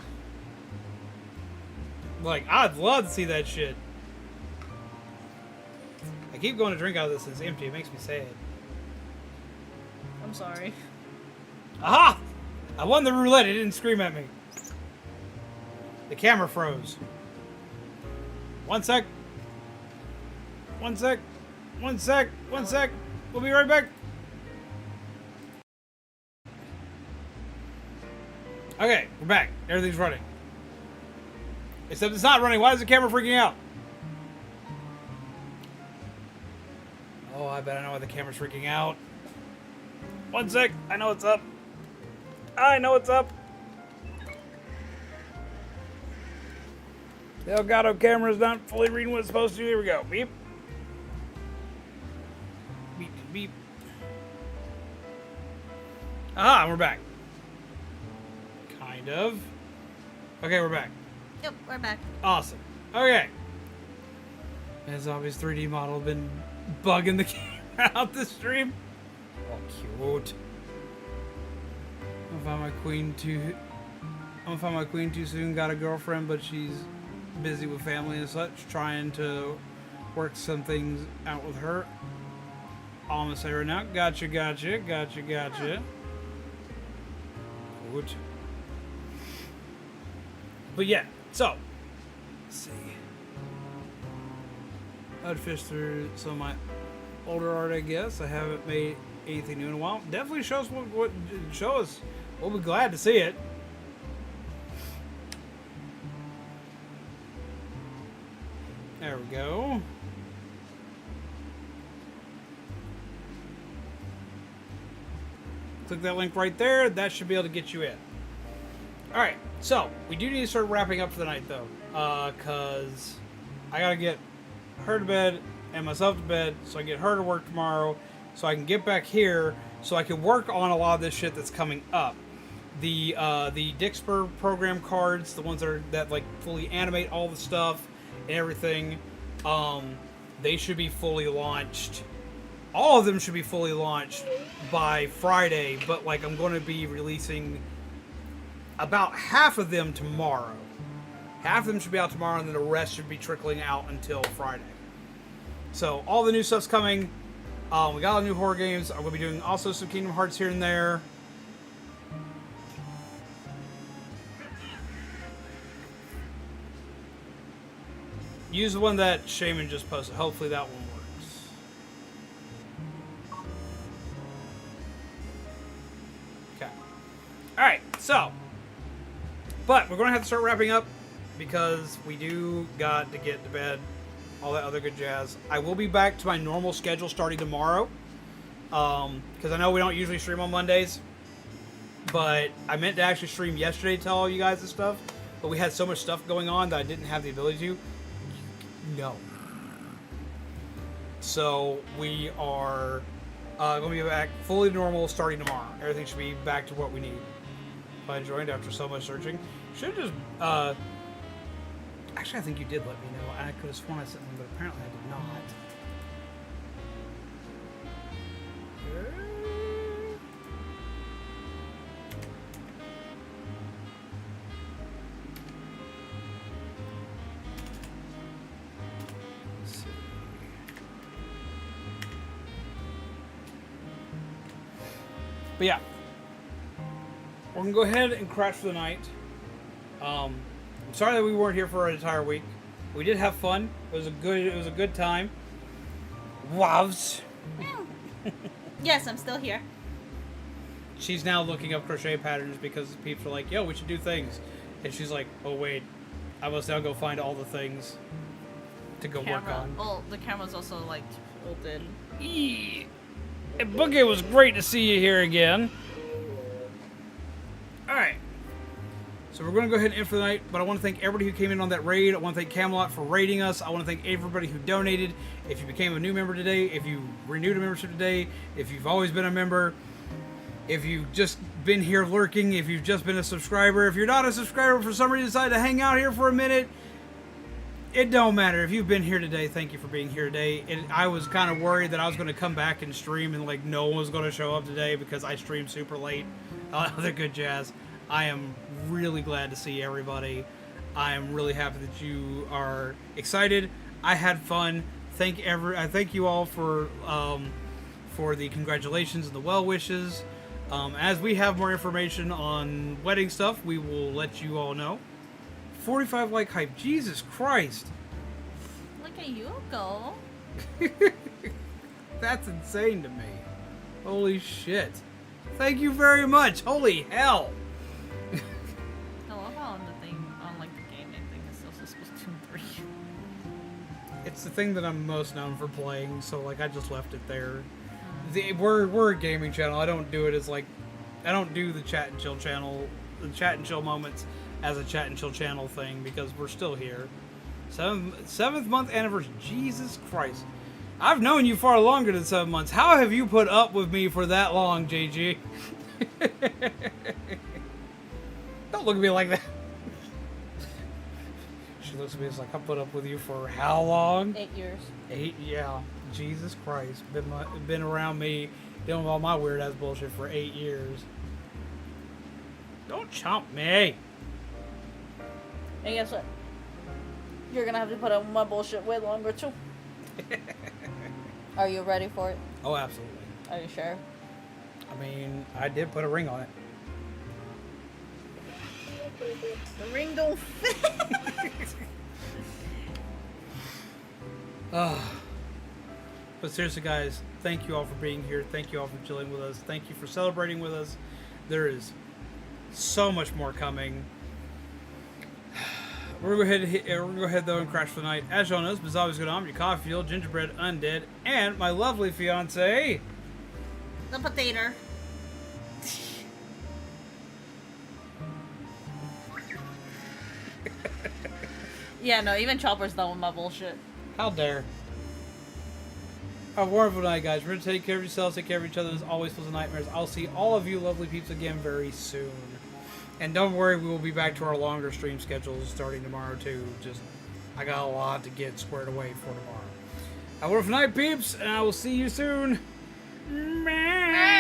Like, I'd love to see that shit. I keep going to drink out of this and it's empty. It makes me sad. I'm sorry. Aha! I won the roulette. It didn't scream at me. The camera froze. One sec. One sec. One sec. One sec. We'll be right back. Okay, we're back. Everything's running. Except it's not running. Why is the camera freaking out? Oh, I bet I know why the camera's freaking out. One sec. I know what's up. I know what's up. The Elgato camera's not fully reading what it's supposed to. Here we go. Beep. Beep, beep. Ah, we're back. Kind of. Okay, we're back. Yep, we're back. Awesome. Okay. As obvious 3D model been bugging the camera out the stream. Oh, cute. I'm gonna find my queen too soon. Got a girlfriend, but she's busy with family and such. Trying to work some things out with her. All I'm gonna say right now. Gotcha. Good. But yeah, so let's see. I'd fish through some of my older art, I guess. I haven't made anything new in a while. Definitely show us what show us. We'll be glad to see it. There we go. Click that link right there. That should be able to get you in. Alright, so we do need to start wrapping up for the night though. Cause I gotta get her to bed and myself to bed so I can get her to work tomorrow so I can get back here so I can work on a lot of this shit that's coming up. The Dixper program cards, the ones that like fully animate all the stuff and everything, they should be fully launched. All of them should be fully launched by Friday, but like I'm going to be releasing about half of them tomorrow. Half of them should be out tomorrow, and then the rest should be trickling out until Friday. So all the new stuff's coming. We got all the new horror games. I'm going to be doing also some Kingdom Hearts here and there. Use the one that Shaman just posted. Hopefully that one works. Okay. Alright, so. But we're going to have to start wrapping up because we do got to get to bed. All that other good jazz. I will be back to my normal schedule starting tomorrow. Because I know we don't usually stream on Mondays. But I meant to actually stream yesterday to tell all you guys this stuff. But we had so much stuff going on that I didn't have the ability to. No. So we are going to be back fully normal starting tomorrow. Everything should be back to what we need. If I joined after so much searching. Should have just... actually, I think you did let me know. I could have sworn I sent one, but apparently I did not. Let's see. But yeah. We're going to go ahead and crash for the night. I'm sorry that we weren't here for an entire week. We did have fun. It was a good time. Vows. Yes, I'm still here. She's now looking up crochet patterns because people are like, yo, we should do things. And she's like, oh wait, I must now go find all the things to go work on. Well, the camera's also like tilted. Hey, Boogie, it was great to see you here again. Alright. So we're going to go ahead and end for the night, but I want to thank everybody who came in on that raid. I want to thank Camelot for raiding us. I want to thank everybody who donated. If you became a new member today, if you renewed a membership today, if you've always been a member, if you've just been here lurking, if you've just been a subscriber, if you're not a subscriber, for some reason decided to hang out here for a minute, it don't matter. If you've been here today, thank you for being here today. And I was kind of worried that I was going to come back and stream and like no one was going to show up today because I streamed super late. Other good jazz. I am really glad to see everybody. I am really happy that you are excited. I had fun. I thank you all for the congratulations and the well wishes. As we have more information on wedding stuff, we will let you all know. 45 like hype. Jesus Christ. Look at you go. That's insane to me. Holy shit. Thank you very much. Holy hell. I love how on the thing, on like the gaming thing, it's also supposed to be 3. It's the thing that I'm most known for playing, so like I just left it there. We're a gaming channel. I don't do it as like, I don't do the chat and chill channel, the chat and chill moments as a chat and chill channel thing because we're still here. Seventh month anniversary. Jesus Christ. I've known you far longer than 7 months. How have you put up with me for that long, JG? Don't look at me like that. She looks at me, it's like, I put up with you for how long? 8 years. 8, yeah. Jesus Christ. Been around me dealing with all my weird ass bullshit for 8 years. Don't chomp me. And guess what? You're gonna have to put up with my bullshit way longer too. Are you ready for it? Oh, absolutely. Are you sure? I mean, I did put a ring on it. The ring don't fit. But seriously, guys, thank you all for being here. Thank you all for chilling with us. Thank you for celebrating with us. There is so much more coming. We're going to go ahead though and crash for the night. As y'all know, it's always good on your coffee field, gingerbread undead, and my lovely fiance, The potato. Yeah, no, even Chopper's done with my bullshit. How dare. Have a wonderful night, guys. Remember to take care of yourselves, take care of each other. As always, full of nightmares. I'll see all of you lovely peeps again very soon. And don't worry, we will be back to our longer stream schedules starting tomorrow, too. Just, I got a lot to get squared away for tomorrow. Have a wonderful night, peeps, and I will see you soon. Bye.